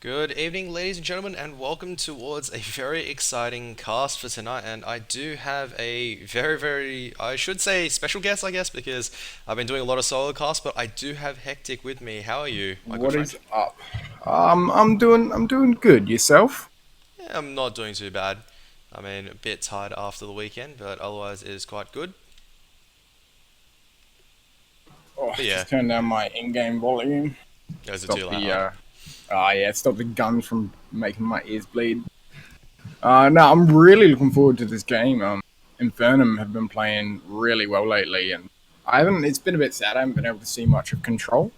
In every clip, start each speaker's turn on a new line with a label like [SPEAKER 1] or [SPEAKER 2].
[SPEAKER 1] Good evening, ladies and gentlemen, and welcome towards a very exciting cast for tonight. And I do have a I should say, special guest, I guess, because I've been doing a lot of solo casts, but I do have Hectic with me. How are you, my good
[SPEAKER 2] What
[SPEAKER 1] friend?
[SPEAKER 2] is up? I'm doing good. Yourself?
[SPEAKER 1] Yeah, I'm not doing too bad. I mean, a bit tired after the weekend, but otherwise it is quite good.
[SPEAKER 2] Oh,
[SPEAKER 1] But yeah,
[SPEAKER 2] just turn down my in-game volume.
[SPEAKER 1] those are
[SPEAKER 2] Stop
[SPEAKER 1] too loud,
[SPEAKER 2] the
[SPEAKER 1] huh?
[SPEAKER 2] stop the guns from making my ears bleed. No, I'm really looking forward to this game. Infernum have been playing really well lately, and I haven't. It's been a bit sad. I haven't been able to see much of Control.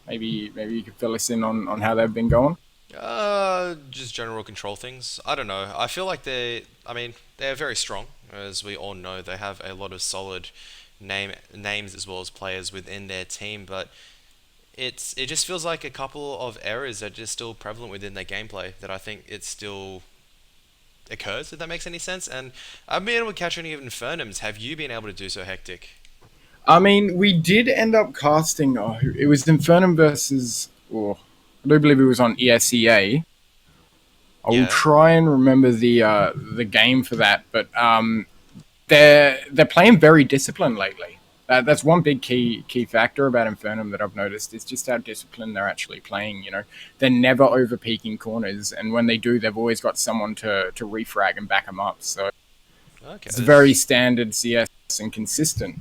[SPEAKER 2] Maybe you could fill us in on how they've been going.
[SPEAKER 1] Just general control things. I don't know. I feel like I mean, they're very strong, as we all know. They have a lot of solid names as well as players within their team, but it just feels like a couple of errors are just still prevalent within their gameplay that I think it still occurs, if that makes any sense. And I've been able to catch any of Infernums. Have you been able to do so, Hectic?
[SPEAKER 2] I mean, we did end up casting. It was Infernum versus. I do believe it was on ESEA. I will
[SPEAKER 1] Yeah.
[SPEAKER 2] try and remember the game for that, but they're playing very disciplined lately. That's one big key factor about Infernum that I've noticed is just how disciplined they're actually playing. You know, they're never over peaking corners, and when they do, they've always got someone to refrag and back them up. So
[SPEAKER 1] Okay.
[SPEAKER 2] it's very standard CS and consistent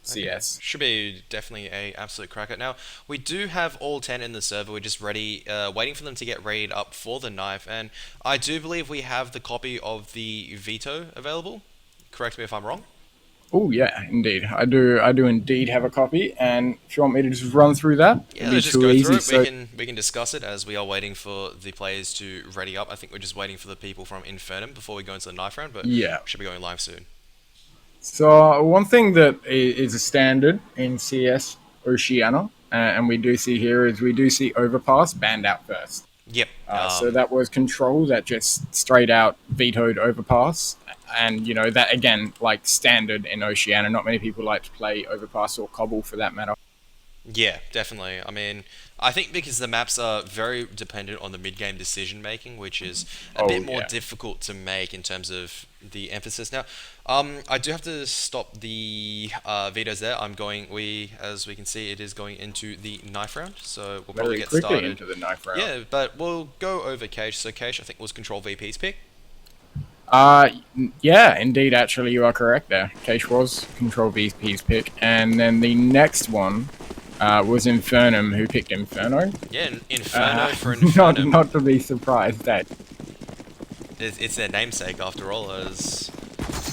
[SPEAKER 1] Okay.
[SPEAKER 2] CS.
[SPEAKER 1] Should be definitely a absolute cracker. Now we do have all 10 in the server. We're just ready, waiting for them to get raided up for the knife, and I do believe we have the copy of the veto available. Correct me if I'm wrong.
[SPEAKER 2] Oh yeah, indeed. I do indeed have a copy, and if you want me to just run through that,
[SPEAKER 1] Yeah,
[SPEAKER 2] it'd be
[SPEAKER 1] let's just
[SPEAKER 2] too
[SPEAKER 1] go through
[SPEAKER 2] easy.
[SPEAKER 1] it. We
[SPEAKER 2] So
[SPEAKER 1] can we can discuss it as we are waiting for the players to ready up. I think we're just waiting for the people from Infernum before we go into the knife round, but
[SPEAKER 2] yeah.
[SPEAKER 1] we should be going live soon.
[SPEAKER 2] So one thing that is a standard in CS Oceania, and we do see here is we do see overpass banned out first.
[SPEAKER 1] Yep.
[SPEAKER 2] So that was control that just straight out vetoed overpass, and you know that again like standard in Oceania. Not many people like to play overpass or cobble for that matter.
[SPEAKER 1] Yeah, definitely. I mean, I think because the maps are very dependent on the mid-game decision making, which is a
[SPEAKER 2] Oh
[SPEAKER 1] bit more
[SPEAKER 2] yeah,
[SPEAKER 1] difficult to make in terms of the emphasis. Now, I do have to stop the vetoes there. As we can see, it is going into the knife round, so we'll probably
[SPEAKER 2] very
[SPEAKER 1] get
[SPEAKER 2] quickly
[SPEAKER 1] started.
[SPEAKER 2] into the knife round.
[SPEAKER 1] Yeah, but we'll go over Cage. So Cage, I think was Control.VP's pick.
[SPEAKER 2] Uh, yeah, indeed. Actually, you are correct there. Case was Control VP's pick, and then the next one was Infernum, who picked Inferno.
[SPEAKER 1] Yeah,
[SPEAKER 2] Uh,
[SPEAKER 1] Inferno for
[SPEAKER 2] not
[SPEAKER 1] Infernum.
[SPEAKER 2] not to be surprised that.
[SPEAKER 1] It's their namesake after all. As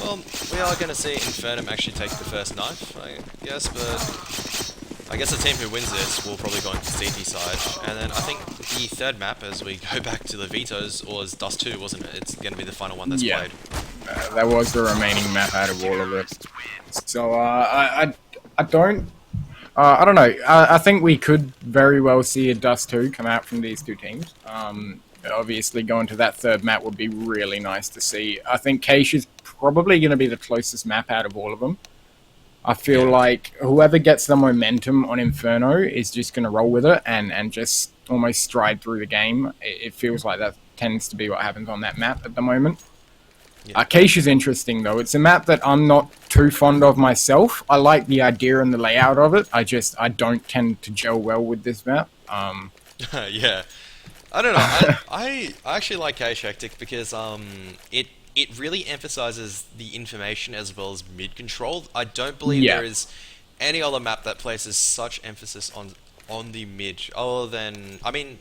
[SPEAKER 1] well, we are going to see Infernum actually take the first knife, I guess, but I guess the team who wins this will probably go on the CT side. And then I think the third map, as we go back to the vetoes, was Dust 2, wasn't it? It's going to be the final one that's
[SPEAKER 2] Yeah,
[SPEAKER 1] played.
[SPEAKER 2] that was the remaining map out of all of it. So I don't. I don't know. I think we could very well see a Dust 2 come out from these two teams. Obviously, going to that third map would be really nice to see. I think Keish is probably going to be the closest map out of all of them. I feel
[SPEAKER 1] Yeah.
[SPEAKER 2] like whoever gets the momentum on Inferno is just going to roll with it and just almost stride through the game. It feels like that tends to be what happens on that map at the moment.
[SPEAKER 1] Yeah.
[SPEAKER 2] Keish is interesting though. It's a map that I'm not too fond of myself. I like the idea and the layout of it. I don't tend to gel well with this map.
[SPEAKER 1] Yeah. I don't know. I actually like Cage Hectic because it really emphasizes the information as well as mid control. I don't believe
[SPEAKER 2] Yeah,
[SPEAKER 1] there is any other map that places such emphasis on the mid, other than I mean,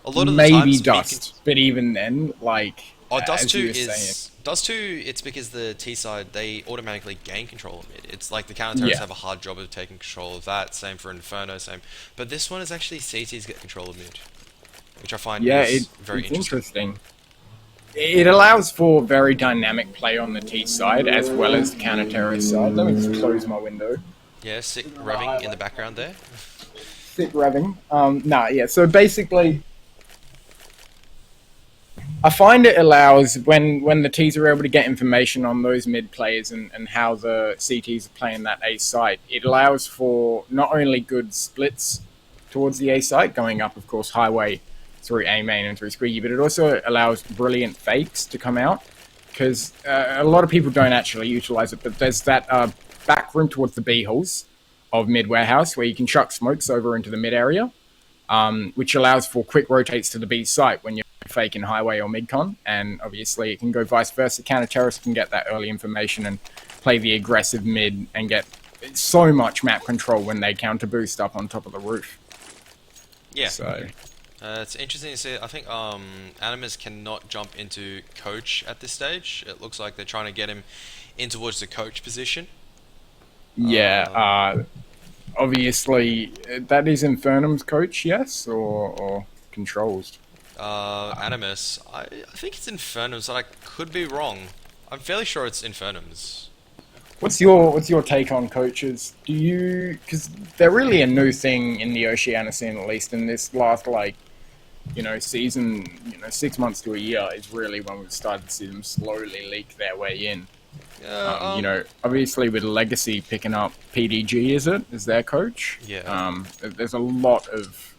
[SPEAKER 1] a lot of the
[SPEAKER 2] maybe
[SPEAKER 1] times
[SPEAKER 2] Dust, but even then, like
[SPEAKER 1] Dust
[SPEAKER 2] as
[SPEAKER 1] two
[SPEAKER 2] you were saying,
[SPEAKER 1] is Dust two. It's because the T side they automatically gain control of mid. It's like the counter terrorists
[SPEAKER 2] yeah,
[SPEAKER 1] have a hard job of taking control of that. Same for Inferno. Same, but this one is actually CT's get control of mid, which I find
[SPEAKER 2] yeah,
[SPEAKER 1] is very
[SPEAKER 2] it's
[SPEAKER 1] interesting.
[SPEAKER 2] interesting. It allows for very dynamic play on the T side as well as the counter terrorist side. Let me just close my window.
[SPEAKER 1] Yeah, sick revving in the background there.
[SPEAKER 2] Sick revving. Yeah. So basically, I find it allows when the T's are able to get information on those mid players and how the CTs are playing that A site. It allows for not only good splits towards the A site, going up, of course, highway through A main and through Squeaky, but it also allows brilliant fakes to come out, because a lot of people don't actually utilize it, but there's that back room towards the B halls of mid warehouse where you can chuck smokes over into the mid area, which allows for quick rotates to the B site when you're faking highway or midcon, and obviously it can go vice versa. Counter terrorists can get that early information and play the aggressive mid and get so much map control when they counter boost up on top of the roof.
[SPEAKER 1] Yeah.
[SPEAKER 2] So
[SPEAKER 1] it's interesting to see. I think Animus cannot jump into coach at this stage. It looks like they're trying to get him in towards the coach position.
[SPEAKER 2] yeah, obviously that is Infernum's coach, yes, or Controls.
[SPEAKER 1] Animus, I think it's Infernum's, but I could be wrong. I'm fairly sure it's Infernum's.
[SPEAKER 2] What's your take on coaches? Do you, because they're really a new thing in the Oceania scene, at least in this last season, 6 months to a year is really when we've started to see them slowly leak their way in. Obviously with Legacy picking up PDG, is their coach?
[SPEAKER 1] Yeah.
[SPEAKER 2] There's a lot of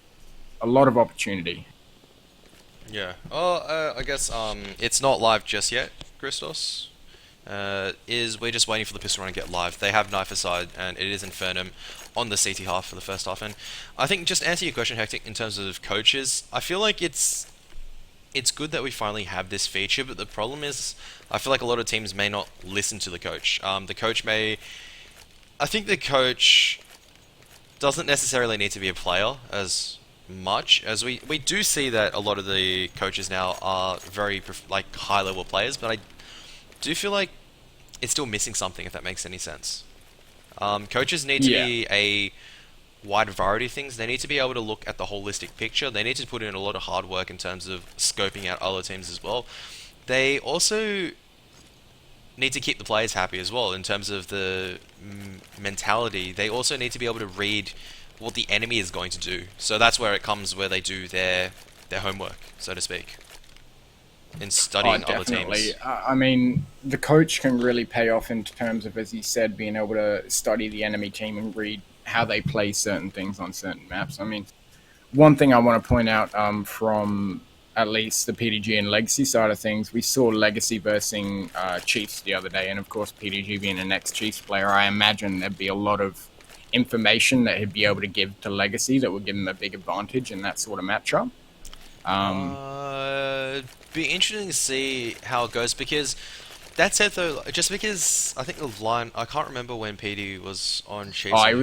[SPEAKER 2] opportunity.
[SPEAKER 1] Yeah. I guess it's not live just yet, Christos. We're just waiting for the pistol run to get live. They have knife aside, and it is Infernum on the CT half for the first half. And I think, just to answer your question, Hectic, in terms of coaches, I feel like it's good that we finally have this feature, but the problem is, I feel like a lot of teams may not listen to the coach. I think the coach doesn't necessarily need to be a player as much as we do see that a lot of the coaches now are very high level players, but I do feel like it's still missing something, if that makes any sense. Coaches need to be a wide variety of things. They need to be able to look at the holistic picture. They need to put in a lot of hard work in terms of scoping out other teams as well. They also need to keep the players happy as well in terms of the mentality. They also need to be able to read what the enemy is going to do. So that's where it comes, where they do their homework, so to speak, in studying other teams.
[SPEAKER 2] I mean, the coach can really pay off in terms of, as you said, being able to study the enemy team and read how they play certain things on certain maps. I mean, one thing I want to point out from at least the PDG and Legacy side of things, we saw Legacy versing Chiefs the other day, and of course PDG being an ex-Chiefs player, I imagine there'd be a lot of information that he'd be able to give to Legacy that would give him a big advantage in that sort of matchup.
[SPEAKER 1] Be interesting to see how it goes, because that said though, just because I think the line, I can't remember when PD was on Chiefs.
[SPEAKER 2] It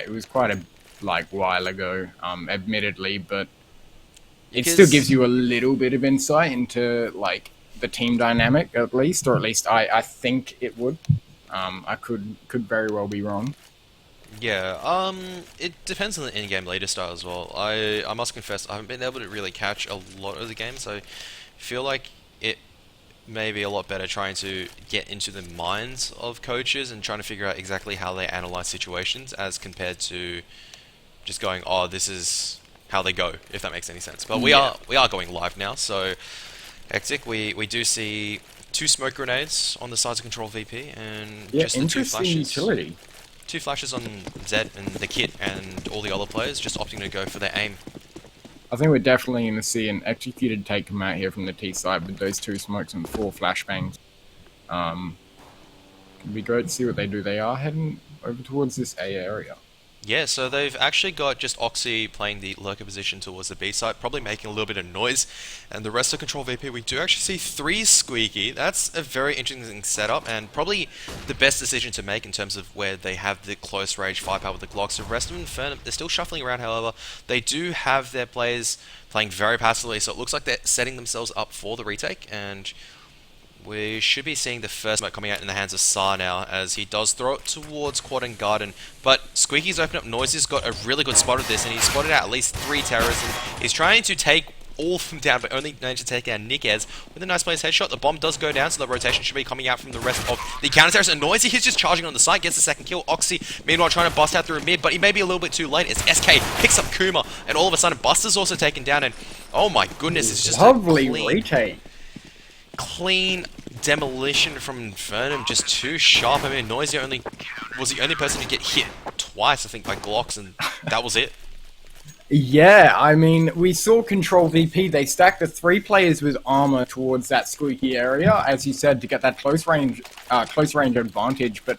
[SPEAKER 2] was quite a while ago, admittedly, but it still gives you a little bit of insight into the team dynamic, at least I think it would. I could very well be wrong.
[SPEAKER 1] Yeah, it depends on the in-game leader style as well. I must confess, I haven't been able to really catch a lot of the games. I feel like it may be a lot better trying to get into the minds of coaches and trying to figure out exactly how they analyze situations, as compared to just going, oh, this is how they go, if that makes any sense. But we are going live now, so Hectic, we do see 2 smoke grenades on the sides of Control.VP, and just the 2 flashes.
[SPEAKER 2] Utility.
[SPEAKER 1] 2 flashes on Zed and the kit, and all the other players just opting to go for their aim.
[SPEAKER 2] I think we're definitely going to see an executed take come out here from the T side with those 2 smokes and 4 flashbangs. It'd be great to see what they do. They are heading over towards this A area.
[SPEAKER 1] Yeah, so they've actually got just Oxy playing the lurker position towards the B site, probably making a little bit of noise. And the rest of Control.VP, we do actually see 3 Squeaky. That's a very interesting setup, and probably the best decision to make in terms of where they have the close range firepower with the Glocks. The rest of them, Infernum, they're still shuffling around, however. They do have their players playing very passively, so it looks like they're setting themselves up for the retake, and we should be seeing the first smoke coming out in the hands of Sar now, as he does throw it towards Quad and Garden. But Squeaky's opened up. Noisy's got a really good spot of this, and he's spotted out at least 3 terrorists. And he's trying to take all of them down, but only managed to take down Nickez with a nice place headshot. The bomb does go down, so the rotation should be coming out from the rest of the counter-terrorists. And Noisy, he's just charging on the site, gets the second kill. Oxy, meanwhile, trying to bust out through mid, but he may be a little bit too late. It's SK, picks up Kuma, and all of a sudden, Buster's also taken down, and oh my goodness, it's just
[SPEAKER 2] lovely retake.
[SPEAKER 1] Clean demolition from Infernum, just too sharp. I mean, Noisy was the only person to get hit twice, I think, by Glocks, and that was it.
[SPEAKER 2] Yeah, I mean, we saw Control.VP. They stacked the 3 players with armor towards that squeaky area, as you said, to get that close range advantage. But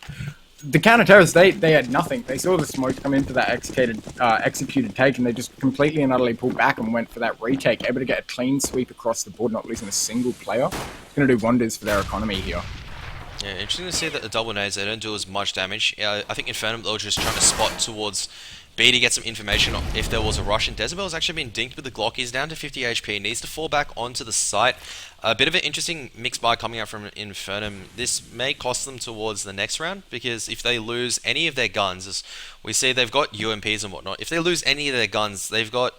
[SPEAKER 2] the counter terrorists, they had nothing. They saw the smoke come in for that executed take, and they just completely and utterly pulled back and went for that retake, able to get a clean sweep across the board, not losing a single player. It's going to do wonders for their economy here.
[SPEAKER 1] Yeah, interesting to see that the double nades, they don't do as much damage. I think Infernum, they were just trying to spot towards B to get some information on if there was a rush, and Decibel's actually been dinked with the Glock. He's down to 50 HP, needs to fall back onto the site. A bit of an interesting mix buy coming out from Infernum. This may cost them towards the next round, because if they lose any of their guns, as we see they've got UMPs and whatnot, if they lose any of their guns, they've got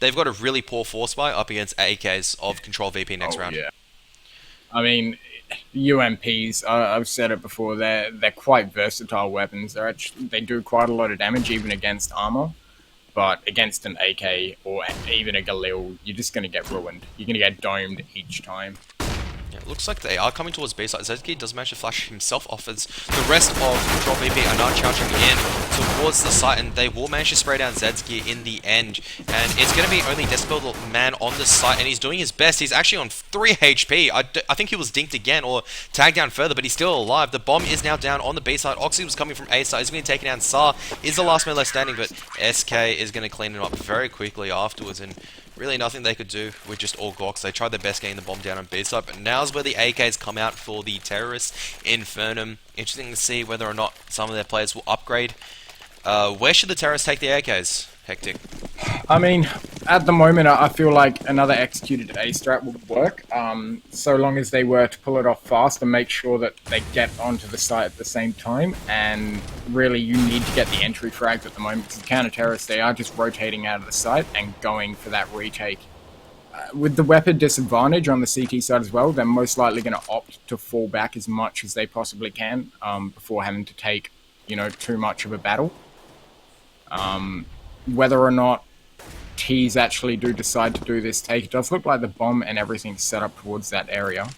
[SPEAKER 1] a really poor force buy up against AKs of Control.VP next round.
[SPEAKER 2] Yeah. I mean, UMPs, I've said it before, they're quite versatile weapons. They do quite a lot of damage even against armor, but against an AK or even a Galil, you're just going to get ruined. You're going to get domed each time.
[SPEAKER 1] Yeah, it looks like they are coming towards B side. ZG does manage to flash himself off as the rest of Control.VP are now charging in towards the site, and they will manage to spray down Zedski in the end. And it's going to be only Decibel the man on the site, and he's doing his best. He's actually on 3 HP. I think he was dinked again or tagged down further, but he's still alive. The bomb is now down on the B side. Oxy was coming from A side. He's going to take down Sar. Is the last man left standing, but SK is going to clean him up very quickly afterwards. And really nothing they could do with just all Glocks. They tried their best getting the bomb down on B side, but now's where the AKs come out for the terrorists. Infernum. Interesting to see whether or not some of their players will upgrade. Where should the terrorists take the AKs, Hectic?
[SPEAKER 2] I mean, at the moment, I feel like another executed A strat would work, so long as they were to pull it off fast and make sure that they get onto the site at the same time. And really, you need to get the entry frags at the moment, because the counter-terrorists, they are just rotating out of the site and going for that retake. With the weapon disadvantage on the CT side as well, they're most likely going to opt to fall back as much as they possibly can before having to take, too much of a battle. Whether or not T's actually do decide to do this take, it does look like the bomb and everything's set up towards that area.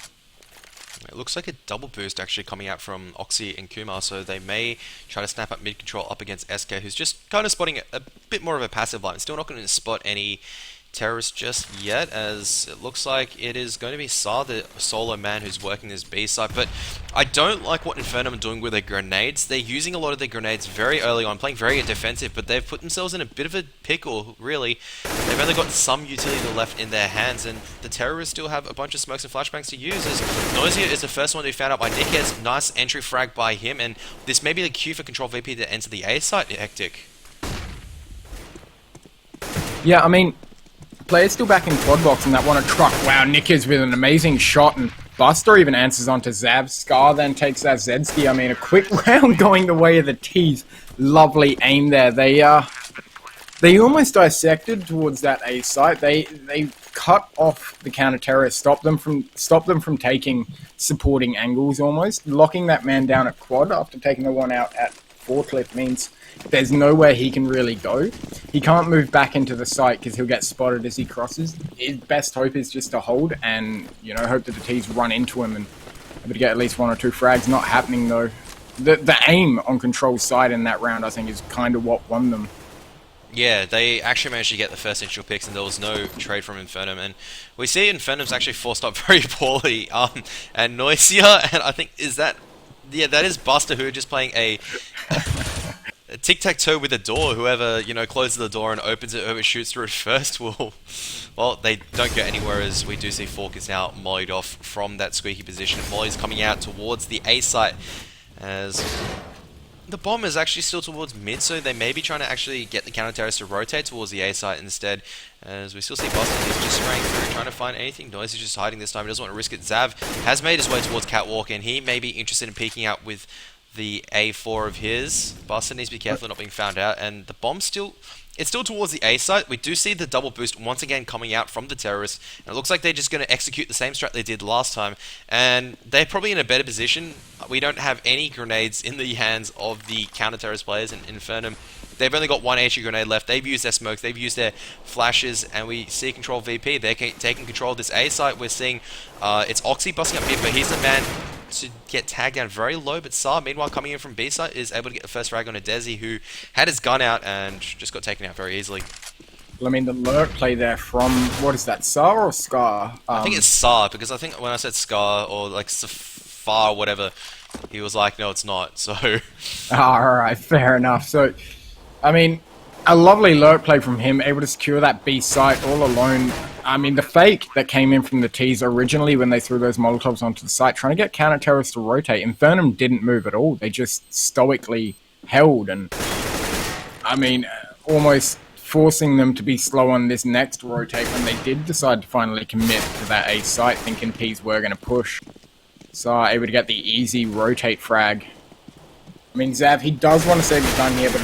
[SPEAKER 1] It looks like a double boost actually coming out from Oxy and Kumar, so they may try to snap up mid control up against SK, who's just kind of spotting a bit more of a passive line. Still not going to spot any terrorist just yet, as it looks like it is going to be Sar, the solo man, who's working this B side. But I don't like what Infernum are doing with their grenades. They're using a lot of their grenades very early on, playing very defensive, but they've put themselves in a bit of a pickle, really. They've only got some utility left in their hands, and the terrorists still have a bunch of smokes and flashbangs to use, as Noisia is the first one to be found out by Nickheads. Nice entry frag by him, and this may be the cue for Control.VP to enter the A site, Hectic.
[SPEAKER 2] Yeah, I mean, players still back in quad box and that want to truck. Wow, Nick is with an amazing shot, and Buster even answers onto Zav. Scar then takes that Zedski. I mean, a quick round going the way of the T's. Lovely aim there. They almost dissected towards that A site. They cut off the counter terrorists, stop them from taking supporting angles almost. Locking that man down at quad after taking the one out at forklift means there's nowhere he can really go. He can't move back into the site because he'll get spotted as he crosses. His best hope is just to hold and, hope that the T's run into him and able to get at least 1 or 2 frags. Not happening though. The aim on Control's side in that round, I think, is kind of what won them.
[SPEAKER 1] Yeah, they actually managed to get the first initial picks, and there was no trade from Infernum. And we see Infernum's actually forced up very poorly. And Noisia, and I think, that is Buster, who are just playing a tic-tac-toe with a door. Whoever, closes the door and opens it, whoever shoots through it first will... Well, they don't go anywhere, as we do see Fork is now mollied off from that squeaky position. Molly's coming out towards the A site, as the bomb is actually still towards mid, so they may be trying to actually get the counter-terrorists to rotate towards the A site instead, as we still see Buster is just spraying through, trying to find anything. Noise is just hiding this time. He doesn't want to risk it. Zav has made his way towards Catwalk, and he may be interested in peeking out with the A4 of his. Buster needs to be careful of not being found out, and the bomb's still... It's still towards the A site. We do see the double boost once again coming out from the terrorists, and it looks like they're just going to execute the same strat they did last time, and they're probably in a better position. We don't have any grenades in the hands of the counter-terrorist players in Infernum. They've only got 1 HE grenade left. They've used their smokes, they've used their flashes, and we see Control.VP. They're taking control of this A site. We're seeing it's Oxy busting up mid, but he's the man to get tagged down very low, but Sar, meanwhile, coming in from B site, is able to get the first frag on a Desi, who had his gun out and just got taken out very easily.
[SPEAKER 2] I mean, the lurk play there from, what is that, Sar or Scar?
[SPEAKER 1] I think it's Sar, because I think when I said Scar or like Safar or whatever, he was like, no, it's not. So
[SPEAKER 2] Alright, fair enough. So, I mean, a lovely lurk play from him, able to secure that B site all alone. I mean, the fake that came in from the T's originally when they threw those Molotovs onto the site, trying to get counter-terrorists to rotate. Infernum didn't move at all. They just stoically held and, I mean, almost forcing them to be slow on this next rotate when they did decide to finally commit to that A site, thinking P's were going to push. So able to get the easy rotate frag. I mean, Zav, he does want to save his gun here, but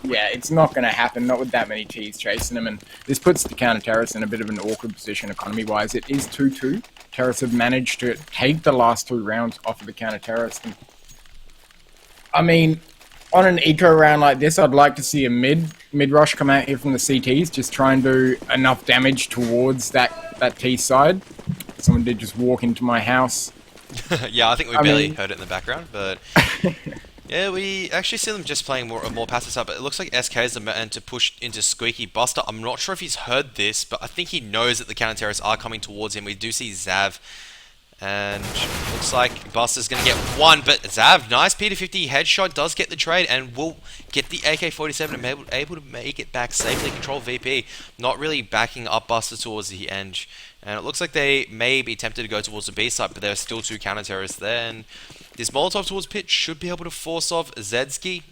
[SPEAKER 2] it's not going to happen, not with that many T's chasing him, and this puts the counter-terrorists in a bit of an awkward position economy-wise. It is 2-2. Terrorists have managed to take the last 2 rounds off of the counter-terrorists. I mean, on an eco round like this, I'd like to see a mid-rush come out here from the CTs, just try and do enough damage towards that T side. Someone did just walk into my house.
[SPEAKER 1] yeah, I think we barely heard it in the background, but yeah, we actually see them just playing more passive stuff. But it looks like SK is the man to push into Squeaky. Buster, I'm not sure if he's heard this, but I think he knows that the counter-terrorists are coming towards him. We do see Zav, and looks like Buster's going to get one, but Zav, nice P250 headshot, does get the trade, and will get the AK-47 and able to make it back safely. Control.VP not really backing up Buster towards the end. And it looks like they may be tempted to go towards the B site, but there are still 2 counter-terrorists there. And this Molotov towards Pit should be able to force off ZSG.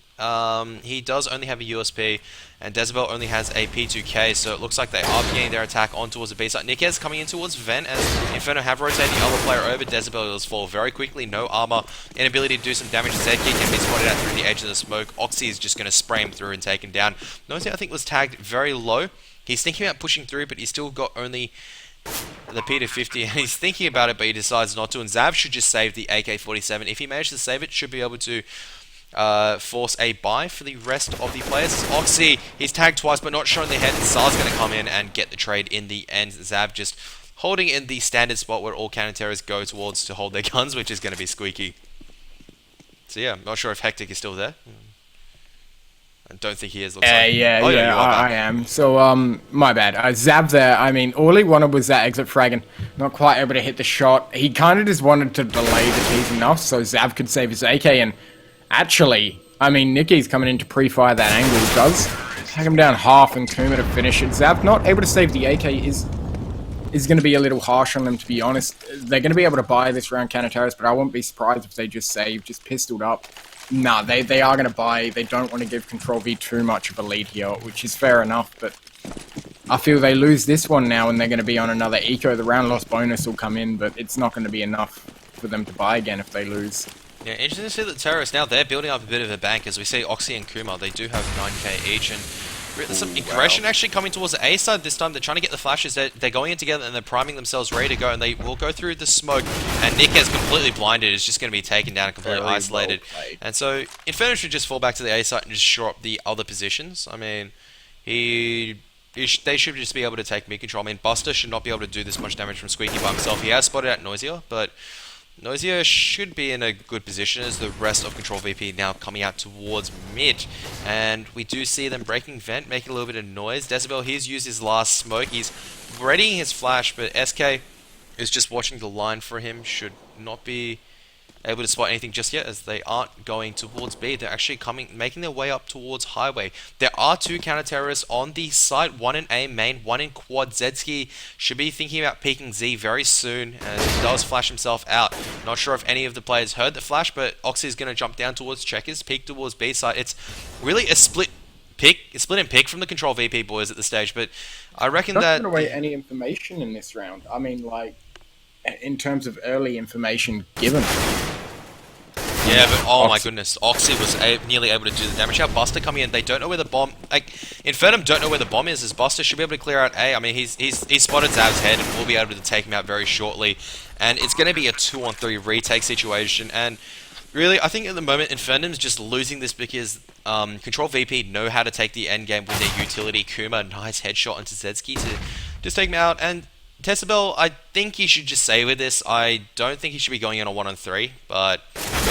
[SPEAKER 1] He does only have a USP, and Decibel only has a P2K, so it looks like they are beginning their attack on towards the B site. Nikez coming in towards Vent as Inferno have rotated the other player over. Decibel does fall very quickly, no armor, inability to do some damage. ZG can be spotted out through the edge of the smoke. Oxy is just going to spray him through and take him down. Notice I think was tagged very low. He's thinking about pushing through, but he's still got only the P250, and he's thinking about it, but he decides not to. And Zav should just save the AK-47. If he manages to save it, should be able to force a buy for the rest of the players. Oxy, he's tagged twice, but not showing the head, and Sar's going to come in and get the trade in the end. Zav just holding in the standard spot where all counter-terrorists go towards to hold their guns, which is going to be Squeaky. So yeah, I'm not sure if Hectic is still there. I don't think he is. Looks like.
[SPEAKER 2] I am. So, my bad. Zav there, I mean, all he wanted was that exit frag and not quite able to hit the shot. He kind of just wanted to delay the T's enough so Zav could save his AK, and actually, I mean, Nicky's coming in to pre-fire that angle. He does take him down half and Kuma to finish it. Zav not able to save the AK is going to be a little harsh on them, to be honest. They're going to be able to buy this round counter-terrorist, but I wouldn't be surprised if they just save, just pistoled up. Nah, they are going to buy. They don't want to give Control.V too much of a lead here, which is fair enough, but I feel they lose this one now and they're going to be on another eco. The round loss bonus will come in, but it's not going to be enough for them to buy again if they lose.
[SPEAKER 1] Yeah, interesting to see that terrorists now, they're building up a bit of a bank. As we see Oxy and Kuma, they do have 9k each, and there's some aggression actually coming towards the A side this time. They're trying to get the flashes. They're going in together and they're priming themselves ready to go, and they will go through the smoke. And Nick is completely blinded. Is just going to be taken down and completely isolated. And so Inferno should just fall back to the A side and just shore up the other positions. I mean, they should just be able to take mid control. I mean, Buster should not be able to do this much damage from Squeaky by himself. He has spotted out Noisia, but Noisia should be in a good position as the rest of Control.VP now coming out towards mid. And we do see them breaking vent, making a little bit of noise. Decibel, he's used his last smoke. He's readying his flash, but SK is just watching the line for him. Should not be able to spot anything just yet, as they aren't going towards B. They're actually making their way up towards highway. There are 2 counter-terrorists on the site, one in A main, one in quad. Zedski should be thinking about peeking Z very soon, and he does flash himself out. Not sure if any of the players heard the flash, but Oxy is going to jump down towards checkers, peek towards B side. It's really a split and pick from the Control.VP boys at this stage, but I reckon
[SPEAKER 2] not
[SPEAKER 1] that...
[SPEAKER 2] giving away any information in this round. I mean, like, in terms of early information given.
[SPEAKER 1] Yeah, but oh my goodness, Oxy was nearly able to do the damage. Now Buster coming in, they don't know where the bomb... Infernum don't know where the bomb is, as Buster should be able to clear out A. I mean, he's spotted Zav's head and will be able to take him out very shortly. And it's going to be a 2-on-3 retake situation, and really, I think at the moment, Infernum's just losing this because Control.VP know how to take the endgame with their utility. Kuma, nice headshot into Zedski to just take him out, and Decibel, I think he should just stay with this. I don't think he should be going in on 1-on-3, but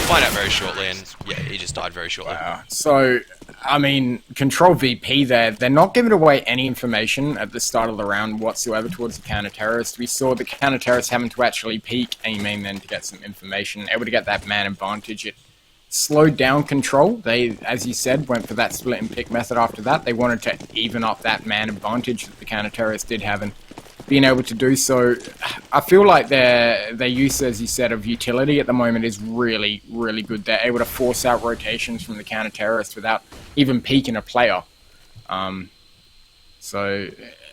[SPEAKER 1] find out very shortly, and yeah, he just died very shortly.
[SPEAKER 2] So, I mean, Control.VP there, they're not giving away any information at the start of the round whatsoever towards the counter-terrorist. We saw the counter-terrorist having to actually peek aiming then to get some information, able to get that man advantage. It slowed down Control. They, as you said, went for that split and pick method after that. They wanted to even up that man advantage that the counter-terrorist did have, and being able to do so, I feel like their use, as you said, of utility at the moment is really, really good. They're able to force out rotations from the counter-terrorist without even peeking a player. So,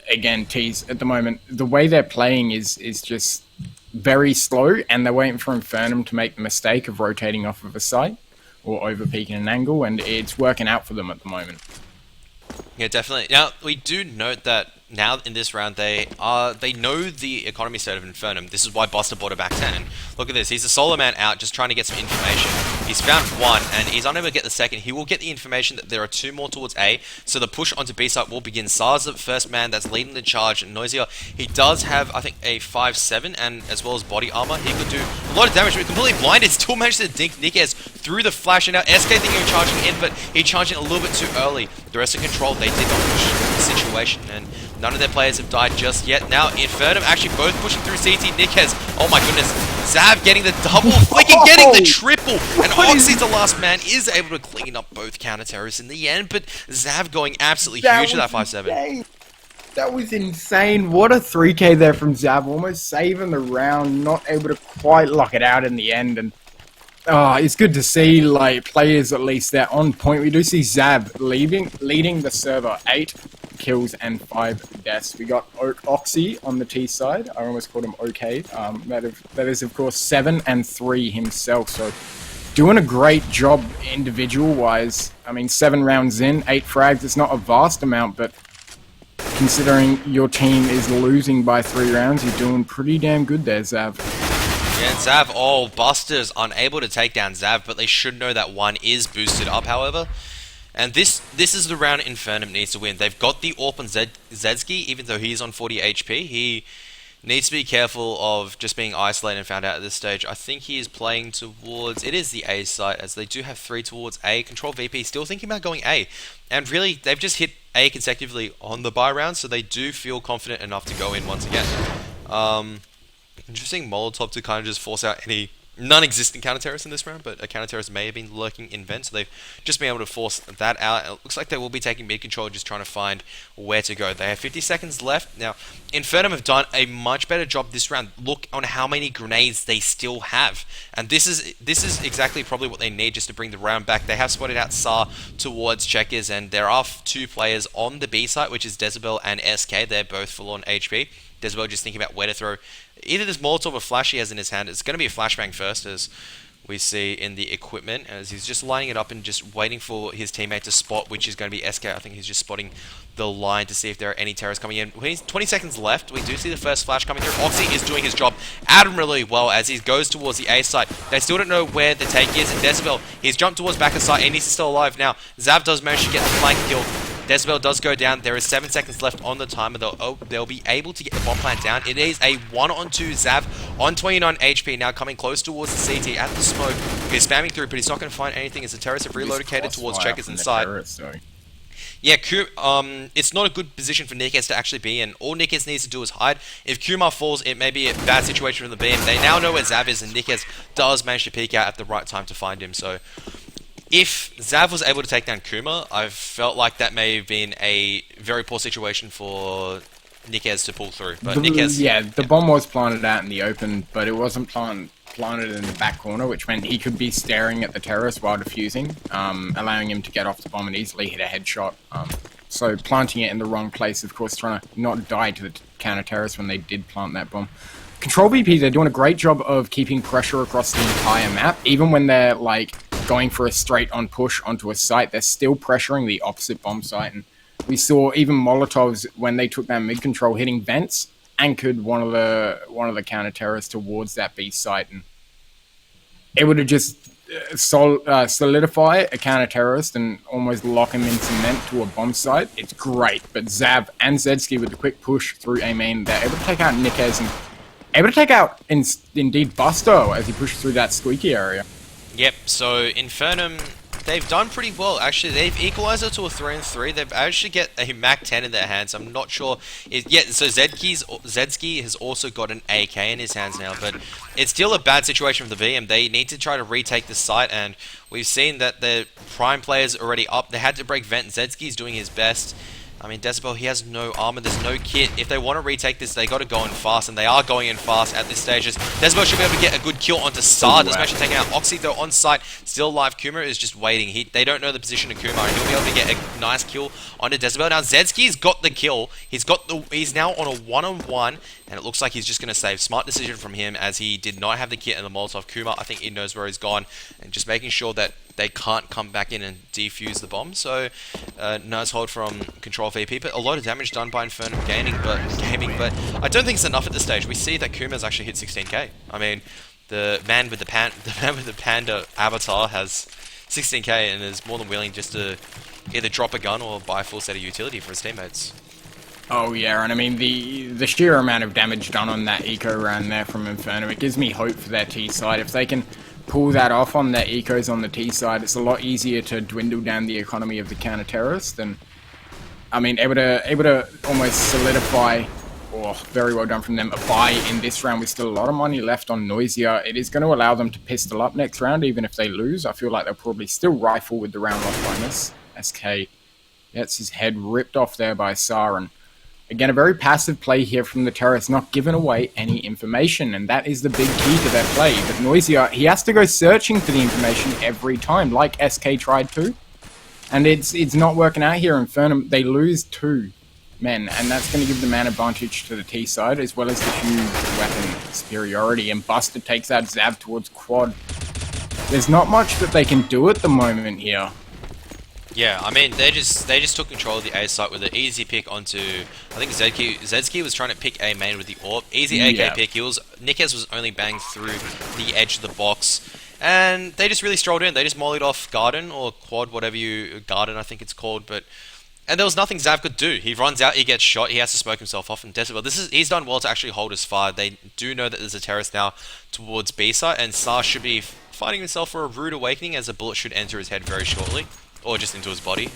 [SPEAKER 2] again, Tease, at the moment, the way they're playing is just very slow, and they're waiting for Infernum to make the mistake of rotating off of a site or over-peeking an angle, and it's working out for them at the moment.
[SPEAKER 1] Yeah, definitely. Now, we do note that now in this round, they know the economy state of Infernum. This is why Buster bought a back 10. And look at this. He's a solo man out just trying to get some information. He's found one, and he's unable to get the second. He will get the information that there are two more towards A, so the push onto B site will begin. Sars, the first man that's leading the charge, and Noisier. He does have, I think, a 5-7, and as well as body armor. He could do a lot of damage, but completely blinded. Still managed to dink Nickez through the flash, and now SK thinking of charging in, but he charged in a little bit too early. The rest of Control, they did not push the situation, and none of their players have died just yet. Now, Infernum actually both pushing through CT. Nickez, oh my goodness. Zav getting the double, flicking, getting the triple. And Oxy, the last man, is able to clean up both counter-terrorists in the end. But Zav going absolutely huge with that 5-7.
[SPEAKER 2] That was insane. What a 3K there from Zav. Almost saving the round. Not able to quite lock it out in the end. And it's good to see, like, players at least they're on point. We do see Zav leading the server 8 kills and 5 deaths. We got Oxy on the T side. I almost called him OK. That is, of course, 7 and 3 himself. So doing a great job individual-wise. I mean, 7 rounds in, 8 frags. It's not a vast amount, but considering your team is losing by 3 rounds, you're doing pretty damn good there, Zav.
[SPEAKER 1] Yeah, and Zav, Buster's unable to take down Zav, but they should know that one is boosted up, however. And this is the round Infernum needs to win. They've got the AWP on OCECSGO, even though he's on 40 HP. He needs to be careful of just being isolated and found out at this stage. I think he is playing towards, it is the A site, as they do have 3 towards A. Control.VP still thinking about going A. And really, they've just hit A consecutively on the bye round, so they do feel confident enough to go in once again. Interesting Molotov to kind of just force out any non-existent counter-terrorists in this round, but a counter-terrorist may have been lurking in vent, so they've just been able to force that out. It looks like they will be taking mid-control, just trying to find where to go. They have 50 seconds left. Now, Infernum have done a much better job this round. Look on how many grenades they still have. And this is exactly probably what they need just to bring the round back. They have spotted out SAR towards Checkers, and there are 2 players on the B site, which is Decibel and SK. They're both full on HP. Decibel just thinking about where to throw either this Molotov or flash he has in his hand. It's going to be a flashbang first, as we see in the equipment, as he's just lining it up and just waiting for his teammate to spot, which is going to be SK. I think he's just spotting the line to see if there are any terrorists coming in. 20 seconds left. We do see the first flash coming through. Oxy is doing his job admirably well as he goes towards the A site. They still don't know where the take is, and Decibel, he's jumped towards back of site and he's still alive. Now, Zav does manage to get the flank kill. Decibel does go down. There is 7 seconds left on the timer. They'll be able to get the bomb plant down. It is a 1-on-2 Zav on 29 HP. Now coming close towards the CT at the smoke. He's spamming through, but he's not going to find anything as the terrorists have relocated towards Checkers inside. Yeah, it's not a good position for Nickez to actually be in. All Nickez needs to do is hide. If Kumar falls, it may be a bad situation for the beam. They now know where Zav is, and Nickez does manage to peek out at the right time to find him. So if Zav was able to take down Kuma, I felt like that may have been a very poor situation for Nickez to pull through. But
[SPEAKER 2] the bomb was planted out in the open, but it wasn't planted in the back corner, which meant he could be staring at the terrorist while defusing, allowing him to get off the bomb and easily hit a headshot. So planting it in the wrong place, of course, trying to not die to the counter-terrorists when they did plant that bomb. Control.VP, they're doing a great job of keeping pressure across the entire map, even when they're like going for a straight-on push onto a site, they're still pressuring the opposite bomb site. And we saw even Molotovs, when they took that mid-control, hitting vents, anchored one of the counter-terrorists towards that B site, and able to just solidify a counter-terrorist and almost lock him in cement to a bomb site. It's great, but Zav and Zedski with the quick push through A main, they're able to take out Nickez and able to take out indeed Busto as he pushes through that squeaky area.
[SPEAKER 1] Yep, so Infernum, they've done pretty well. Actually, they've equalized it to a 3-3. They've actually get a Mac 10 in their hands. I'm not sure. So Zedsky has also got an AK in his hands now, but it's still a bad situation for the VM. They need to try to retake the site, and we've seen that the prime players already up. They had to break vent. Zedsky's doing his best. I mean, Decibel, he has no armor, there's no kit. If they want to retake this, they got to go in fast, and they are going in fast at this stage. Decibel should be able to get a good kill onto Sar. Doesn't actually taking out Oxy, though, on site. Still alive. Kuma is just waiting. They don't know the position of Kuma, and he'll be able to get a nice kill onto Decibel. Now, Zedsky's got the kill. He's now on a one-on-one, and it looks like he's just going to save. Smart decision from him, as he did not have the kit and the Molotov. Kuma, I think he knows where he's gone, and just making sure that they can't come back in and defuse the bomb. So, nice hold from Control.VP, but a lot of damage done by Infernum gaming, but I don't think it's enough at this stage. We see that Kuma's actually hit 16k. I mean, the man with the panda avatar has 16k and is more than willing just to either drop a gun or buy a full set of utility for his teammates.
[SPEAKER 2] Oh yeah, and I mean the sheer amount of damage done on that eco round there from Infernum, it gives me hope for their T side. If they can pull that off on their ecos on the T side, it's a lot easier to dwindle down the economy of the counter-terrorist, and I mean able to almost solidify, or very well done from them, a buy in this round with still a lot of money left on Noisia. It is going to allow them to pistol up next round, even if they lose. I feel like they'll probably still rifle with the round loss bonus. SK gets his head ripped off there by Saren. Again, a very passive play here from the terrorists, not giving away any information, and that is the big key to their play. But Noisia, he has to go searching for the information every time, like SK tried to, and it's not working out here. Infernum, they lose 2 men, and that's going to give the man advantage to the T side, as well as the huge weapon superiority, and Buster takes out Zav towards quad. There's not much that they can do at the moment here.
[SPEAKER 1] Yeah, I mean, they just took control of the A site with an easy pick onto, I think Zedsky was trying to pick A main with the AWP. Easy AK pick. Nikes was only banged through the edge of the box, and they just really strolled in. They just mollied off Garden, or Quad, Garden I think it's called, and there was nothing Zav could do. He runs out, he gets shot, he has to smoke himself off, and Decibel, he's done well to actually hold his fire. They do know that there's a terrorist now towards B site, and Sar should be fighting himself for a rude awakening, as a bullet should enter his head very shortly. Or just into his body.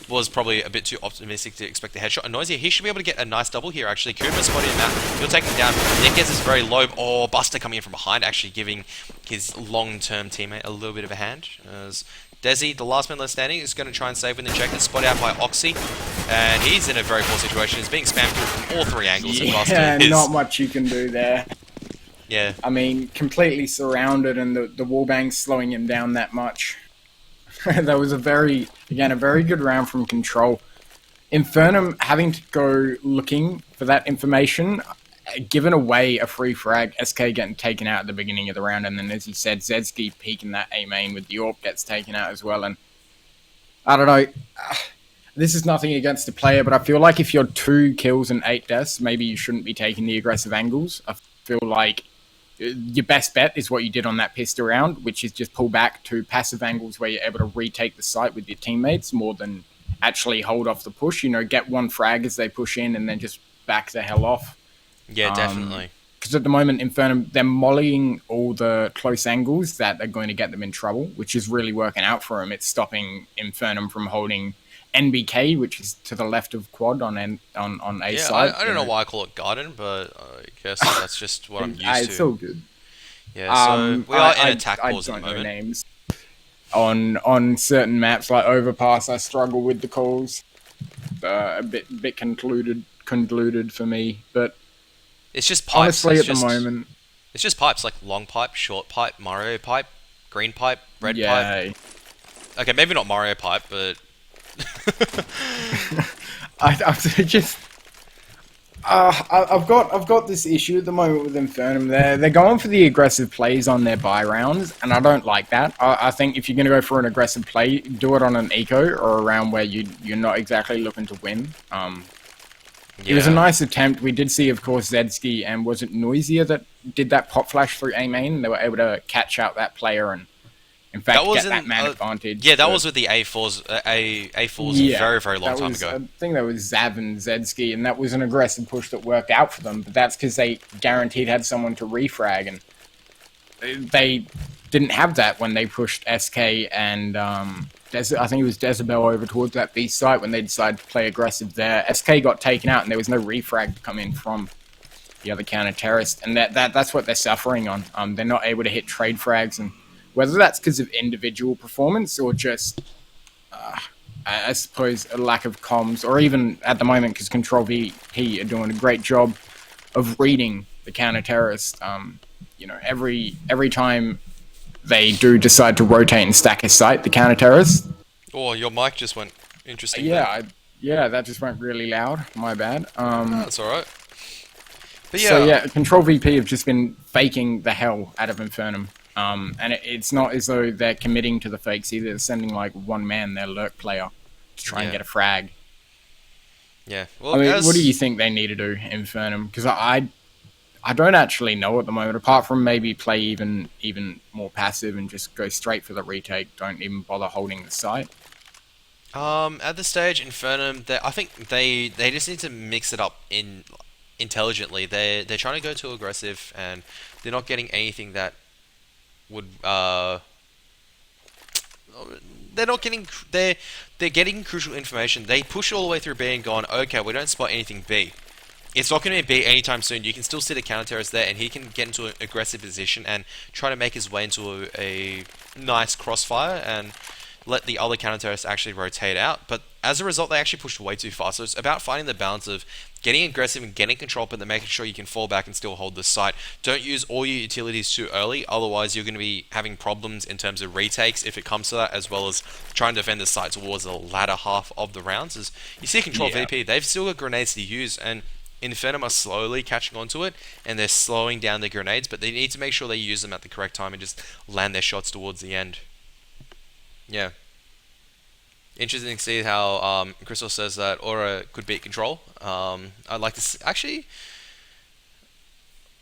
[SPEAKER 1] Was probably a bit too optimistic to expect the headshot. And Noisia, he should be able to get a nice double here, actually. Kuma spotted him out. He'll take him down. Nikes is very low. Oh, Buster coming in from behind, actually giving his long-term teammate a little bit of a hand. As Desi, the last man left standing, is going to try and save with an injector. Spot out by Oxy. And he's in a very poor situation. He's being spammed through from all 3 angles.
[SPEAKER 2] Yeah, not much you can do there.
[SPEAKER 1] Yeah.
[SPEAKER 2] I mean, completely surrounded, and the wallbang's slowing him down that much. That was a very good round from Control. Infernum having to go looking for that information, giving away a free frag, SK getting taken out at the beginning of the round, and then, as he said, Zedsky peeking that A main with the AWP gets taken out as well. And I don't know, this is nothing against the player, but I feel like if you're 2 kills and 8 deaths, maybe you shouldn't be taking the aggressive angles. I feel like your best bet is what you did on that pistol round, which is just pull back to passive angles where you're able to retake the site with your teammates more than actually hold off the push. You know, get 1 frag as they push in and then just back the hell off.
[SPEAKER 1] Yeah, definitely.
[SPEAKER 2] Because at the moment, Infernum, they're mollying all the close angles that are going to get them in trouble, which is really working out for them. It's stopping Infernum from holding NBK, which is to the left of quad on A side.
[SPEAKER 1] I don't know why I call it Garden, but I guess that's just what I'm used to.
[SPEAKER 2] It's all good.
[SPEAKER 1] Yeah, so we are in attack pause at the moment.
[SPEAKER 2] Names. On certain maps like Overpass, I struggle with the calls. A bit convoluted for me, but
[SPEAKER 1] it's just pipes.
[SPEAKER 2] Honestly, at the moment,
[SPEAKER 1] it's just pipes, like long pipe, short pipe, Mario pipe, green pipe, red pipe. Okay, maybe not Mario pipe, but
[SPEAKER 2] I've got this issue at the moment with Infernum. They're going for the aggressive plays on their buy rounds, and I don't like that. I think if you're going to go for an aggressive play, do it on an eco or a round where you're not exactly looking to win. It was a nice attempt. We did see, of course, Zedsky, and was it Noisia that did that pop flash through A main? They were able to catch out that player and, in fact, get that man advantage.
[SPEAKER 1] Yeah, that was with the A4s. A4s very, very long time ago.
[SPEAKER 2] I think that was Zav and Zedsky, and that was an aggressive push that worked out for them. But that's because they guaranteed had someone to refrag, and they didn't have that when they pushed SK and I think it was Decibel over towards that B site when they decided to play aggressive there. SK got taken out and there was no refrag to come in from the other counter terrorist, and that's what they're suffering on. They're not able to hit trade frags, and whether that's because of individual performance or just, I suppose, a lack of comms, or even at the moment because Control.VP are doing a great job of reading the counter terrorist. Every time they do decide to rotate and stack a site, the counter terrorist.
[SPEAKER 1] Oh, your mic just went interesting.
[SPEAKER 2] Yeah, that just went really loud. My bad.
[SPEAKER 1] That's all right. But yeah.
[SPEAKER 2] So yeah, Control.VP have just been faking the hell out of Infernum. And it's not as though they're committing to the fakes either. They're sending like one man, their lurk player, to try and get a frag.
[SPEAKER 1] Yeah. Well,
[SPEAKER 2] I mean, what do you think they need to do, Infernum? Because I don't actually know at the moment, apart from maybe play even more passive and just go straight for the retake. Don't even bother holding the site.
[SPEAKER 1] At this stage, Infernum, I think they just need to mix it up intelligently. They're trying to go too aggressive, and they're not getting anything that would they're getting crucial information. They push all the way through B and gone, okay, we don't spot anything B. It's not going to be B anytime soon. You can still see the counter-terrorist there, and he can get into an aggressive position and try to make his way into a nice crossfire and let the other counter-terrorists actually rotate out. But as a result, they actually pushed way too far. So it's about finding the balance of getting aggressive and getting control, but then making sure you can fall back and still hold the site. Don't use all your utilities too early, otherwise you're going to be having problems in terms of retakes if it comes to that, as well as trying to defend the site towards the latter half of the rounds. As you see Control.VP, they've still got grenades to use, and Infernum are slowly catching onto it, and they're slowing down their grenades, but they need to make sure they use them at the correct time and just land their shots towards the end. Yeah. Interesting to see how Crystal says that Aura could beat Control. I'd like to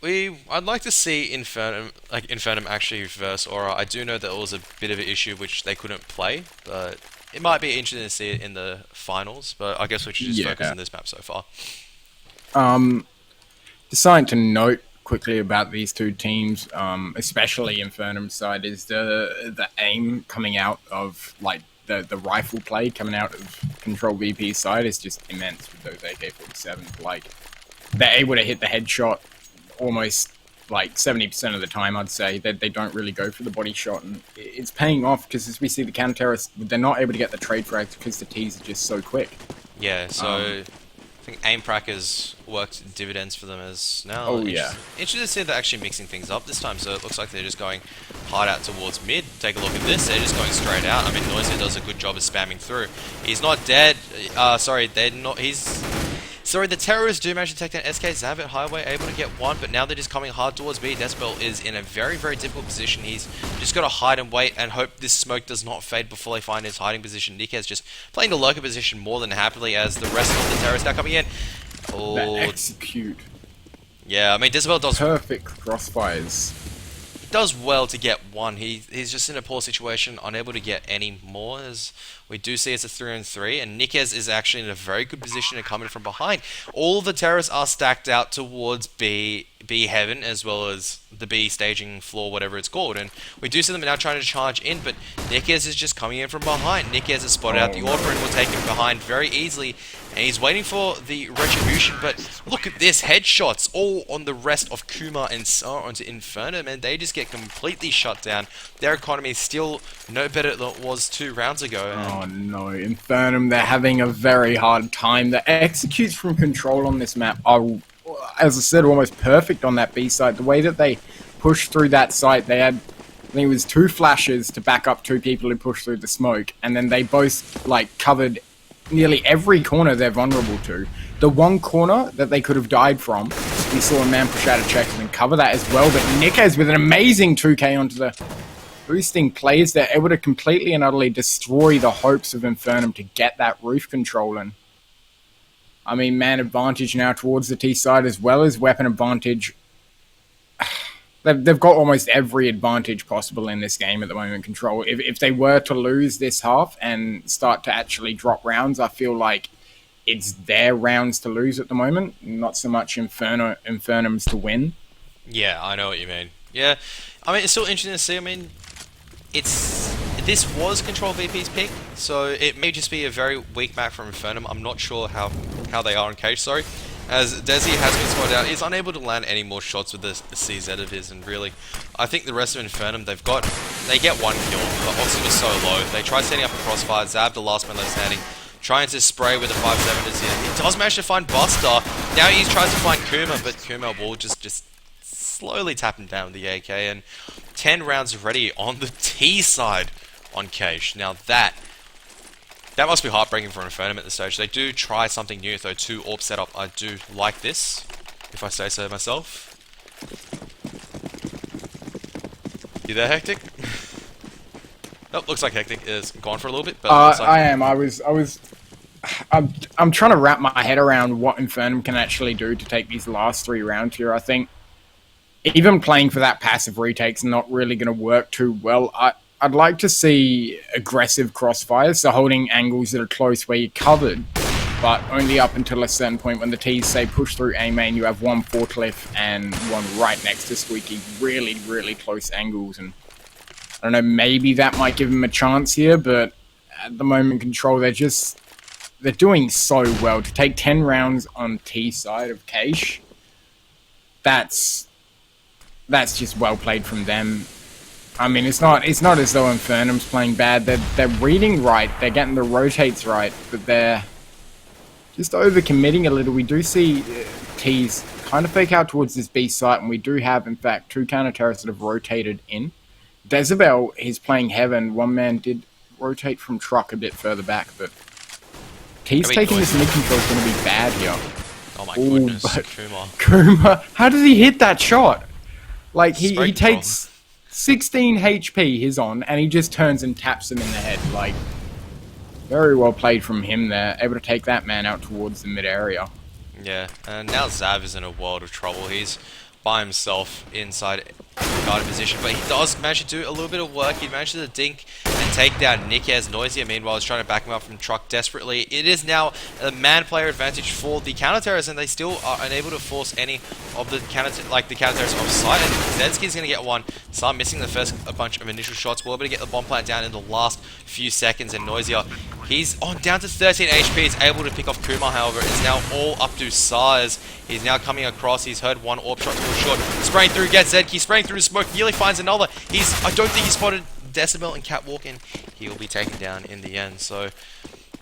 [SPEAKER 1] I'd like to see Infernum actually versus Aura. I do know that it was a bit of an issue which they couldn't play, but it might be interesting to see it in the finals. But I guess we should just focus on this map so far.
[SPEAKER 2] Just something to note quickly about these two teams, especially Infernum's side, is the aim coming out of like the rifle play coming out of Control.VP's side is just immense with those AK-47s. Like, they're able to hit the headshot almost like 70% of the time, I'd say. They don't really go for the body shot, and it's paying off because as we see the counter-terrorists, they're not able to get the trade frags because the T's are just so quick.
[SPEAKER 1] Yeah, so I think aim prac has worked dividends for them as now.
[SPEAKER 2] Oh, yeah.
[SPEAKER 1] Interesting to see they're actually mixing things up this time, so it looks like they're just going hard out towards mid. Take a look at this, they're just going straight out. I mean, Noisy does a good job of spamming through. He's not dead. Sorry, the terrorists do manage to take down SK Zavit Highway, able to get one, but now they're just coming hard towards B. Decibel is in a very, very difficult position. He's just got to hide and wait and hope this smoke does not fade before they find his hiding position. Nick is just playing the lurker position more than happily as the rest of the terrorists now coming in. Oh,
[SPEAKER 2] that execute.
[SPEAKER 1] Yeah, I mean, Decibel does
[SPEAKER 2] perfect crossfires.
[SPEAKER 1] Does well to get one. He's just in a poor situation, unable to get any more, as we do see it's a 3-on-3, and Nikez is actually in a very good position to come in from behind. All the terrorists are stacked out towards B heaven, as well as the B staging floor, whatever it's called, and we do see them now trying to charge in, but Nikez is just coming in from behind. Nikez has spotted out the Orphan and will take him behind very easily, and he's waiting for the retribution, but look at this, headshots all on the rest of Kuma and Sar onto Infernum, and they just get completely shut down. Their economy is still no better than it was 2 rounds ago.
[SPEAKER 2] Oh no, Infernum, they're having a very hard time. The executes from Control on this map are, as I said, almost perfect on that B side. The way that they pushed through that site, they had, I think it was 2 flashes to back up 2 people who pushed through the smoke, and then they both like covered nearly every corner they're vulnerable to. The one corner that they could have died from, we saw a man push out a check and cover that as well, but Nikez with an amazing 2k onto the boosting plays, they're able to completely and utterly destroy the hopes of Infernum to get that roof control in. I mean, man advantage now towards the T side as well as weapon advantage. They've got almost every advantage possible in this game at the moment, Control. If they were to lose this half and start to actually drop rounds, I feel like it's their rounds to lose at the moment, not so much Infernum's to win.
[SPEAKER 1] Yeah, I know what you mean. Yeah, I mean, it's still interesting to see. I mean, this was Control.VP's pick, so it may just be a very weak map from Infernum. I'm not sure how they are in cage, sorry. As Desi has been spotted out, he's unable to land any more shots with the CZ of his, and really, I think the rest of Infernum, they get one kill, but Oxy was so low. They tried setting up a crossfire, Zab, the last man left standing, trying to spray with a 5-7 as he does manage to find Buster. Now he tries to find Kuma, but Kuma will just slowly tap him down with the AK, and 10 rounds ready on the T side on Cage. Now that must be heartbreaking for Infernum at this stage. They do try something new though, 2 AWP setup. I do like this, if I say so myself. You there, Hectic? Oh, looks like Hectic is gone for a little bit, but looks like
[SPEAKER 2] I am. I'm trying to wrap my head around what Infernum can actually do to take these last 3 rounds here. I think even playing for that passive retake's not really going to work too well. I'd like to see aggressive crossfires, so holding angles that are close where you're covered, but only up until a certain point. When the T's say push through A main, you have one forklift and one right next to Squeaky. Really, really close angles, and I don't know, maybe that might give him a chance here, but at the moment, Control, they're doing so well. To take 10 rounds on T side of Cache, that's just well played from them. I mean, it's not as though Infernum's playing bad. They're reading right, they're getting the rotates right, but they're just overcommitting a little. We do see T's kind of fake out towards this B site, and we do have, in fact, 2 counter-terrorists that have rotated in. Decibel, he's playing Heaven. One man did rotate from Truck a bit further back, but T's taking this mid control is going to be bad here.
[SPEAKER 1] oh my goodness,
[SPEAKER 2] but
[SPEAKER 1] Kuma.
[SPEAKER 2] How does he hit that shot? Like, he takes 16 HP, he's on, and he just turns and taps him in the head. Like, very well played from him there, able to take that man out towards the mid area.
[SPEAKER 1] Yeah, and now Zav is in a world of trouble. He's by himself inside guarded position, but he does manage to do a little bit of work. He manages to dink and take down Nick as Noisier. Meanwhile, he's trying to back him up from Truck desperately. It is now a man-player advantage for the counter-terrorists, and they still are unable to force any of the counter-terrorists offside. And Zedski's going to get one. Start missing the first bunch of initial shots. We're able to get the bomb plant down in the last few seconds, and Noisier, he's down to 13 HP. He's able to pick off Kumar, however. It's now all up to Size. He's now coming across. He's heard one AWP shot to a short. Spraying through, gets Zedki. Spraying through the smoke. Nearly finds another. I don't think he spotted Decibel and Catwalk, and he will be taken down in the end. So,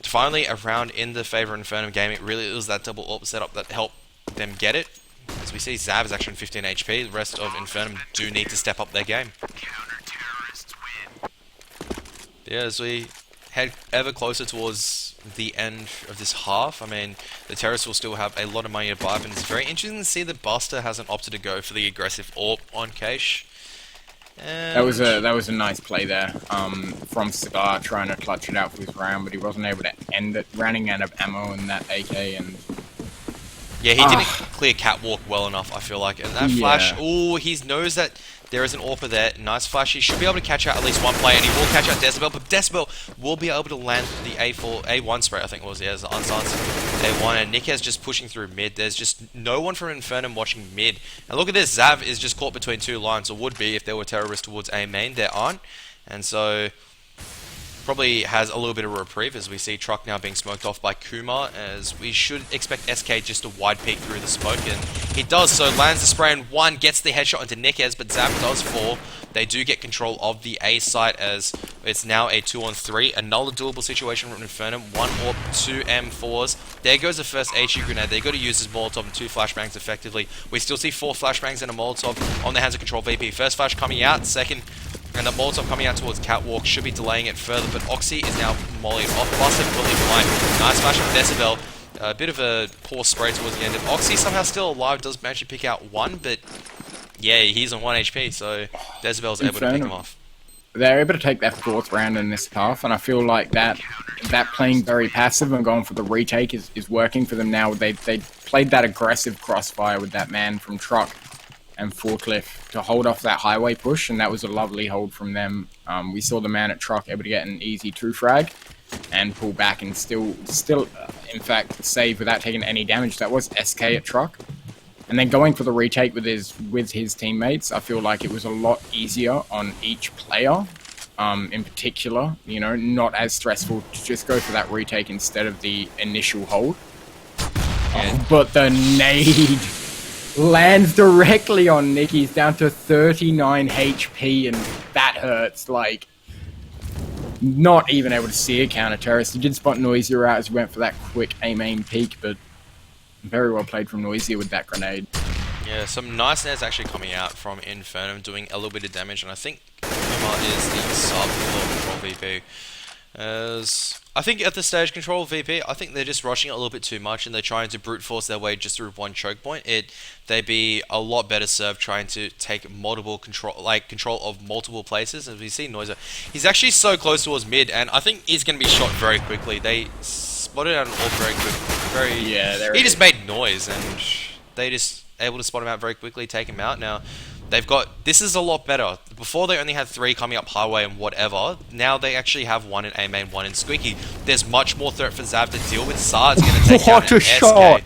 [SPEAKER 1] finally, a round in the favor of Infernum game. It really was that double AWP setup that helped them get it. As we see, Zav is actually on 15 HP. The rest of Infernum do need to step up their game. Yeah, as we head ever closer towards the end of this half, I mean, the Terrorists will still have a lot of money to buy, and it's very interesting to see that Buster hasn't opted to go for the aggressive AWP on Cache.
[SPEAKER 2] That was a nice play there from Cigar, trying to clutch it out for his round, but he wasn't able to end it, running out of ammo in that AK. And
[SPEAKER 1] yeah, he didn't clear Catwalk well enough, I feel like. And that flash, he knows that there is an AWPer there. Nice flash. He should be able to catch out at least one player, and he will catch out Decibel, but Decibel will be able to land the A1 spray, I think it was. Yeah, it's the unsilenced A1, and Nick is just pushing through mid. There's just no one from Infernum watching mid. And look at this, Zav is just caught between 2 lines, or would be if there were terrorists towards A main. There aren't. And so probably has a little bit of a reprieve as we see Truck now being smoked off by Kumar, as we should expect SK just to wide peek through the smoke, and he does so, lands the spray and one, gets the headshot into Nickez, but Zap does fall. They do get control of the A site as it's now a 2-on-3, another doable situation from Infernum, 1 or 2 M4s. There goes the first HE grenade. They got to use his Molotov and 2 flashbangs effectively. We still see 4 flashbangs and a Molotov on the hands of Control.VP. First flash coming out, second, and the Molotov coming out towards Catwalk should be delaying it further, but Oxy is now mollied off. Buster fully blind. Nice flash from Decibel. A bit of a poor spray towards the end. And Oxy somehow still alive, does manage to pick out one, but yeah, he's on 1 HP, so Decibel's able to pick him off.
[SPEAKER 2] They're able to take that 4th round in this half, and I feel like that playing very passive and going for the retake is working for them now. They played that aggressive crossfire with that man from Truck and Forklift to hold off that highway push, and that was a lovely hold from them. We saw the man at Truck able to get an easy 2 frag and pull back and still in fact save without taking any damage. That was SK at Truck. And then going for the retake with his teammates, I feel like it was a lot easier on each player. In particular, you know, not as stressful to just go for that retake instead of the initial hold. But the nade lands directly on Nick. He's down to 39 HP, and that hurts. Like, not even able to see a counter terrorist. He did spot Noisier out as he went for that quick aim peek, but very well played from Noisier with that grenade.
[SPEAKER 1] Yeah, some nice nades actually coming out from Infernum, doing a little bit of damage, and I think Kumar is the sub for Control.VP. As I think at this stage, Control.VP, I think they're just rushing it a little bit too much, and they're trying to brute force their way just through one choke point. They'd be a lot better served trying to take multiple control of multiple places. As we see Noiser, he's actually so close towards mid, and I think he's going to be shot very quickly. They spotted out an ult very quick. He just made noise, and they just able to spot him out very quickly, take him out. Now they've got, this is a lot better. Before they only had 3 coming up highway and whatever. Now they actually have 1 in A main, 1 in Squeaky. There's much more threat for Zav to deal with. Saad's going to take down an SK.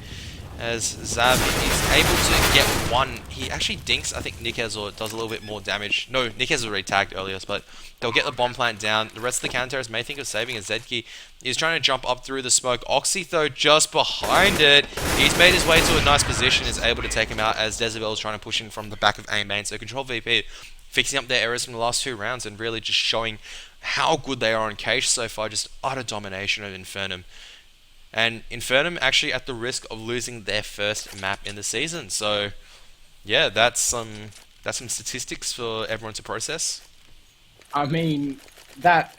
[SPEAKER 1] As Zav is able to get 1. He actually dinks, I think Nikez, or does a little bit more damage. No, Nikez already tagged earlier, but they'll get the bomb plant down. The rest of the counter-terrorists may think of saving a Zedki. He's trying to jump up through the smoke. Oxy, though, just behind it. He's made his way to a nice position, is able to take him out as Decibel is trying to push in from the back of A main. So Control.VP fixing up their errors from the last 2 rounds and really just showing how good they are on Cache so far. Just utter domination of Infernum. And Infernum actually at the risk of losing their first map in the season. So, yeah, that's some statistics for everyone to process.
[SPEAKER 2] I mean, that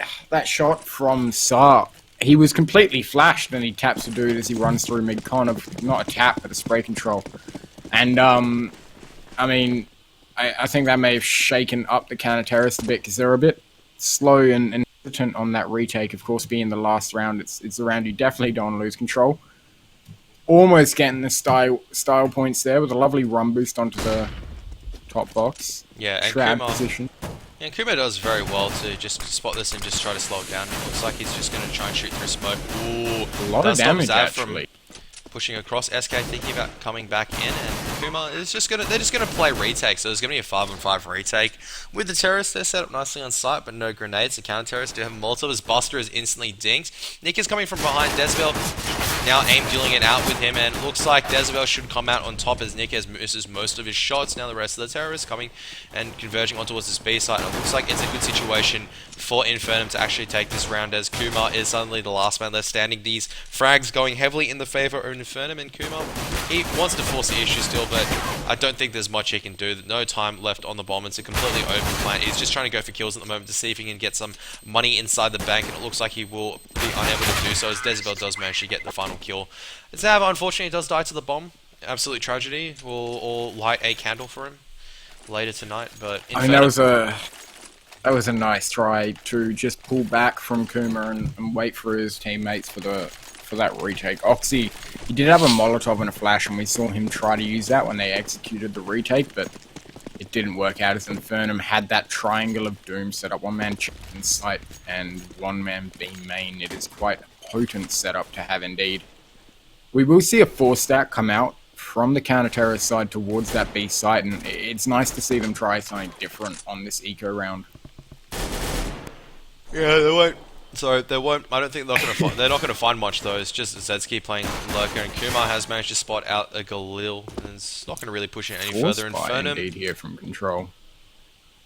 [SPEAKER 2] shot from Sa, he was completely flashed, and he taps the dude as he runs through mid con of not a tap but a spray control. And I mean, I think that may have shaken up the counter terrorists a bit because they're a bit slow and hesitant on that retake. Of course, being the last round, it's the round you definitely don't want to lose control. Almost getting the style points there with a lovely run boost onto the top box.
[SPEAKER 1] Yeah, and
[SPEAKER 2] Shroud
[SPEAKER 1] Kuma,
[SPEAKER 2] position.
[SPEAKER 1] yeah, and Kuma does very well to just spot this and just try to slow it down. It looks like he's just going to try and shoot through smoke. Ooh,
[SPEAKER 2] A lot of damage, actually.
[SPEAKER 1] Pushing across, SK thinking about coming back in, and Kuma is they're just gonna play retake, so there's gonna be a 5-on-5 retake. With the terrorists, they're set up nicely on site, but no grenades. The counter terrorists do have a Molotov as Buster is instantly dinked. Nick is coming from behind Decibel, now aim dealing it out with him, and it looks like Decibel should come out on top as Nick misses most of his shots. Now the rest of the terrorists coming and converging on towards this B side, and it looks like it's a good situation for Infernum to actually take this round, as Kumar is suddenly the last man left standing. These frags going heavily in the favor of Infernum, and Kumar, he wants to force the issue still, but I don't think there's much he can do. No time left on the bomb. It's a completely open plant. He's just trying to go for kills at the moment to see if he can get some money inside the bank, and it looks like he will be unable to do so, as Decibel does manage to get the final kill. Zav, unfortunately, does die to the bomb. Absolute tragedy. We'll all light a candle for him later tonight, but
[SPEAKER 2] I mean, that was a nice try to just pull back from Kuma and wait for his teammates for that retake. Oxy, he did have a Molotov and a flash, and we saw him try to use that when they executed the retake, but it didn't work out as Infernum had that triangle of doom set up. 1-man in sight and 1-man B main. It is quite a potent setup to have indeed. We will see a 4-stack come out from the counter-terrorist side towards that B site, and it's nice to see them try something different on this eco round.
[SPEAKER 1] Yeah, they won't. So they won't. I don't think they're going to. They're not going to find much though. It's just Zedski playing Lurker, and Kumar has managed to spot out a Galil, and it's not going to really push it any further. Infernum
[SPEAKER 2] indeed here from Control.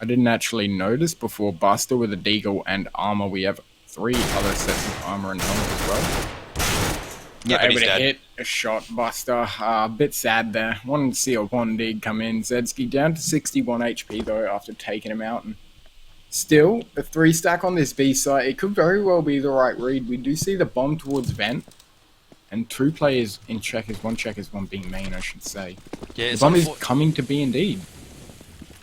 [SPEAKER 2] I didn't actually notice before Buster with a deagle and armor. We have 3 other sets of armor and helmet as well.
[SPEAKER 1] Yeah,
[SPEAKER 2] Not able to hit a shot, Buster. A bit sad there. Wanted to see a 1-dig come in. Zedski down to 61 HP though after taking him out. And still, a 3-stack on this B site. It could very well be the right read. We do see the bomb towards vent. And 2 players in checkers. 1 checkers, 1 being main, I should say.
[SPEAKER 1] Yeah,
[SPEAKER 2] the bomb is coming to B indeed.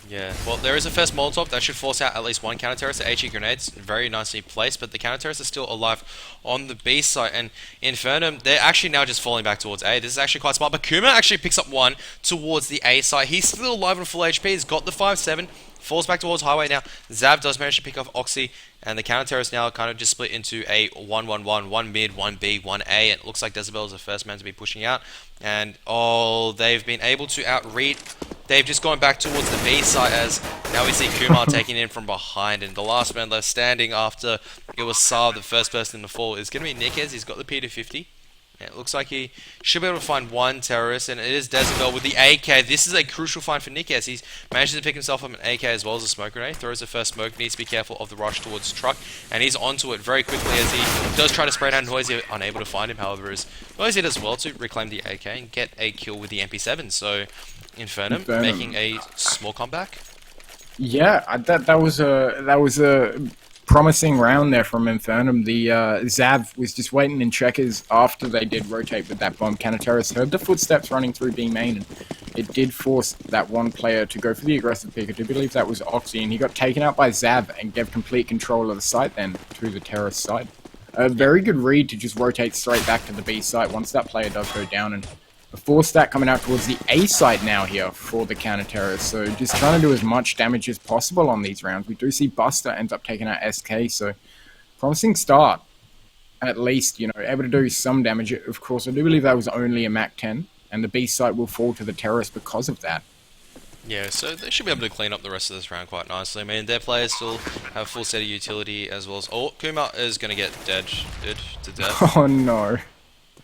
[SPEAKER 1] Yeah, well, there is a first Molotov that should force out at least 1 counter-terrorist. The HE grenades, very nicely placed, but the counter-terrorists are still alive on the B side. And Infernum, they're actually now just falling back towards A. This is actually quite smart, but Kuma actually picks up 1 towards the A side. He's still alive on full HP. He's got the 5-7. falls back towards highway now. Zav does manage to pick off Oxy, and the counter terrorist now kind of just split into a 1-1-1, one mid, one B, one A. It looks like Decibel is the first man to be pushing out, and they've been able to outread. They've just gone back towards the B site as now we see Kumar taking in from behind, and the last man left standing after it was Saab, the first person to fall, is going to be Nikes. He's got the P250. It looks like he should be able to find one terrorist, and it is Decibel with the AK. This is a crucial find for Nikes. He's managed to pick himself up an AK as well as a smoke grenade. Throws the first smoke, needs to be careful of the rush towards truck, and he's onto it very quickly as he does try to spray down Noisy, unable to find him. However, is Noisy does well to reclaim the AK and get a kill with the MP7. So Infernum making a small comeback.
[SPEAKER 2] Yeah, that was a promising round there from Infernum. The Zav was just waiting in checkers after they did rotate with that bomb. Caniterus heard the footsteps running through B main, and it did force that one player to go for the aggressive pick. I do believe that was Oxy, and he got taken out by Zav and gave complete control of the site then to the terrorist side. A very good read to just rotate straight back to the B site once that player does go down, and a 4-stack coming out towards the A site now here for the counter-terrorists. So just trying to do as much damage as possible on these rounds. We do see Buster ends up taking out SK, so promising start. At least, you know, able to do some damage. Of course, I do believe that was only a Mac 10, and the B site will fall to the terrorists because of that.
[SPEAKER 1] Yeah, so they should be able to clean up the rest of this round quite nicely. I mean, their players still have full set of utility as well as... Oh, Kuma is going to get dead to death.
[SPEAKER 2] Oh no.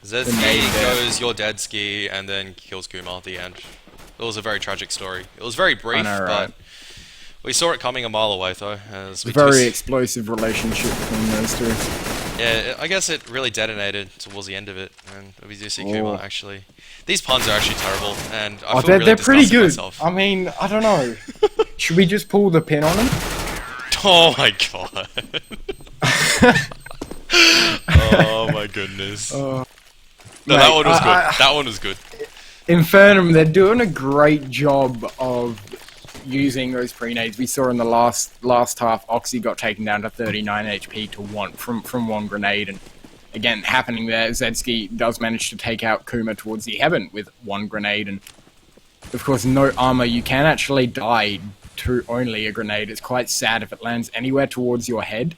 [SPEAKER 1] Zedski goes, you're dead, Ski, and then kills Kuma at the end. It was a very tragic story. It was very brief, but we saw it coming a mile away, though. As we
[SPEAKER 2] very explosive relationship between those two.
[SPEAKER 1] Yeah, I guess it really detonated towards the end of it, and we do see Kuma actually. These puns are actually terrible, and I feel really
[SPEAKER 2] they're pretty good.
[SPEAKER 1] Myself.
[SPEAKER 2] I mean, I don't know. Should we just pull the pin on them?
[SPEAKER 1] Oh my god. Oh my goodness. No, mate, that one was good. That one was good.
[SPEAKER 2] Infernum, they're doing a great job of using those pre-nades. We saw in the last half, Oxy got taken down to 39 HP to 1 from one grenade, and again, happening there, Zedski does manage to take out Kuma towards the heaven with one grenade, and of course, no armor. You can actually die to only a grenade. It's quite sad if it lands anywhere towards your head.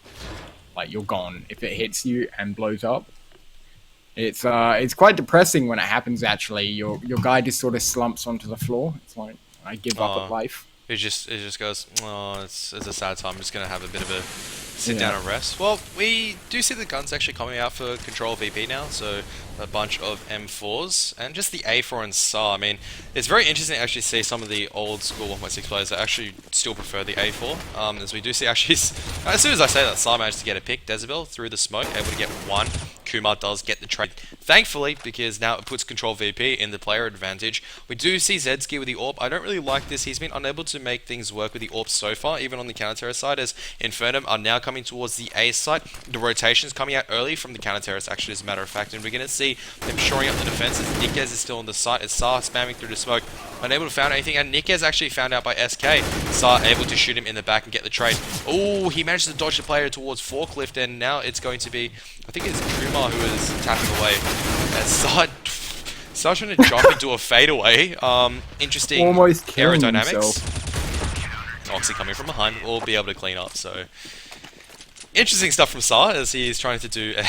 [SPEAKER 2] Like, you're gone if it hits you and blows up. It's quite depressing when it happens. Actually, your guy just sort of slumps onto the floor. It's like, I give up at life.
[SPEAKER 1] It just goes, oh, it's a sad time. I'm just gonna have a bit of a sit down and rest. Well, we do see the guns actually coming out for Control.VP now, so a bunch of M4s and just the A4 and SAR. I mean, it's very interesting to actually see some of the old school 1.6 players that actually still prefer the A4. As we do see actually, as soon as I say that, SAR managed to get a pick. Decibel through the smoke, able to get one. Kumar does get the trade, thankfully, because now it puts Control.VP in the player advantage. We do see Zedski with the AWP. I don't really like this. He's been unable to make things work with the AWP so far, even on the counter-terror side, as Infernum are now coming towards the A site. The rotation's coming out early from the counter-terrorists, actually, as a matter of fact, and we're going to see them shoring up the defenses. Nikes is still on the site, as SAR spamming through the smoke, unable to find anything, and Nikes actually found out by SK. SAR able to shoot him in the back and get the trade. Oh, he managed to dodge the player towards Forklift, and now it's going to be, I think it's Kumar who is tapping away. And SAR trying to jump into a fadeaway. Interesting
[SPEAKER 2] almost
[SPEAKER 1] aerodynamics. Oxy coming from behind will be able to clean up, so interesting stuff from SAR as he's trying to do a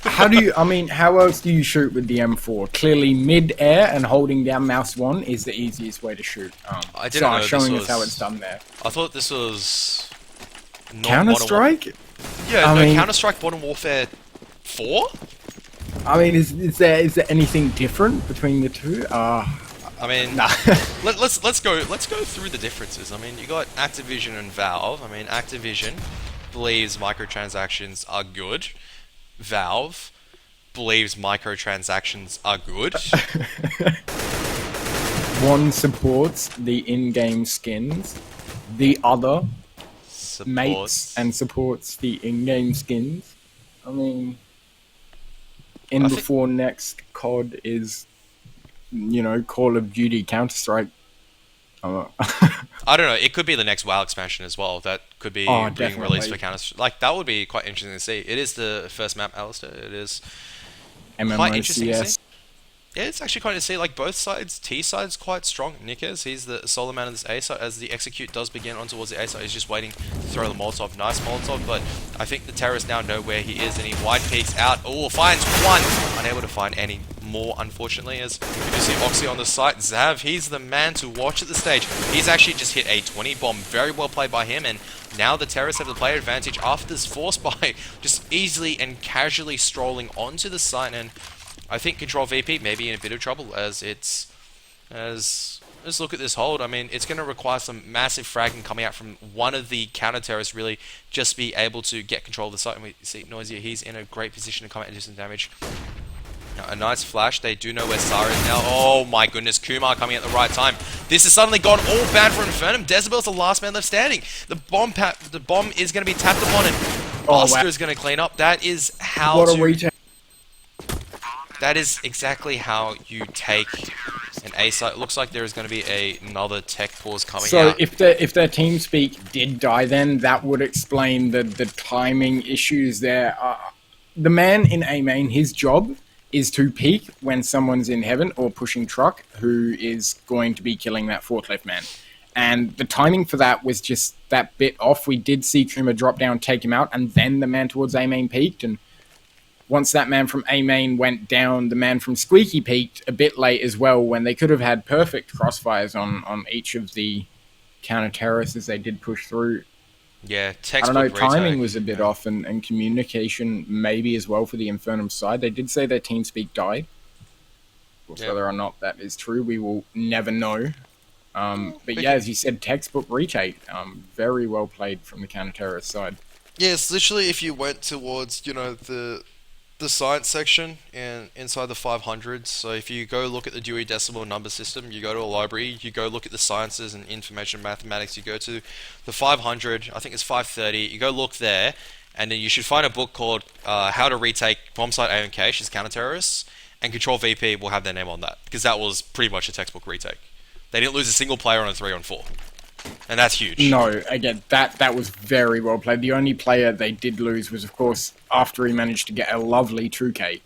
[SPEAKER 2] how else do you shoot with the M4? Clearly mid-air and holding down mouse 1 is the easiest way to shoot.
[SPEAKER 1] I didn't know
[SPEAKER 2] showing us how it's done there.
[SPEAKER 1] I thought this was
[SPEAKER 2] Counter-Strike?
[SPEAKER 1] Yeah, Counter-Strike Modern Warfare 4?
[SPEAKER 2] I mean, is there anything different between the two?
[SPEAKER 1] I mean,
[SPEAKER 2] nah.
[SPEAKER 1] let's go through the differences. I mean, you got Activision and Valve. I mean, Activision believes microtransactions are good. Valve believes microtransactions are good.
[SPEAKER 2] One supports the in-game skins, the other mates and supports the in-game skins. I mean, before next COD is, you know, Call of Duty Counter-Strike.
[SPEAKER 1] I don't know. It could be the next WoW expansion as well. That could be being released for Counter. Like, that would be quite interesting to see. It is the first map, Alistair. It is quite interesting to see. Yeah, it's actually quite to see, like, both sides. T side's quite strong. Nikes, he's the solo man of this A side. As the execute does begin on towards the A side, he's just waiting to throw the Molotov. Nice Molotov, but I think the terrorists now know where he is, and he wide peeks out. Oh, finds one! Unable to find any more, unfortunately, as you can see Oxy on the site. Zav, he's the man to watch at the stage. He's actually just hit a 20 bomb. Very well played by him, and now the terrorists have the player advantage after this force by just easily and casually strolling onto the site, and I think Control.VP may be in a bit of trouble as let's look at this hold. I mean, it's going to require some massive fragging coming out from one of the counter-terrorists really just be able to get control of the site. And we see Noisia, he's in a great position to come out and do some damage. Now, a nice flash. They do know where Sara is now. Oh my goodness, Kumar coming at the right time. This has suddenly gone all bad for Infernum. Decibel's the last man left standing. The bomb is going to be tapped upon, and Buster is going to clean up. That is how That is exactly how you take an A site. It looks like there is going to be another tech pause coming out.
[SPEAKER 2] So if their TeamSpeak did die, then that would explain the timing issues there. The man in A main, his job is to peek when someone's in heaven or pushing truck, who is going to be killing that forklift man. And the timing for that was just that bit off. We did see Kuma drop down, take him out, and then the man towards A main peaked, and once that man from A main went down, the man from Squeaky peaked a bit late as well, when they could have had perfect crossfires on each of the counter-terrorists as they did push through.
[SPEAKER 1] Yeah,
[SPEAKER 2] I don't know, timing was a bit off, and communication maybe as well for the Infernum side. They did say their TeamSpeak died. Whether or not that is true, we will never know. But yeah, as you said, textbook retake. Very well played from the counter-terrorist side.
[SPEAKER 1] Yes, literally if you went towards, the science section and inside the 500s. So if you go look at the Dewey Decimal Number System, you go to a library, you go look at the sciences and information mathematics, you go to the 500, I think it's 530, you go look there, and then you should find a book called How to Retake Bombsite A and Cache as Counter-Terrorists, and Control.VP will have their name on that, because that was pretty much a textbook retake. They didn't lose a single player on a 3-on-4. And that's huge.
[SPEAKER 2] No, again, that was very well played. The only player they did lose was, of course, after he managed to get a lovely 2K,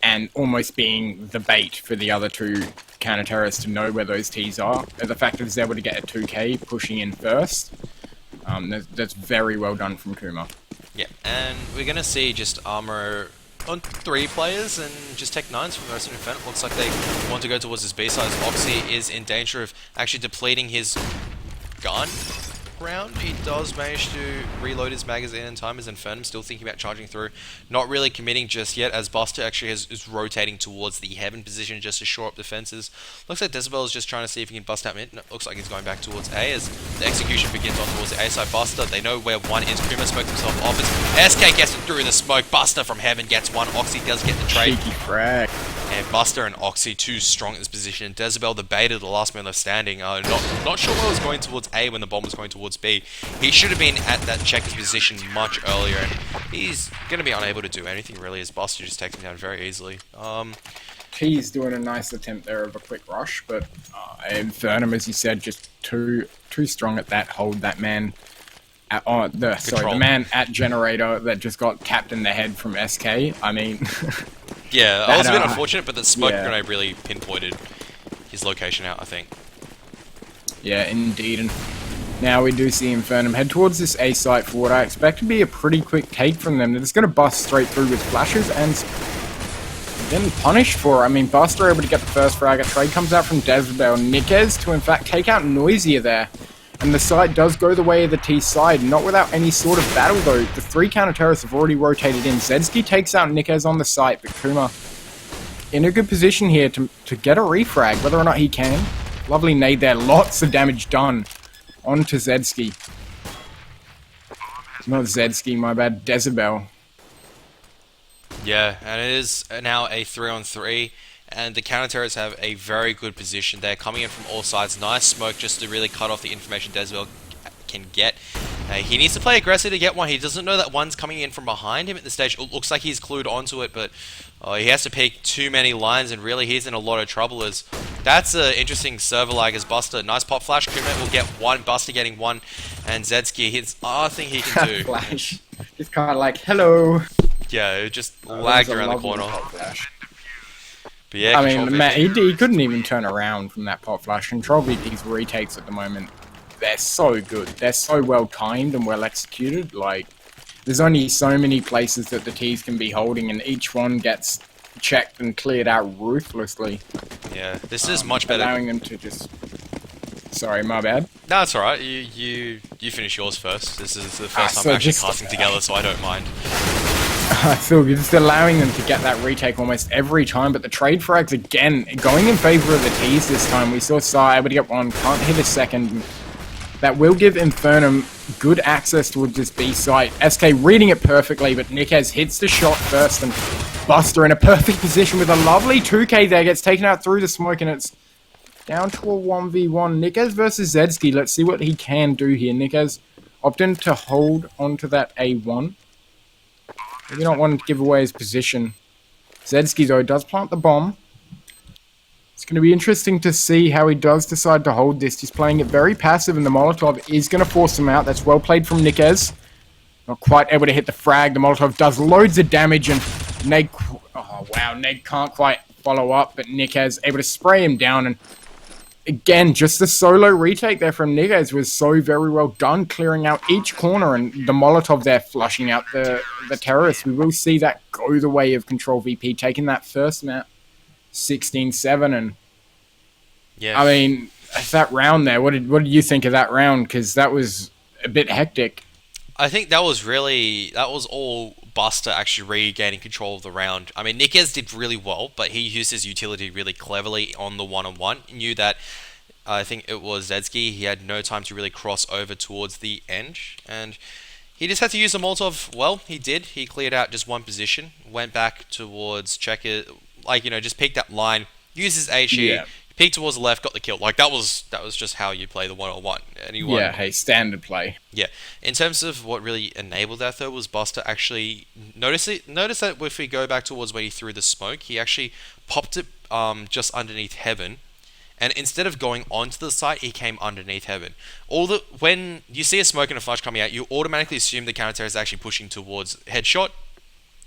[SPEAKER 2] and almost being the bait for the other two counter-terrorists to know where those Ts are. The fact that he's able to get a 2K pushing in first, that's very well done from Kuma.
[SPEAKER 1] Yeah, and we're going to see just armor on 3 players and just tech 9s from the rest of the event. Looks like they want to go towards his B side. Oxy is in danger of actually depleting his gun round. He does manage to reload his magazine in time as Infernum still thinking about charging through. Not really committing just yet as Buster actually is rotating towards the heaven position just to shore up defenses. Looks like Decibel is just trying to see if he can bust out mid. No, looks like he's going back towards A as the execution begins on towards the A side. Buster, they know where one is. Kuma smoked himself off as SK gets it through the smoke. Buster from heaven gets one. Oxy does get the trade.
[SPEAKER 2] Cheeky frag.
[SPEAKER 1] And Buster and Oxy too strong in this position. Decibel, the beta, the last man left standing. Not sure where he was going towards A when the bomb was going towards B. He should have been at that checker's position much earlier, and he's going to be unable to do anything really as Buster just takes him down very easily.
[SPEAKER 2] He's doing a nice attempt there of a quick rush, but Infernum, as you said, just too strong at that hold. That man, the man at Generator that just got tapped in the head from SK. I mean,
[SPEAKER 1] yeah, that was a bit unfortunate, but the smoke grenade really pinpointed his location out, I think.
[SPEAKER 2] Yeah, indeed. And now we do see Infernum head towards this A site for what I expect to be a pretty quick take from them. They're just going to bust straight through with flashes and then punished for it. I mean, Buster able to get the first frag. A trade comes out from Decibel. Nikes to, in fact, take out Noisia there. And the site does go the way of the T side, not without any sort of battle, though. The 3 counter-terrorists have already rotated in. Zedski takes out Nikes on the site, but Kuma in a good position here to get a refrag, whether or not he can. Lovely nade there. Lots of damage done onto Zedski. Not Zedski, my bad. Decibel.
[SPEAKER 1] Yeah, and it is now a 3-on-3, and the counter-terrorists have a very good position. They're coming in from all sides. Nice smoke just to really cut off the information Decibel can get. He needs to play aggressive to get one. He doesn't know that one's coming in from behind him at this stage. It looks like he's clued onto it, but he has to peek too many lines, and really he's in a lot of trouble. As that's an interesting server lag as Buster. Nice pop flash. Kuma will get one. Buster getting one, and Zedski hits other thing he can do.
[SPEAKER 2] Flash. Just kind of like, hello.
[SPEAKER 1] Yeah, it just lagged around the corner. But yeah,
[SPEAKER 2] I
[SPEAKER 1] Control
[SPEAKER 2] mean, Matt,
[SPEAKER 1] VP.
[SPEAKER 2] he couldn't even turn around from that pot flash. Control.VP's retakes at the moment, they're so good. They're so well timed and well executed. Like, there's only so many places that the T's can be holding, and each one gets checked and cleared out ruthlessly,
[SPEAKER 1] Yeah, this is much better.
[SPEAKER 2] allowing them to just... Sorry, my bad.
[SPEAKER 1] No, it's alright. You finish yours first. This is the first time
[SPEAKER 2] so
[SPEAKER 1] we're actually
[SPEAKER 2] just-
[SPEAKER 1] casting together, so I don't mind.
[SPEAKER 2] I feel good. Just allowing them to get that retake almost every time, but the trade frags, again, going in favor of the T's this time. We saw Sai able to get one, can't hit a second. That will give Infernum good access towards this B site. SK reading it perfectly, but Nikez hits the shot first, and Buster in a perfect position with a lovely 2K there, gets taken out through the smoke, and it's down to a 1v1. Nikez versus Zedski. Let's see what he can do here. Nikez opting to hold onto that A1. Maybe not wanting to give away his position. Zedski, though, does plant the bomb. It's going to be interesting to see how he does decide to hold this. He's playing it very passive, and the Molotov is going to force him out. That's well played from Nikez. Not quite able to hit the frag. The Molotov does loads of damage, and Neg... Oh, wow. Neg can't quite follow up, but Nikez able to spray him down, and again, just the solo retake there from Nikez was so very well done, clearing out each corner, and the Molotov there flushing out the terrorists. We will see that go the way of Control VP, taking that first map 16-7, and
[SPEAKER 1] Yeah.
[SPEAKER 2] I mean, that round there, what did you think of that round? Because that was a bit hectic.
[SPEAKER 1] I think that was all Buster actually regaining control of the round. I mean, Nikez did really well, but he used his utility really cleverly on the one-on-one. He knew that, I think it was Zedski, he had no time to really cross over towards the end, and he just had to use the Molotov. Well, he did. He cleared out just one position, went back towards checker, just peeked that line, used his HE,
[SPEAKER 2] Yeah.
[SPEAKER 1] peeked towards the left, got the kill. Like, that was just how you play the one-on-one. Anyone,
[SPEAKER 2] Yeah, hey, standard play.
[SPEAKER 1] yeah. In terms of what really enabled that, though, was Buster actually notice that if we go back towards where he threw the smoke, he actually popped it just underneath Heaven, and instead of going onto the site, he came underneath Heaven. When you see a smoke and a flash coming out, you automatically assume the counter terrorist is actually pushing towards headshot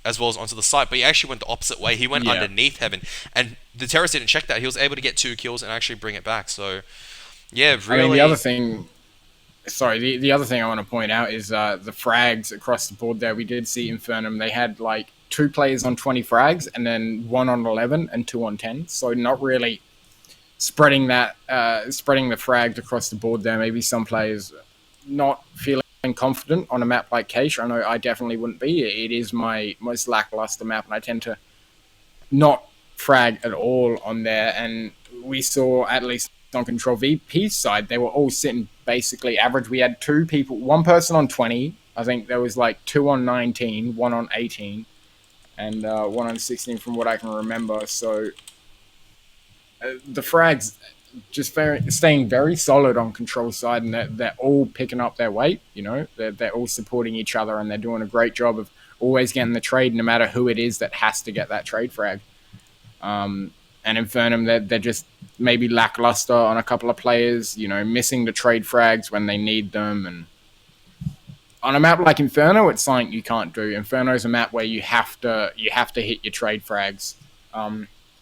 [SPEAKER 1] as well as onto the site, but he actually went the opposite way. He went underneath Heaven, and the terrorist didn't check that. He was able to get 2 kills and actually bring it back. So, yeah, really.
[SPEAKER 2] I mean, the other thing... Sorry, the other thing I want to point out is the frags across the board there. We did see Infernum. They had, 2 players on 20 frags, and then 1 on 11 and 2 on 10. So not really spreading the frags across the board there. Maybe some players not feeling confident on a map like Cache. I know I definitely wouldn't be. It is my most lackluster map, and I tend to not frag at all on there. And we saw, at least on Control VP's side, they were all sitting basically average. We had 2 people, 1 person on 20. I think there was 2 on 19, 1 on 18, and 1 on 16 from what I can remember. So the frags just staying very solid on Control side, and they're all picking up their weight. They're all supporting each other, and they're doing a great job of always getting the trade, no matter who it is that has to get that trade frag. And Infernum, they're just maybe lackluster on a couple of players, missing the trade frags when they need them. And on a map like Inferno, it's something you can't do. Inferno is a map where you have to hit your trade frags,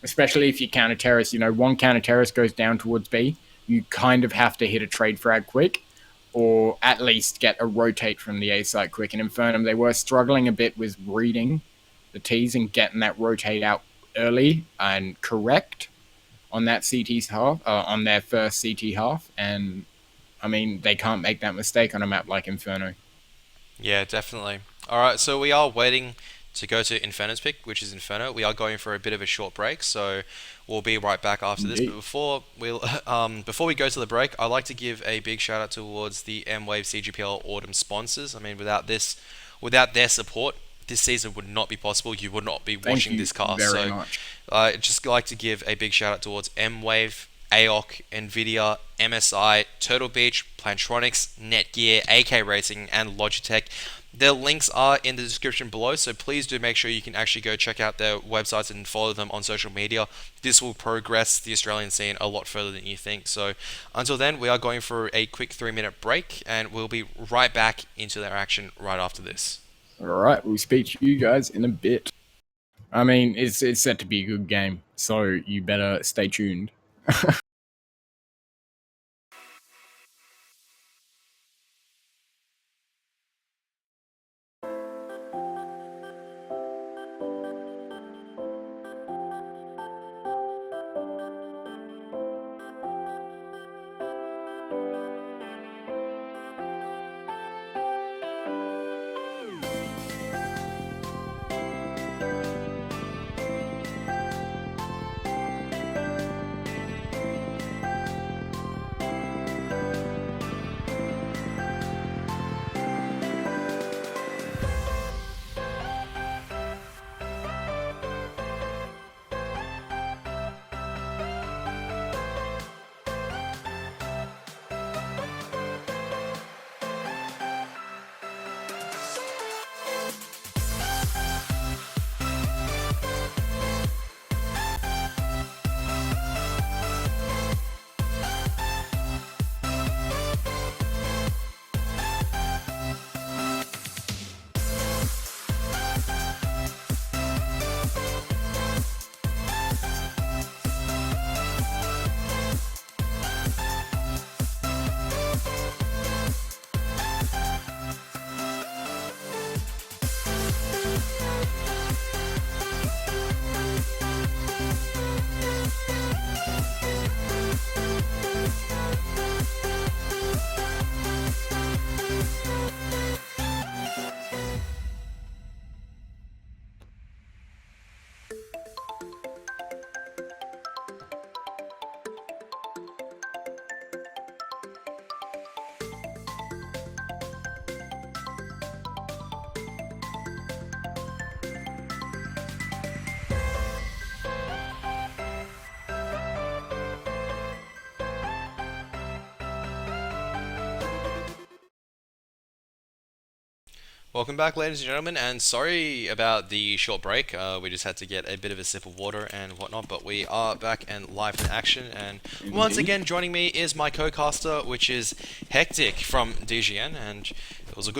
[SPEAKER 2] especially if you counter terrorist. One counter terrorist goes down towards B, you kind of have to hit a trade frag quick, or at least get a rotate from the A site quick. And Infernum, they were struggling a bit with reading the T's and getting that rotate out early and correct on that CT's half, on their first CT half, and I mean, they can't make that mistake on a map like Inferno.
[SPEAKER 1] Yeah, definitely. Alright, so we are waiting to go to Inferno's pick, which is Inferno. We are going for a bit of a short break, so we'll be right back after this. But before we go to the break, I'd like to give a big shout out towards the Mwave CGPL Autumn sponsors. I mean, without their support, this season would not be possible. You would not be watching this cast.
[SPEAKER 2] Very much.
[SPEAKER 1] I'd just like to give a big shout out towards Mwave, AOC, Nvidia, MSI, Turtle Beach, Plantronics, Netgear, AK Racing, and Logitech. Their links are in the description below, so please do make sure you can actually go check out their websites and follow them on social media. This will progress the Australian scene a lot further than you think. So until then, we are going for a quick 3-minute break, and we'll be right back into their action right after this.
[SPEAKER 2] All right, we'll speak to you guys in a bit. I mean, it's set to be a good game, so you better stay tuned.
[SPEAKER 1] Welcome back, ladies and gentlemen, and sorry about the short break. We just had to get a bit of a sip of water and whatnot, but we are back and live in action. And once again, joining me is my co-caster, which is Hectic from DGN, and it was a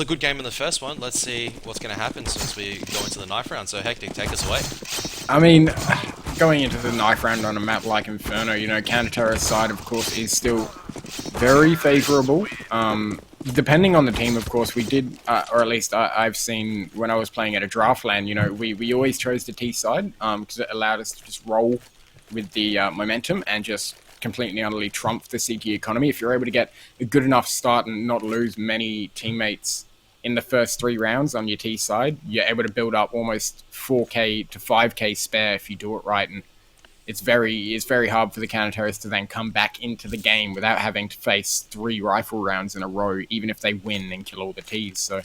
[SPEAKER 1] good game in the first one. Let's see what's going to happen since we go into the knife round. So, Hectic, take us away.
[SPEAKER 2] I mean, going into the knife round on a map like Inferno, you know, counter-terrorist side, of course, is still very favourable. Depending on the team, of course, we did, or at least I've seen when I was playing at a draft land, you know, we always chose the T side because it allowed us to just roll with the momentum and just completely and utterly trump the CT economy. If you're able to get a good enough start and not lose many teammates in the first 3 rounds on your T side, you're able to build up almost 4k to 5k spare if you do it right. And it's very hard for the counter-terrorists to then come back into the game without having to face 3 rifle rounds in a row, even if they win and kill all the Ts. So,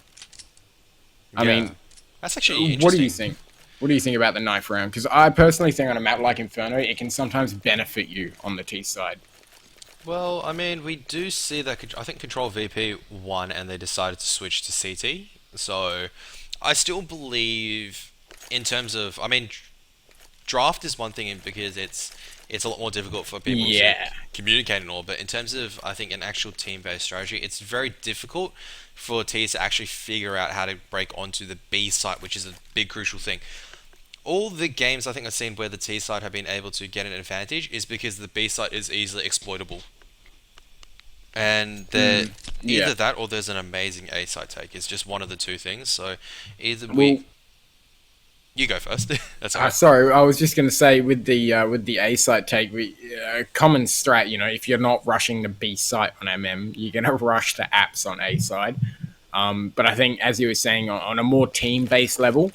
[SPEAKER 2] I mean,
[SPEAKER 1] that's actually
[SPEAKER 2] what do you think? What do you think about the knife round? Because I personally think on a map like Inferno, it can sometimes benefit you on the T side.
[SPEAKER 1] Well, I mean, we do see that. I think Control.VP won, and they decided to switch to CT. So, I still believe, in terms of, I mean, draft is one thing because it's a lot more difficult for people to communicate and all. But in terms of, I think, an actual team-based strategy, it's very difficult for Ts to actually figure out how to break onto the B site, which is a big crucial thing. All the games I think I've seen where the T side have been able to get an advantage is because the B side is easily exploitable. And either that or there's an amazing A side take. It's just one of the two things. So either you go first. That's all right.
[SPEAKER 2] Sorry, I was just going to say with the A site take, common strat. You know, if you're not rushing the B site on MM, you're going to rush the apps on A side. But I think, as you were saying, on a more team-based level,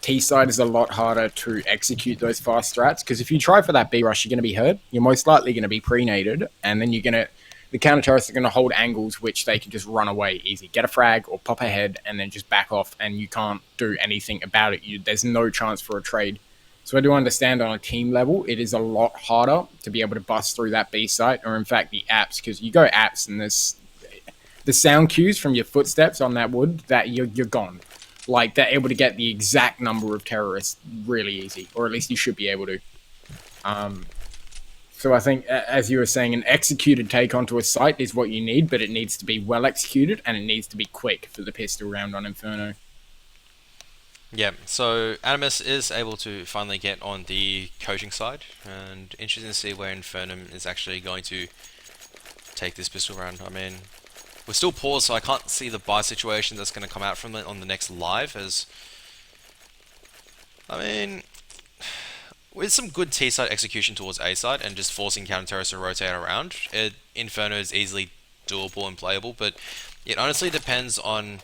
[SPEAKER 2] T side is a lot harder to execute those fast strats because if you try for that B rush, you're going to be hurt. You're most likely going to be pre-naded, and then the counter-terrorists are going to hold angles which they can just run away easy. Get a frag or pop a head and then just back off, and you can't do anything about it. There's no chance for a trade. So I do understand on a team level, it is a lot harder to be able to bust through that B site, or in fact the apps, because you go apps and there's the sound cues from your footsteps on that wood, that you're gone. Like, they're able to get the exact number of terrorists really easy, or at least you should be able to. So I think, as you were saying, an executed take onto a site is what you need, but it needs to be well executed and it needs to be quick for the pistol round on Inferno.
[SPEAKER 1] Yeah, so Animus is able to finally get on the coaching side, and interesting to see where Infernum is actually going to take this pistol round. I mean, we're still paused, so I can't see the buy situation that's going to come out from it on the next live, as, I mean, with some good T side execution towards A side and just forcing counter terrorists to rotate around, Inferno is easily doable and playable, but it honestly depends on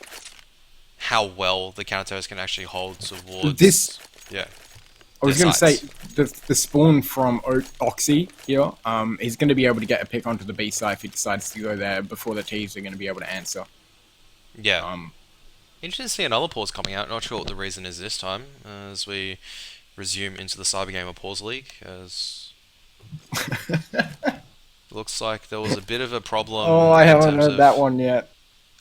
[SPEAKER 1] how well the counter terrorists can actually hold
[SPEAKER 2] This,
[SPEAKER 1] towards, yeah,
[SPEAKER 2] I
[SPEAKER 1] their
[SPEAKER 2] was going to say,
[SPEAKER 1] sides.
[SPEAKER 2] the spawn from Oxy here, he's going to be able to get a pick onto the B side if he decides to go there before the T's are going to be able to answer.
[SPEAKER 1] Yeah.
[SPEAKER 2] Um,
[SPEAKER 1] Interesting to see another pause coming out. Not sure what the reason is this time, as we resume into the Cybergamer Pause League, as looks like there was a bit of a
[SPEAKER 2] oh,
[SPEAKER 1] problem
[SPEAKER 2] I
[SPEAKER 1] in
[SPEAKER 2] haven't
[SPEAKER 1] terms
[SPEAKER 2] heard that
[SPEAKER 1] of.
[SPEAKER 2] one yet.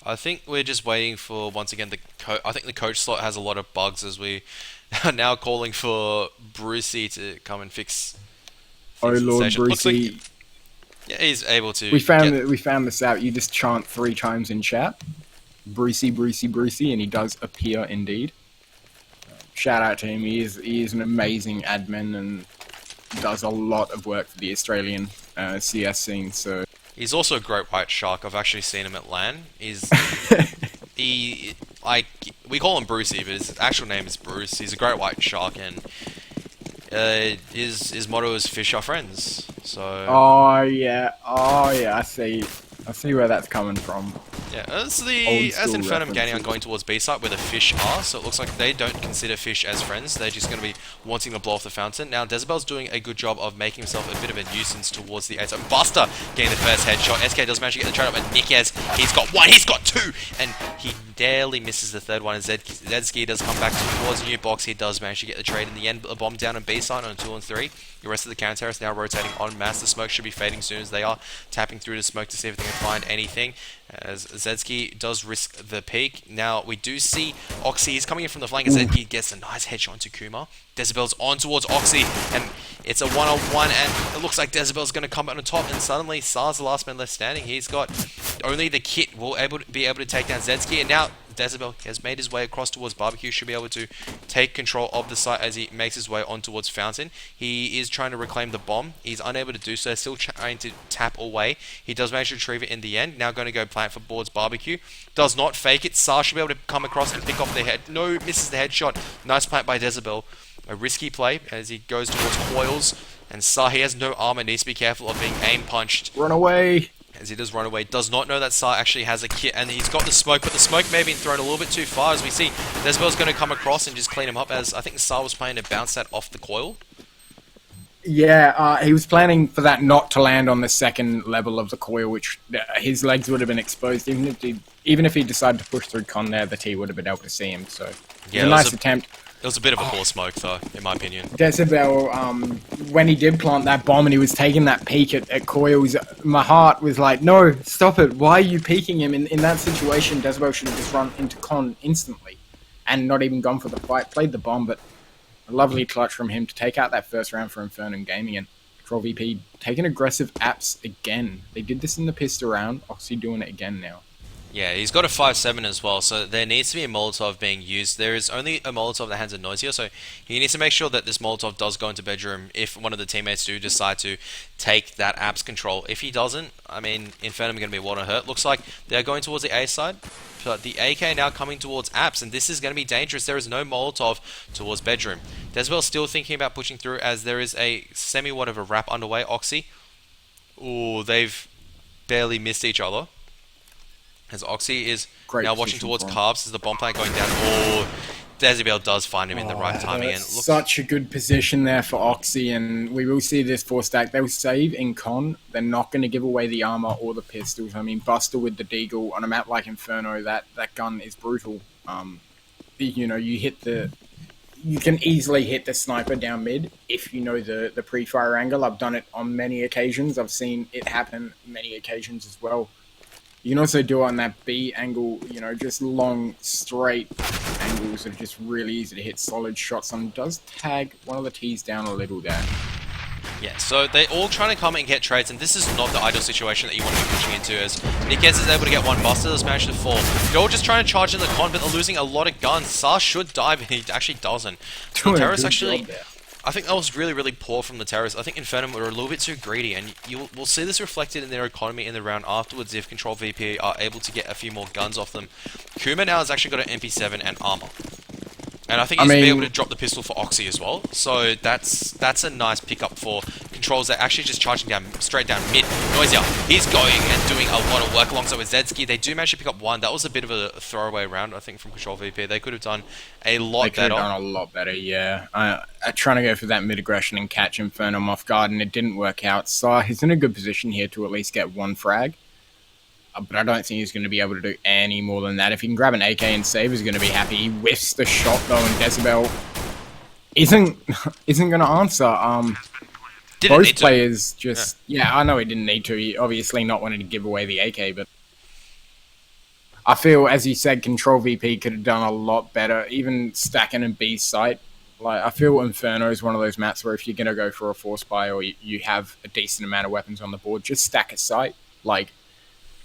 [SPEAKER 1] I think we're just waiting for, once again, I think the coach slot has a lot of bugs, as we are now calling for Brucey to come and fix
[SPEAKER 2] Oh
[SPEAKER 1] the
[SPEAKER 2] Lord,
[SPEAKER 1] station. Looks like,
[SPEAKER 2] Brucey.
[SPEAKER 1] yeah, he's able to
[SPEAKER 2] We found
[SPEAKER 1] get.
[SPEAKER 2] we found this out. You just chant 3 times in chat, Brucey, Brucey, Brucey, and he does appear indeed. Shout out to him. He is an amazing admin and does a lot of work for the Australian CS scene. So
[SPEAKER 1] He's also a great white shark. I've actually seen him at LAN. He like we call him Brucey, but his actual name is Bruce. He's a great white shark, and his motto is "Fish are friends." So
[SPEAKER 2] oh yeah, I see where that's coming from.
[SPEAKER 1] yeah, as
[SPEAKER 2] Old school
[SPEAKER 1] Infernum gaining on
[SPEAKER 2] references.
[SPEAKER 1] going towards B site where the fish are, so it looks like they don't consider fish as friends. They're just going to be wanting to blow off the fountain. Now Dezebel's doing a good job of making himself a bit of a nuisance towards the A site. Buster getting the first headshot. SK does manage to get the trade up, but Nikez, he's got 1, he's got 2, and he barely misses the third one. And Zedski does come back towards the new box. He does manage to get the trade in the end. A bomb down on B site on 2 and 3. The rest of the counter terrorists now rotating en masse. The smoke should be fading soon as they are tapping through the smoke to see if they can find anything. As Zedski does risk the peak. Now we do see Oxy is coming in from the flank, and Zedski gets a nice headshot into Kuma. Decibel's on towards Oxy, and it's a one-on-one, and it looks like Decibel's going to come out on top, and suddenly Sar's the last man left standing. He's got only the kit will be able to take down Zedski, and now Decibel has made his way across towards Barbecue, should be able to take control of the site as he makes his way on towards Fountain. He is trying to reclaim the bomb. He's unable to do so, still trying to tap away. He does manage to retrieve it in the end. Now going to go plant for boards Barbecue. Does not fake it. Sar should be able to come across and pick off the head. No, misses the headshot. Nice plant by Decibel. A risky play as he goes towards Coils. And Sar, he has no armor, needs to be careful of being aim punched.
[SPEAKER 2] Run away.
[SPEAKER 1] As he does run away, does not know that Sar actually has a kit, and he's got the smoke, but the smoke may have been thrown a little bit too far, as we see Decibel's going to come across and just clean him up, as I think Sar was planning to bounce that off the coil.
[SPEAKER 2] Yeah, he was planning for that not to land on the second level of the coil, which his legs would have been exposed. Even if he decided to push through con there, the T would have been able to see him. So,
[SPEAKER 1] Yeah,
[SPEAKER 2] it was a nice attempt.
[SPEAKER 1] It was a bit of a poor smoke, though, in my opinion.
[SPEAKER 2] Decibel, when he did plant that bomb and he was taking that peek at Coils, my heart was like, no, stop it. Why are you peeking him? In that situation, Decibel should have just run into con instantly and not even gone for the fight. Played the bomb, but a lovely clutch from him to take out that first round for Infernum Gaming. And Control.VP taking aggressive apps again. They did this in the pistol round. Oxy doing it again now.
[SPEAKER 1] Yeah, he's got a 5-7 as well, so there needs to be a Molotov being used. There is only a Molotov that has a noisier, so he needs to make sure that this Molotov does go into bedroom if one of the teammates do decide to take that apps control. If he doesn't, I mean, Infernum are going to be water hurt. Looks like they're going towards the A side, but the AK now coming towards apps, and this is going to be dangerous. There is no Molotov towards bedroom. Decibel still thinking about pushing through, as there is a semi-watt of a wrap underway. Oxy, ooh, they've barely missed each other. As Oxy is
[SPEAKER 2] Great
[SPEAKER 1] now watching
[SPEAKER 2] position
[SPEAKER 1] towards
[SPEAKER 2] for him.
[SPEAKER 1] Carbs as the bomb plant going down. Oh, Decibel does find him in the right timing. And looks,
[SPEAKER 2] Such a good position there for Oxy, and we will see this 4-stack. They'll save in con. They're not going to give away the armor or the pistols. I mean, Buster with the Deagle on a map like Inferno, that gun is brutal. You know, you can easily hit the sniper down mid if you know the pre-fire angle. I've done it on many occasions. I've seen it happen many occasions as well. You can also do it on that B angle, you know, just long, straight angles that are just really easy to hit solid shots on. Does tag one of the T's down a little there.
[SPEAKER 1] Yeah, so they're all trying to come and get trades, and this is not the ideal situation that you want to be pushing into, as Nickez is able to get one, Buster has managed to fall. They're all just trying to charge in the con, but they're losing a lot of guns. Sar should die, but he actually doesn't. So the terrorists actually... I think that was really, really poor from the terrorists. I think Infernum were a little bit too greedy, and we'll see this reflected in their economy in the round afterwards if Control.VP are able to get a few more guns off them. Kuma now has actually got an MP7 and armor. And I think he's be able to drop the pistol for Oxy as well. So that's a nice pickup for Controls that actually just charging down straight down mid. Noisia, he's going and doing a lot of work alongside with Zedski. They do manage to pick up one. That was a bit of a throwaway round, I think, from Control.VP. They could have done a lot better. They could have
[SPEAKER 2] done a lot better, yeah. I trying to go for that mid aggression and catch Infernum off guard, and it didn't work out. So he's in a good position here to at least get one frag. But I don't think he's going to be able to do any more than that. If he can grab an AK and save, he's going to be happy. He whiffs the shot, though, and Decibel isn't going to answer. Both players just... Yeah, I know he didn't need to. He obviously not wanting to give away the AK, but... I feel, as you said, Control.VP could have done a lot better, even stacking in B site. Like, I feel Inferno is one of those maps where if you're going to go for a force buy or you have a decent amount of weapons on the board, just stack a site. Like...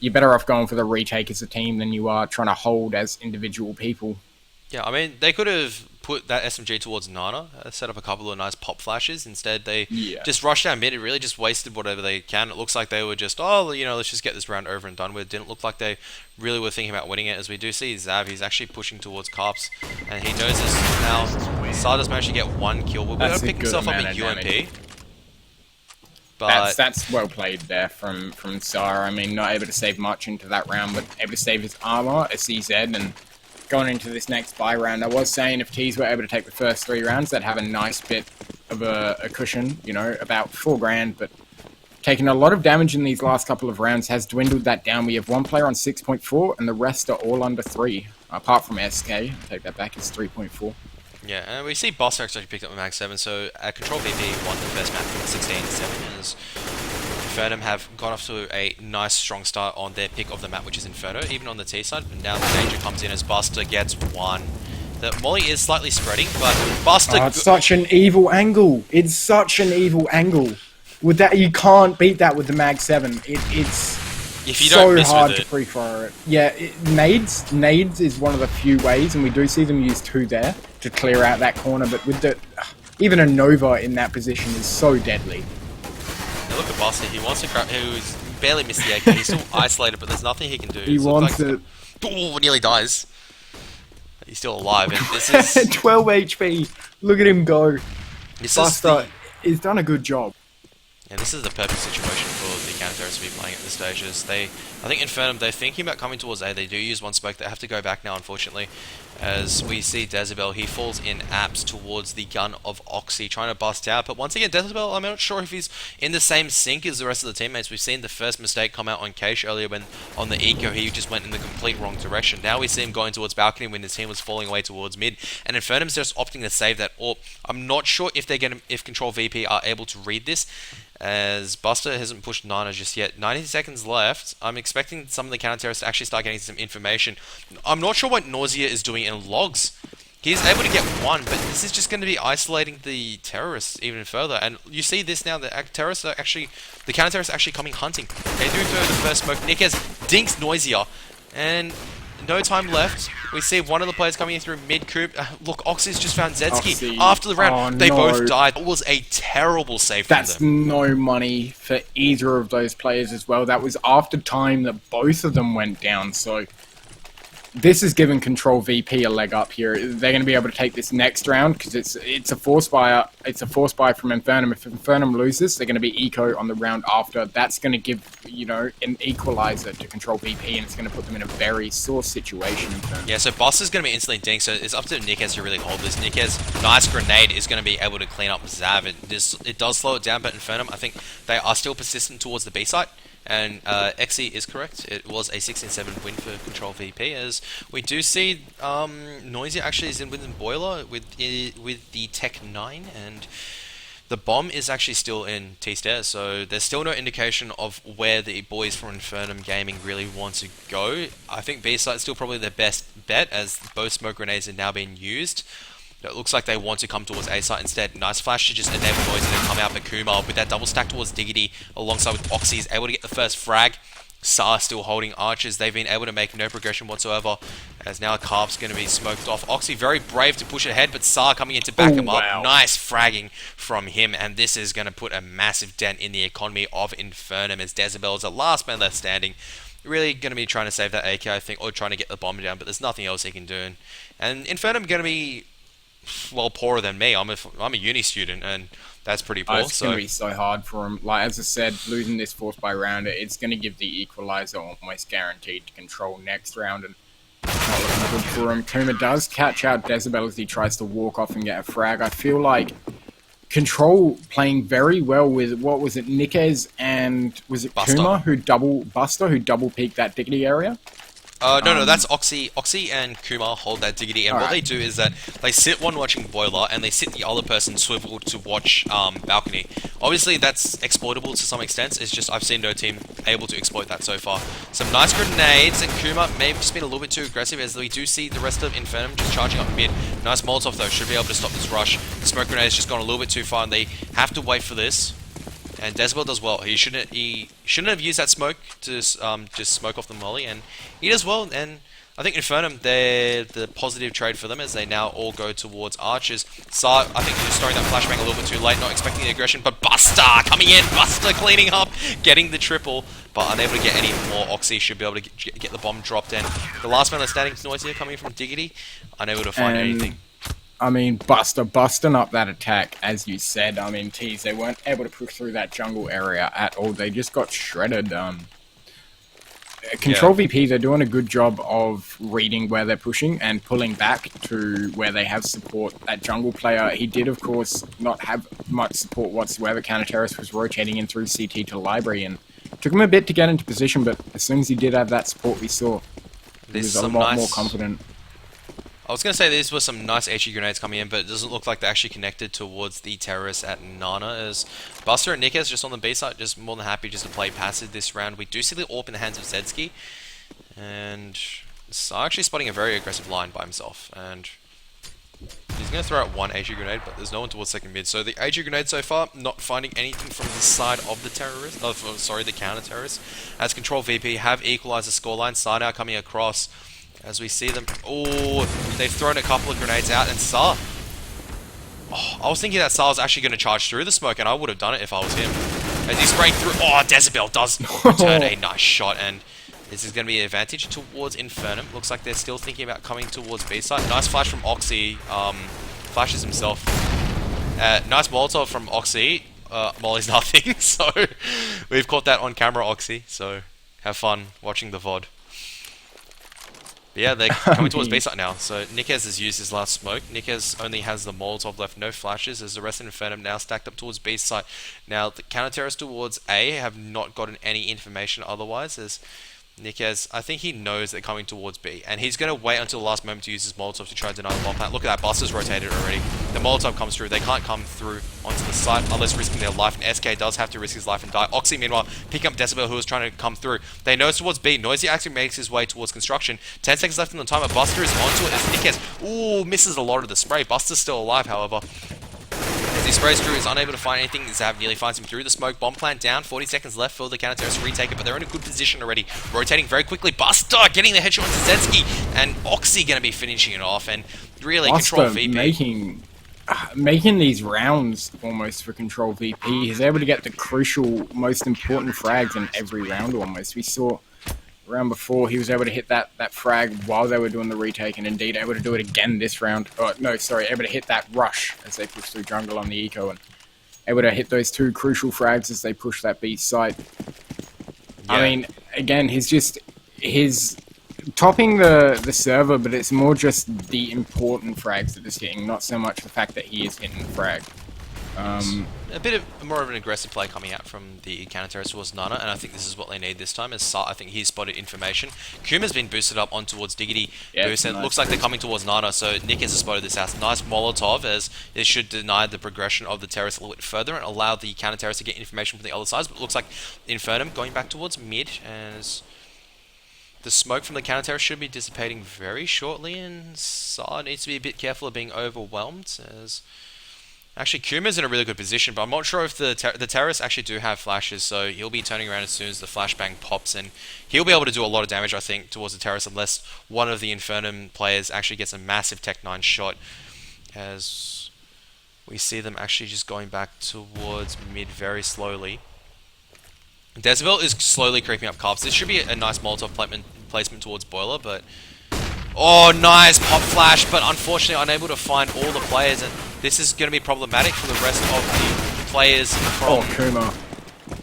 [SPEAKER 2] You're better off going for the retake as a team than you are trying to hold as individual people.
[SPEAKER 1] Yeah, I mean, they could have put that SMG towards Nana, set up a couple of nice pop flashes. Instead, they just rushed down mid. It really just wasted whatever they can. It looks like they were just, let's just get this round over and done with. Didn't look like they really were thinking about winning it. As we do see Zav, he's actually pushing towards Carps, and he knows this now. Sarda's managed to get one kill. We're going to pick himself up in UMP.
[SPEAKER 2] But that's well played there from Sar. I mean, not able to save much into that round, but able to save his armor, a CZ, and going into this next buy round. I was saying if T's were able to take the first 3 rounds, they'd have a nice bit of a cushion, about 4 grand, but taking a lot of damage in these last couple of rounds has dwindled that down. We have one player on 6.4, and the rest are all under 3, apart from SK. I'll take that back, it's 3.4.
[SPEAKER 1] Yeah, and we see Boss actually picked up the Mag 7, so Control.VP won the first map 16-7, as Infernum have got off to a nice strong start on their pick of the map, which is Inferno, even on the T side, but now the danger comes in as Buster gets one. The Molly is slightly spreading, but Buster...
[SPEAKER 2] Oh, it's such an evil angle! It's such an evil angle! With that, you can't beat that with the Mag 7. It's...
[SPEAKER 1] If you don't miss
[SPEAKER 2] hard
[SPEAKER 1] with
[SPEAKER 2] to free fire it. Yeah, nades is one of the few ways, and we do see them use 2 there to clear out that corner. But with even a Nova in that position is so deadly.
[SPEAKER 1] Now look at Buster. He wants to grab. He's barely missed the AK. He's still isolated, but there's nothing he can do.
[SPEAKER 2] He wants it.
[SPEAKER 1] Oh, nearly dies. He's still alive, and this is
[SPEAKER 2] 12 HP. Look at him go. Buster, he's done a good job.
[SPEAKER 1] And this is the perfect situation for the counter-terrorists to be playing at this stage. As I think Infernum, they're thinking about coming towards A. They do use one smoke. They have to go back now, unfortunately. As we see Decibel, he falls in apps towards the gun of Oxy, trying to bust out. But once again, Decibel, I'm not sure if he's in the same sync as the rest of the teammates. We've seen the first mistake come out on Keish earlier when on the Eco, he just went in the complete wrong direction. Now we see him going towards balcony when his team was falling away towards mid. And Infernum's just opting to save that AWP. I'm not sure if if Control.VP are able to read this, as Buster hasn't pushed Nana just yet. 90 seconds left. I'm expecting some of the counter-terrorists to actually start getting some information. I'm not sure what Nausea is doing in logs. He's able to get one, but this is just going to be isolating the terrorists even further. And you see this now, the terrorists are actually, the counter-terrorists are actually coming hunting. They do throw the first smoke. Nickez dinks Noisia, and no time left. We see one of the players coming in through mid-coop. Look, Oxy's just found Zedski. After the round, they both died. It was a terrible save from them.
[SPEAKER 2] That's no money for either of those players as well. That was after time that both of them went down, so... This is giving Control.VP a leg up here. They're going to be able to take this next round because it's a force buy. It's a force buy from Infernum. If Infernum loses, they're going to be eco on the round after. That's going to give an equalizer to Control.VP, and it's going to put them in a very sore situation.
[SPEAKER 1] Yeah, so Boss is going to be instantly dinked. So it's up to Nickez to really hold this. Nickez, nice grenade is going to be able to clean up Zav. It does slow it down, but Infernum, I think they are still persistent towards the B site. And Xe is correct. It was a 16-7 win for Control.VP, as we do see Noisia actually is in with the Boiler with the Tech 9, and the bomb is actually still in T-Stairs, so there's still no indication of where the boys from Infernum Gaming really want to go. I think B site is still probably their best bet, as both smoke grenades are now being used. It looks like they want to come towards A site instead. Nice flash to just enable Noisy to come out, but Kuma with that double stack towards Diggity alongside with Oxy is able to get the first frag. Sa still holding archers. They've been able to make no progression whatsoever, as now Carp's going to be smoked off. Oxy very brave to push ahead, but Sa coming in to back him up.
[SPEAKER 2] Wow.
[SPEAKER 1] Nice fragging from him, and this is going to put a massive dent in the economy of Infernum, as Decibel is the last man left standing. Really going to be trying to save that AK, I think, or trying to get the bomb down, but there's nothing else he can do. And Infernum going to be, well, poorer than me. I'm a uni student, and that's pretty poor.
[SPEAKER 2] It's going to be so hard for him. Like, as I said, losing this force by rounder, it's going to give the equalizer almost guaranteed to control next round, and it's not looking good for him. Kuma does catch out Decibel as he tries to walk off and get a frag. I feel like Control playing very well with, what was it, Nikes and, was it
[SPEAKER 1] Buster.
[SPEAKER 2] Kuma who double peaked that Diggity area?
[SPEAKER 1] No, that's Oxy. Oxy and Kuma hold that Diggity, and what they do is that they sit one watching Boiler, and they sit the other person swivel to watch Balcony. Obviously, that's exploitable to some extent. It's just I've seen no team able to exploit that so far. Some nice grenades, and Kuma may have just been a little bit too aggressive, as we do see the rest of Infernum just charging up mid. Nice Molotov, though, should be able to stop this rush. The smoke grenade has just gone a little bit too far, and they have to wait for this. And Decibel does well. He shouldn't have used that smoke to just smoke off the molly, and he does well. And I think Infernum, they're the positive trade for them, as they now all go towards archers. Sa, I think, just throwing that flashbang a little bit too late, not expecting the aggression, but Buster coming in, Buster cleaning up, getting the triple, but unable to get any more. Oxy should be able to get the bomb dropped in. The last man that's standing, Noisier, coming from Diggity, unable to find anything.
[SPEAKER 2] I mean, Buster busting up that attack, as you said. I mean, tease, they weren't able to push through that jungle area at all. They just got shredded. Control.VP, they're doing a good job of reading where they're pushing and pulling back to where they have support. That jungle player, he did, of course, not have much support whatsoever. Counter-Terrorist was rotating in through CT to library, and took him a bit to get into position, but as soon as he did have that support, we saw he was a lot more confident.
[SPEAKER 1] I was going to say these were some nice HE grenades coming in, but it doesn't look like they actually connected towards the terrorists at Nana, as Buster and Nikes just on the B side, just more than happy just to play passive this round. We do see the AWP in the hands of Zedski, and actually spotting a very aggressive line by himself, and he's going to throw out one HE grenade, but there's no one towards second mid. So the HE grenade so far, not finding anything from the side of the terrorists, the counter-terrorists, as Control.VP have equalized the scoreline. Side out coming across, as we see them. Oh, they've thrown a couple of grenades out, and Sa. Oh, I was thinking that Sa was actually going to charge through the smoke, and I would have done it if I was him. As he's spraying through. Oh, Decibel does return a nice shot, and this is going to be an advantage towards Infernum. Looks like they're still thinking about coming towards B side. Nice flash from Oxy. Flashes himself. Nice Molotov from Oxy. Molly's nothing, so we've caught that on camera, Oxy. So have fun watching the VOD. But yeah, they're coming towards B site now. So Nikes has used his last smoke. Nikes only has the Molotov left, no flashes, as the rest of Infernum now stacked up towards B site. Now the counter-terrorists towards A have not gotten any information otherwise, as Nikes, I think he knows they're coming towards B, and he's going to wait until the last moment to use his Molotov to try and deny the bomb plant. Look at that, Buster's rotated already. The Molotov comes through. They can't come through onto the site unless risking their life, and SK does have to risk his life and die. Oxy, meanwhile, picking up Decibel, who is trying to come through. They know it's towards B. Noisy actually makes his way towards construction. 10 seconds left in the timer. Buster is onto it as Nikes, ooh, misses a lot of the spray. Buster's still alive, however. As he sprays through, is unable to find anything. Zav nearly finds him through the smoke. Bomb plant down. 40 seconds left for the counter-terrorists to retake it, but they're in a good position already. Rotating very quickly. Buster getting the headshot into Zedski, and Oxy going to be finishing it off. And really, Control.VP
[SPEAKER 2] making these rounds almost for Control.VP. He's able to get the crucial, most important frags in every round almost. We saw round before he was able to hit that frag while they were doing the retake, and indeed able to do it again this round. Oh, no, sorry, able to hit that rush as they push through jungle on the eco, and able to hit those two crucial frags as they push that B site. Yeah. I mean, again, he's topping the server, but it's more just the important frags that he's hitting, not so much the fact that he is hitting the frag.
[SPEAKER 1] A bit of more of an aggressive play coming out from the counter-terrorist towards Nana, and I think this is what they need this time. As I think he's spotted information. Kuma's been boosted up on towards Diggity.
[SPEAKER 2] Yeah,
[SPEAKER 1] Boost, and it looks like they're coming towards Nana, so Nick has spotted this out. Nice Molotov, as it should deny the progression of the terrorists a little bit further and allow the counter-terrorists to get information from the other sides. But it looks like Infernum going back towards mid, as The smoke from the counter terror should be dissipating very shortly, and Saar needs to be a bit careful of being overwhelmed. As actually, Kuma's in a really good position, but I'm not sure if the terrorists actually do have flashes, so he'll be turning around as soon as the flashbang pops, and he'll be able to do a lot of damage, I think, towards the terrorists, unless one of the Infernum players actually gets a massive Tech 9 shot, as we see them actually just going back towards mid very slowly. Decibel is slowly creeping up Carps. This should be a nice Molotov placement towards Boiler, but... Oh, nice pop flash, but unfortunately unable to find all the players, and this is going to be problematic for the rest of the players from
[SPEAKER 2] Kuma.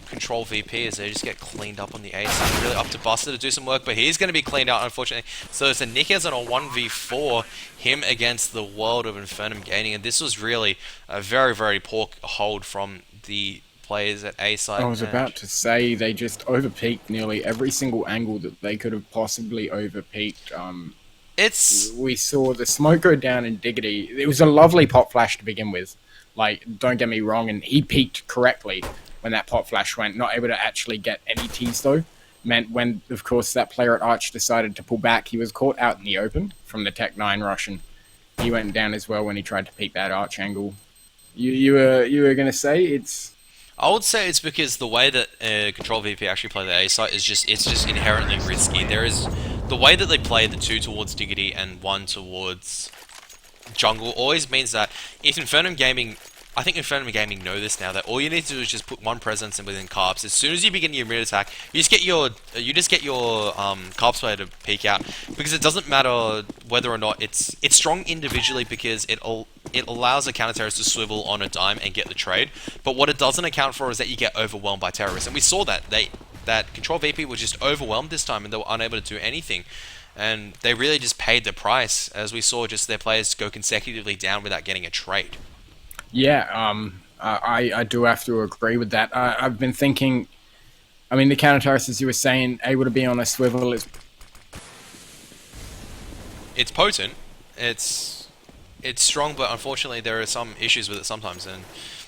[SPEAKER 1] Control.VP as they just get cleaned up on the A side. Really up to Buster to do some work, but he's going to be cleaned out, unfortunately. So it's a Nickers on a 1v4, him against the world of Infernum Gaming, and this was really a very, very poor hold from the players at A side.
[SPEAKER 2] I was about to say they just overpeaked nearly every single angle that they could have possibly overpeaked. We saw the smoke go down in Diggity. It was a lovely pop flash to begin with. Like, don't get me wrong, and he peaked correctly when that pop flash went. Not able to actually get any teas though. Meant when, of course, that player at Arch decided to pull back, he was caught out in the open from the Tech 9 Russian. He went down as well when he tried to peek that Arch angle. You were gonna say it's...
[SPEAKER 1] I would say it's because the way that Control.VP actually play the A site is just inherently risky. There is the way that they play the 2 towards Diggity and 1 towards Jungle always means that if Infernum Gaming, I think Infernum Gaming know this now, that all you need to do is just put one presence in within Carps. As soon as you begin your mid attack, you just get your Carps player to peek out, because it doesn't matter whether or not it's strong individually, because it allows a counter terrorist to swivel on a dime and get the trade. But what it doesn't account for is that you get overwhelmed by terrorists, and we saw that that Control.VP was just overwhelmed this time, and they were unable to do anything. And they really just paid the price, as we saw just their players go consecutively down without getting a trade.
[SPEAKER 2] Yeah, I do have to agree with that. I've been thinking, I mean, the counter terrorists, as you were saying, able to be on a swivel is...
[SPEAKER 1] It's potent, it's strong, but unfortunately there are some issues with it sometimes, and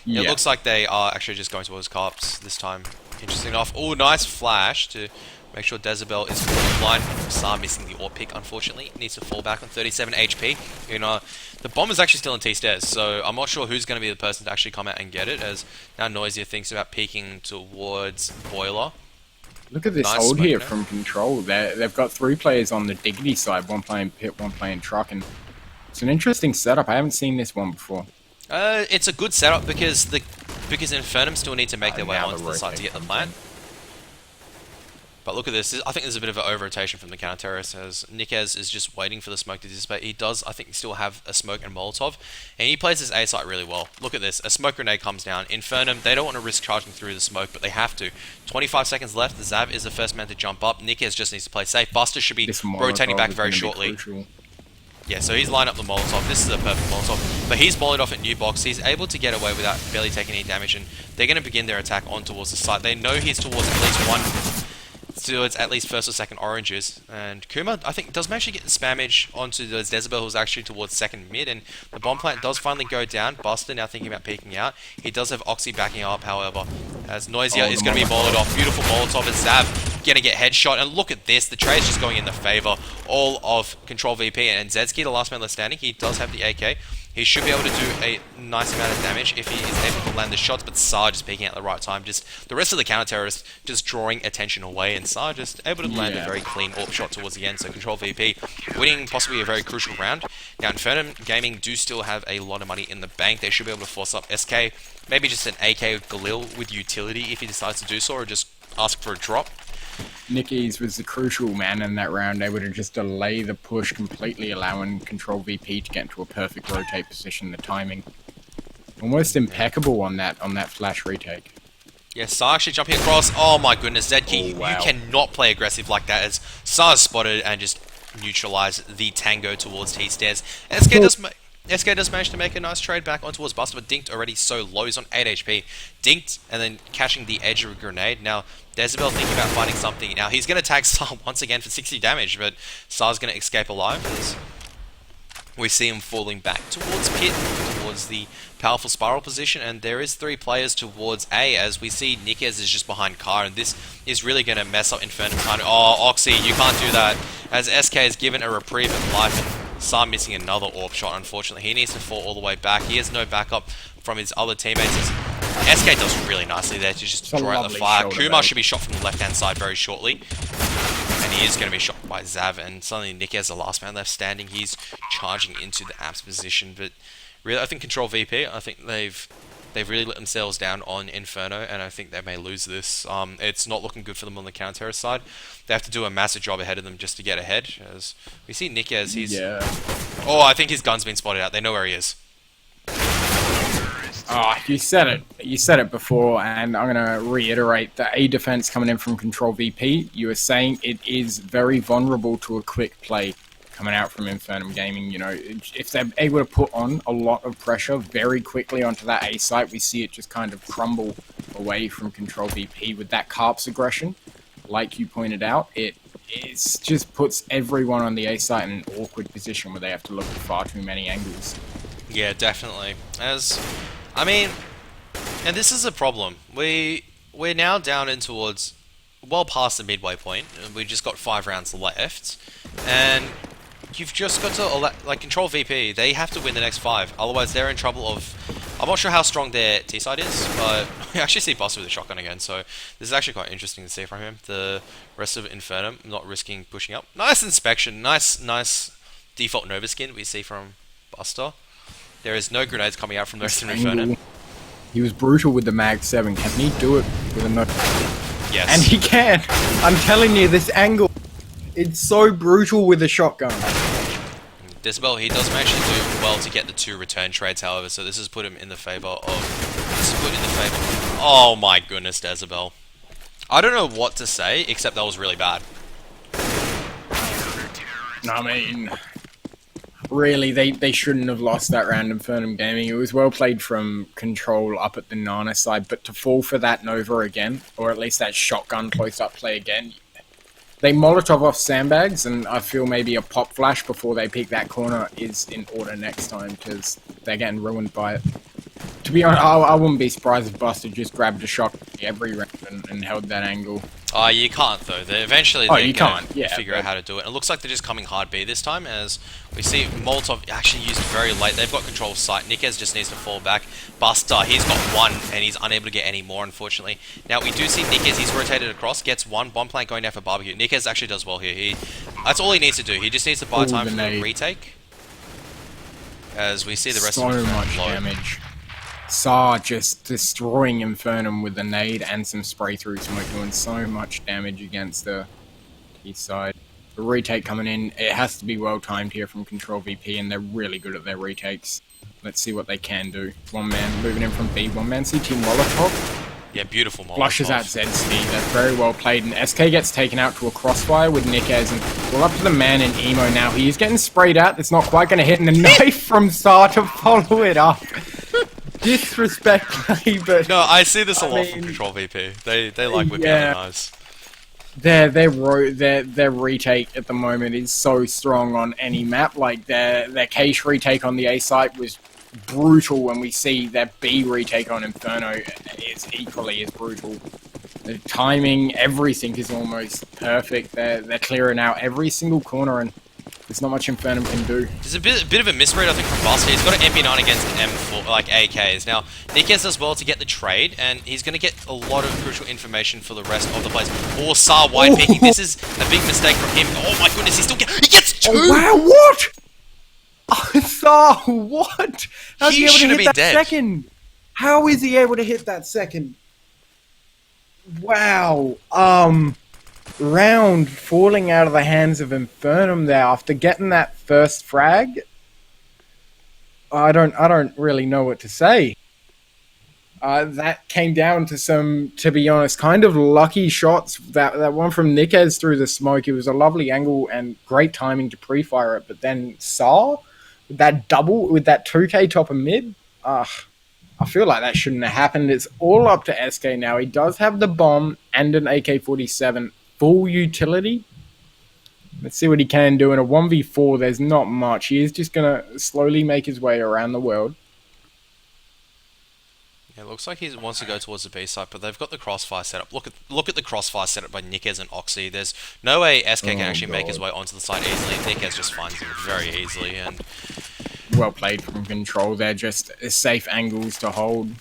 [SPEAKER 1] it looks like they are actually just going towards Carps this time. Interesting enough. Oh, nice flash to make sure Decibel is blind. Saar missing the AWP pick, unfortunately. Needs to fall back on 37 HP. You know, the bomb is actually still in T-stairs, so I'm not sure who's going to be the person to actually come out and get it, as now Noisier thinks about peeking towards Boiler.
[SPEAKER 2] Look at this hold here from Control. They've got 3 players on the Diggity side, 1 playing Pit, 1 playing Truck, and it's an interesting setup. I haven't seen this one before.
[SPEAKER 1] It's a good setup because Infernum still need to make their way onto the side to get the plant. But look at this. I think there's a bit of an over-rotation from the counter-terrorist, as Nickez is just waiting for the smoke to dissipate. He does, I think, still have a smoke and Molotov, and he plays his A site really well. Look at this. A smoke grenade comes down. Infernum, they don't want to risk charging through the smoke, but they have to. 25 seconds left. Zav is the first man to jump up. Nickez just needs to play safe. Buster should be rotating back very shortly. Yeah, so he's lined up the Molotov. This is a perfect Molotov. But he's volleyed off at New Box. He's able to get away without barely taking any damage, and they're going to begin their attack on towards the site. They know he's towards at least one... towards at least first or second oranges, and Kuma, I think, does manage to get the spammage onto the Decibel, who's actually towards second mid, and the bomb plant does finally go down. Buster now thinking about peeking out. He does have Oxy backing up, however, as Noisier is going to be molotov off. Beautiful Molotov, and Zav going to get headshot, and look at this, the trade's just going in the favor all of Control.VP, and Zedski, the last man left standing, he does have the AK. He should be able to do a nice amount of damage if he is able to land the shots, but Saar just peeking at the right time. Just the rest of the counter-terrorists just drawing attention away, and Saar just able to land a very clean AWP shot towards the end. So Control.VP winning possibly a very crucial round. Now Infernum Gaming do still have a lot of money in the bank. They should be able to force up SK, maybe just an AK with Galil with utility if he decides to do so, or just ask for a drop.
[SPEAKER 2] Nickies was the crucial man in that round, able to just delay the push completely, allowing Control.VP to get into a perfect rotate position. The timing almost impeccable on that flash retake.
[SPEAKER 1] Yeah, Saar actually jumping across. Oh my goodness, Zedki,
[SPEAKER 2] Oh, wow.
[SPEAKER 1] You cannot play aggressive like that, as Saar spotted and just neutralized the tango towards T-stairs. SK does manage to make a nice trade back on towards Buster, but Dinked already so low. He's on 8 HP. Dinked, and then catching the edge of a grenade. Now, Decibel thinking about finding something. Now, he's going to tag Saar once again for 60 damage, but Saar's going to escape alive as we see him falling back towards Pit, towards towards the powerful spiral position, and there is 3 players towards A, as we see Nikez is just behind Car, and this is really going to mess up Infernum. Oh, Oxy, you can't do that, as SK is given a reprieve of life, and Sa missing another AWP shot, unfortunately. He needs to fall all the way back. He has no backup from his other teammates. SK does really nicely there to just draw out the fire. Kumar should be shot from the left-hand side very shortly. And he is going to be shot by Zav, and suddenly Nick has the last man left standing. He's charging into the AMP's position, but really, I think Control.VP, I think they've really let themselves down on Inferno, and I think they may lose this. It's not looking good for them on the counter-terrorist side. They have to do a massive job ahead of them just to get ahead, as we see Nick as he's...
[SPEAKER 2] Yeah.
[SPEAKER 1] Oh, I think his gun's been spotted out. They know where he is.
[SPEAKER 2] Oh, you said it. You said it before, and I'm going to reiterate the A defense coming in from Control.VP. You were saying it is very vulnerable to a quick play coming out from Infernum Gaming. You know, if they're able to put on a lot of pressure very quickly onto that A site, we see it just kind of crumble away from Control.VP with that Carp's aggression. Like you pointed out, it just puts everyone on the A site in an awkward position where they have to look at far too many angles.
[SPEAKER 1] Yeah, definitely. I mean, and this is a problem. We're now down in towards, well past the midway point. We've just got 5 rounds left, and you've just got to, like, Control.VP, they have to win the next 5, otherwise they're in trouble of... I'm not sure how strong their T-side is, but we actually see Buster with a shotgun again, so this is actually quite interesting to see from him. The rest of Infernum not risking pushing up. Nice inspection, nice default Nova skin we see from Buster. There is no grenades coming out from the rest of Infernum.
[SPEAKER 2] He was brutal with the Mag 7. Can he do it with a no?
[SPEAKER 1] Yes.
[SPEAKER 2] And he can! I'm telling you, this angle, it's so brutal with a shotgun.
[SPEAKER 1] Decibel, he does manage to do well to get the 2 return trades, however, so this has put him in the favor of... Oh my goodness, Decibel. I don't know what to say, except that was really bad.
[SPEAKER 2] I mean... Really, they shouldn't have lost that round in Infernum Gaming. It was well played from Control up at the Nana side, but to fall for that Nova again, or at least that shotgun close-up play again, they Molotov off sandbags, and I feel maybe a pop flash before they pick that corner is in order next time, because they're getting ruined by it. To be honest, I wouldn't be surprised if Buster just grabbed a shot every round and held that angle.
[SPEAKER 1] Oh, you can't though. Eventually they're going to figure out how to do it. It looks like they're just coming hard B this time, as we see Molotov actually used very late. They've got control of site. Nikez just needs to fall back. Buster, he's got 1, and he's unable to get any more, unfortunately. Now, we do see Nikez, he's rotated across, gets 1 bomb plant going down for barbecue. Nikez actually does well here. That's all he needs to do. He just needs to buy time for the retake. As we see the rest of
[SPEAKER 2] so much damage. Sa just destroying Infernum with the nade and some spray through smoke, doing so much damage against the east side. The retake coming in, it has to be well timed here from Control.VP, and they're really good at their retakes. Let's see what they can do. 1 man moving in from B, 1 man CT Molotov.
[SPEAKER 1] Yeah, beautiful Molotov.
[SPEAKER 2] Flushes out ZST, that's very well played, and SK gets taken out to a crossfire with Nikez, and we're up to the man in Emo now. He is getting sprayed out, that's not quite going to hit, and the knife from Sa to follow it up. Disrespect play, but...
[SPEAKER 1] No, I see this a lot from Control.VP. They like whipping out the knives.
[SPEAKER 2] Their retake at the moment is so strong on any map. Like, their Cache retake on the A site was brutal, when we see their B retake on Inferno is equally as brutal. The timing, everything is almost perfect. They're clearing out every single corner, and there's not much Infernum can do.
[SPEAKER 1] There's a bit of a misread, I think, from Buster. He's got an MP9 against M4, like AKs. Now, Nikez does well to get the trade, and he's going to get a lot of crucial information for the rest of the plays. Or Sa wide picking. This is a big mistake from him. Oh my goodness, he gets 2!
[SPEAKER 2] Oh, wow, what? Sa, what? How's he able to hit that second? How is he able to hit that second? Wow. Round falling out of the hands of Infernum there after getting that first frag. I don't really know what to say. That came down to some, to be honest, kind of lucky shots. That one from Nikez through the smoke, it was a lovely angle and great timing to pre-fire it. But then Sa, with that double, with that 2k top of mid, I feel like that shouldn't have happened. It's all up to SK now. He does have the bomb and an AK-47. Full utility. Let's see what he can do. In a 1v4, there's not much. He is just going to slowly make his way around the world.
[SPEAKER 1] It looks like he wants to go towards the B side, but they've got the crossfire set up. Look at the crossfire set up by Nickez and Oxy. There's no way SK can actually make his way onto the side easily. Nickez just finds him very easily, and
[SPEAKER 2] well played from Control. They're just safe angles to hold.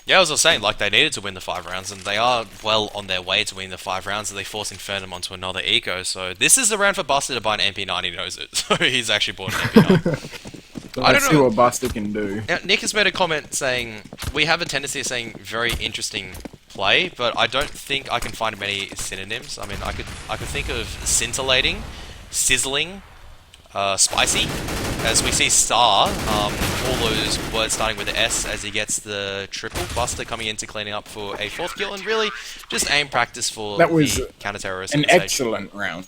[SPEAKER 1] yeah, as I was saying, like, they needed to win the 5 rounds, and they are well on their way to winning the 5 rounds, and they force Infernum onto another eco, so this is the round for Buster to buy an MP9, he knows it, so he's actually bought an MP9.
[SPEAKER 2] Let's see what Buster can do.
[SPEAKER 1] Now, Nick has made a comment saying, we have a tendency of saying very interesting play, but I don't think I can find many synonyms. I mean, I could think of scintillating, sizzling, spicy, as we see Star, all those words starting with the S as he gets the triple. Buster coming into cleaning up for a 4th kill, and really just aim practice for
[SPEAKER 2] that was
[SPEAKER 1] the counter-terrorist.
[SPEAKER 2] An excellent round.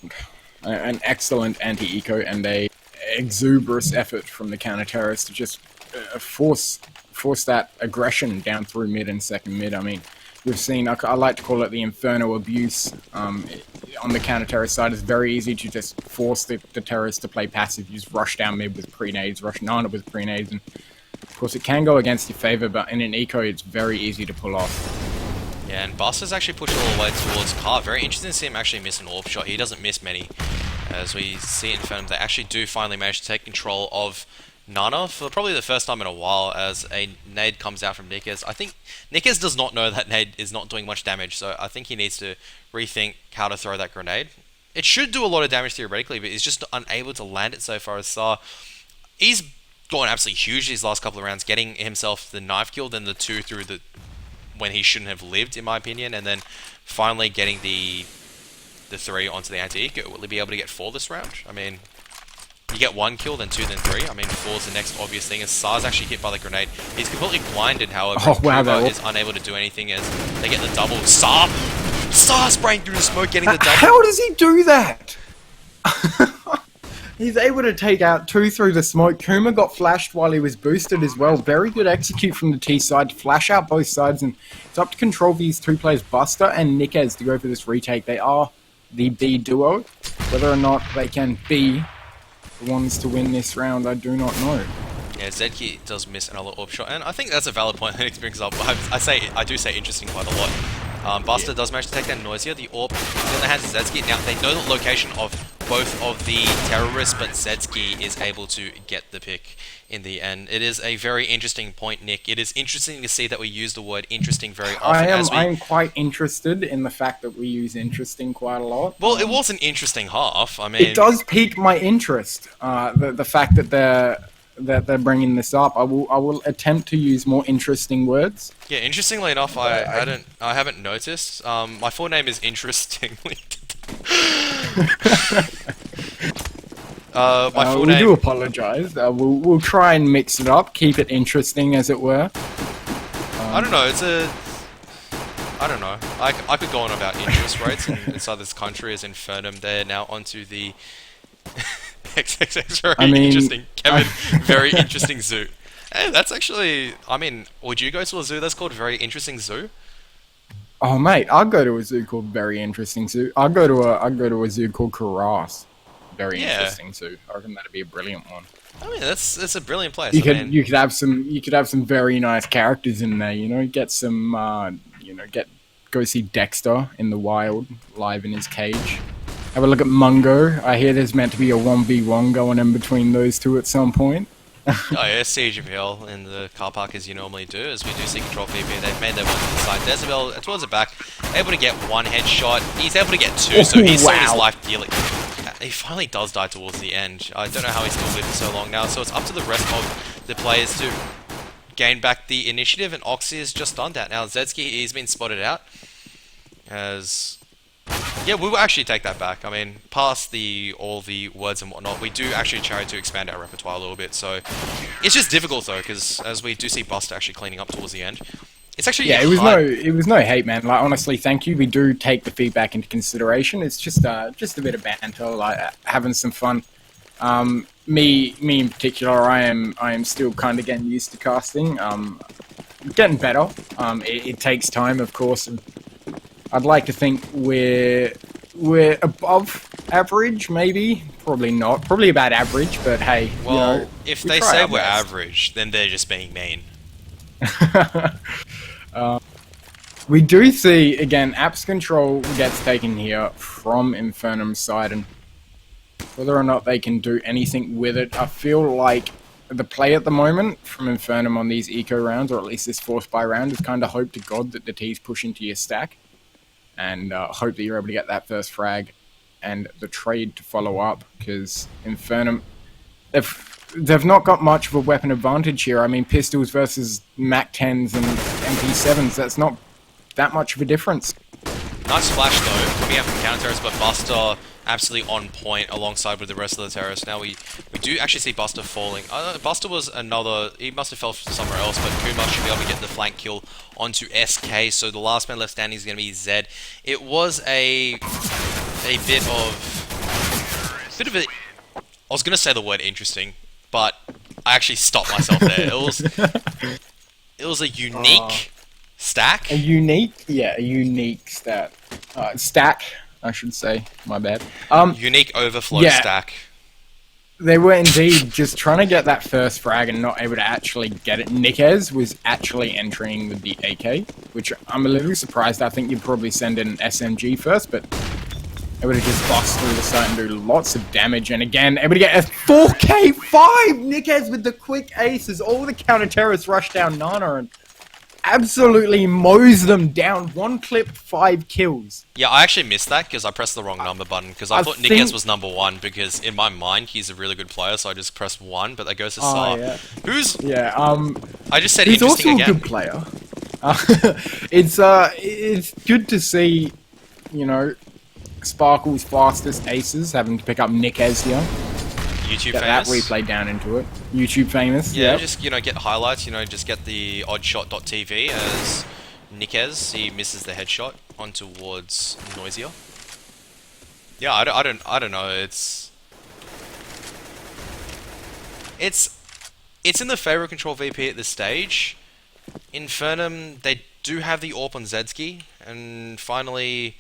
[SPEAKER 2] An excellent anti-eco and a exuberant effort from the counter-terrorist to just force that aggression down through mid and second mid. I mean, we've seen, I like to call it the Inferno abuse. On the counter-terrorist side, it's very easy to just force the terrorists to play passive. You just rush down mid with pre-nades, rush Nana with pre-nades, and of course it can go against your favor, but in an eco it's very easy to pull off.
[SPEAKER 1] Yeah, and Buster's actually pushed all the way towards Car. Very interesting to see him actually miss an AWP shot. He doesn't miss many. As we see in Infernum, they actually do finally manage to take control of Nana for probably the first time in a while, as a nade comes out from Nickez. I think Nickez does not know that nade is not doing much damage, so I think he needs to rethink how to throw that grenade. It should do a lot of damage theoretically, but he's just unable to land it so far. As Sar, he's gone absolutely huge these last couple of rounds, getting himself the knife kill, then the 2 through the when he shouldn't have lived, in my opinion, and then finally getting the 3 onto the anti-eco. Will he be able to get 4 this round? I mean, you get 1 kill, then 2, then 3. I mean, 4 is the next obvious thing, as Sar's actually hit by the grenade. He's completely blinded, however.
[SPEAKER 2] Oh, wow,
[SPEAKER 1] Kuba is unable to do anything as they get the double. Sar spraying through the smoke, getting the double.
[SPEAKER 2] How does he do that? He's able to take out 2 through the smoke. Kuma got flashed while he was boosted as well. Very good execute from the T side to flash out both sides, and it's up to Control these 2 players, Buster and Nickez, to go for this retake. They are the B duo. Whether or not they can be the ones to win this round, I do not know.
[SPEAKER 1] Yeah, Zedki does miss another AWP shot, and I think that's a valid point that he brings up. I do say interesting quite a lot. Buster does manage to take down Noisia. The AWP in the hands of Zedski. Now, they know the location of both of the terrorists, but Zedski is able to get the pick in the end. It is a very interesting point, Nick. It is interesting to see that we use the word interesting very often.
[SPEAKER 2] I am quite interested in the fact that we use interesting quite a lot.
[SPEAKER 1] Well, it was an interesting half. I mean,
[SPEAKER 2] it does pique my interest. The fact that they're bringing this up. I will attempt to use more interesting words.
[SPEAKER 1] Yeah, interestingly enough, I haven't noticed. My full name is Interestingly.
[SPEAKER 2] We do apologise. We'll try and mix it up, keep it interesting, as it were.
[SPEAKER 1] I don't know. I don't know. I could go on about interest rates inside this country as Infernum. They're now onto the XXX very interesting. Kevin, very interesting zoo. Hey, that's actually. I mean, would you go to a zoo that's called Very Interesting Zoo?
[SPEAKER 2] Oh mate, I'll go to a zoo called Very Interesting Zoo. I'll go to a zoo called Karas. Very interesting zoo. I reckon that'd be a brilliant one.
[SPEAKER 1] I mean, that's a brilliant place.
[SPEAKER 2] You could have some very nice characters in there. You know, get some go see Dexter in the wild, live in his cage. Have a look at Mungo. I hear there's meant to be a 1v1 going in between those two at some point.
[SPEAKER 1] Oh yeah, CGPL in the car park as you normally do, as we do see Control.VP. They've made their way to the side. Dezebel towards the back, able to get 1 headshot. He's able to get 2, so he's sold his life dearly. He finally does die towards the end. I don't know how he's still lived for so long now, so it's up to the rest of the players to gain back the initiative, and Oxy has just done that. Now Zedski, he's been spotted out as... Yeah, we will actually take that back. I mean, past all the words and whatnot, we do actually try to expand our repertoire a little bit. So it's just difficult though, because as we do see Buster actually cleaning up towards the end, it's actually
[SPEAKER 2] it was no hate, man. Like honestly, thank you. We do take the feedback into consideration. It's just a bit of banter, like having some fun. Me in particular, I am still kind of getting used to casting. Getting better. It takes time, of course. And I'd like to think we're above average, maybe. Probably not. Probably about average, but hey.
[SPEAKER 1] Well,
[SPEAKER 2] you know,
[SPEAKER 1] if they say we're average, then they're just being mean.
[SPEAKER 2] We do see, again, apps control gets taken here from Infernum's side, and whether or not they can do anything with it, I feel like the play at the moment from Infernum on these eco rounds, or at least this force buy round, is kind of hope to God that the T's push into your stack, and hope that you're able to get that first frag and the trade to follow up, because Infernum, if they've not got much of a weapon advantage here. I mean, pistols versus Mac 10s and MP7s, that's not that much of a difference.
[SPEAKER 1] Nice flash though, coming out from counter terrorist, but Buster absolutely on point alongside with the rest of the terrorists. Now we do actually see Buster falling. Buster was another, he must have fell somewhere else, but Kuma should be able to get the flank kill onto SK, so the last man left standing is going to be Zed. It was a bit of a, I was going to say the word interesting, but I actually stopped myself there. It was a unique stack.
[SPEAKER 2] A unique stat. Stack, I should say. My bad.
[SPEAKER 1] Unique overflow stack.
[SPEAKER 2] They were indeed just trying to get that first frag and not able to actually get it. Nikez was actually entering with the AK, which I'm a little surprised. I think you'd probably send in an SMG first, but able to just bust through the site and do lots of damage. And again, able to get a 4K5! Nikez with the quick aces. All the counter-terrorists rush down Nana and absolutely mows them down. One clip, 5 kills.
[SPEAKER 1] Yeah, I actually missed that because I pressed the wrong number button because I thought Nikez was number 1 because in my mind he's a really good player, so I just pressed 1, but that goes to Sar.
[SPEAKER 2] Yeah.
[SPEAKER 1] Who's...
[SPEAKER 2] Yeah,
[SPEAKER 1] I just said
[SPEAKER 2] he's
[SPEAKER 1] interesting
[SPEAKER 2] also
[SPEAKER 1] again.
[SPEAKER 2] a good player. It's good to see, you know, Sparkle's fastest aces having to pick up Nikez here.
[SPEAKER 1] YouTube
[SPEAKER 2] Get
[SPEAKER 1] famous.
[SPEAKER 2] that replay down into it. YouTube famous.
[SPEAKER 1] Yeah,
[SPEAKER 2] yep.
[SPEAKER 1] just, you know, get highlights, you know, just get the oddshot.tv as Nikez, he misses the headshot on towards Noisier. Yeah, I don't know, it's in the favor of Control.VP at this stage. Infernum, they do have the AWP on Zedski, and finally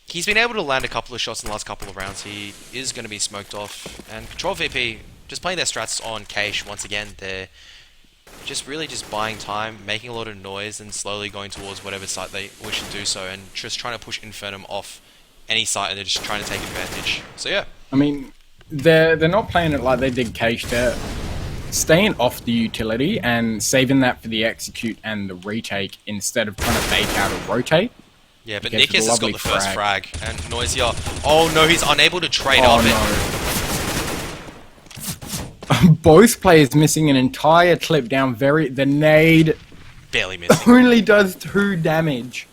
[SPEAKER 1] he's been able to land a couple of shots in the last couple of rounds. He is going to be smoked off. And Control.VP, just playing their strats on Cache once again. They're just really just buying time, making a lot of noise, and slowly going towards whatever site they wish to do so. And just trying to push Infernum off any site, and they're just trying to take advantage. So yeah.
[SPEAKER 2] I mean, they're not playing it like they did Cache. They're staying off the utility and saving that for the execute and the retake instead of trying to bake out or rotate.
[SPEAKER 1] Yeah, but Nikez has got the first frag, and Noisier... Oh no, he's unable to trade off
[SPEAKER 2] it. Both players missing an entire clip down the nade...
[SPEAKER 1] Barely missing.
[SPEAKER 2] Only does 2 damage.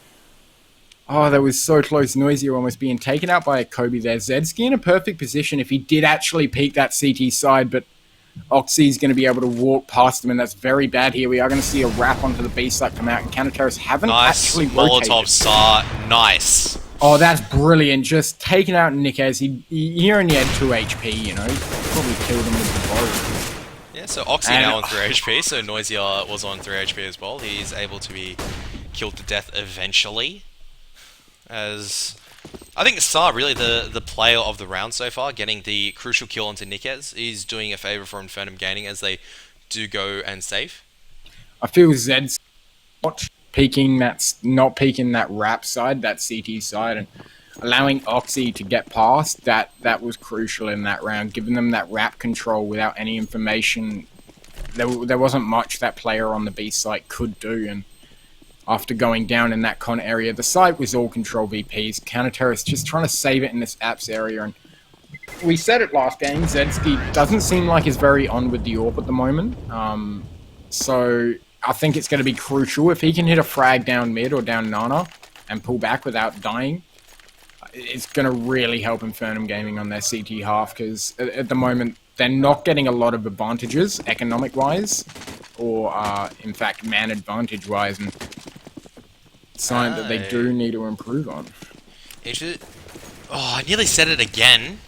[SPEAKER 2] Oh, that was so close. Noisier almost being taken out by a Kobe there. Zedski in a perfect position if he did actually peek that CT side, but Oxy's going to be able to walk past him, and that's very bad here. We are going to see a wrap onto the B site come out, and counter-terrorists haven't actually rotated.
[SPEAKER 1] Molotov Sar, nice.
[SPEAKER 2] Oh, that's brilliant. Just taking out Nikez. He only had 2 HP, you know. Probably killed him with the bow.
[SPEAKER 1] Yeah, so Oxy now on 3 HP, so Noisier was on 3 HP as well. He's able to be killed to death eventually. As... I think Sar really the player of the round so far, getting the crucial kill onto Nikez. He's doing a favour for Infernum gaining as they do go and save.
[SPEAKER 2] I feel Zed's not peeking that wrap side, that CT side, and allowing Oxy to get past that was crucial in that round, giving them that wrap control without any information. There wasn't much that player on the B site could do, and after going down in that con area, the site was all Control.VP's. Counter-terrorists just trying to save it in this apps area. And we said it last game, Zedski doesn't seem like he's very on with the AWP at the moment. So I think it's going to be crucial. If he can hit a frag down mid or down Nana and pull back without dying, it's going to really help Infernum Gaming on their CT half, because at the moment they're not getting a lot of advantages economic-wise, or in fact man advantage-wise, and something that they do need to improve on.
[SPEAKER 1] I nearly said it again.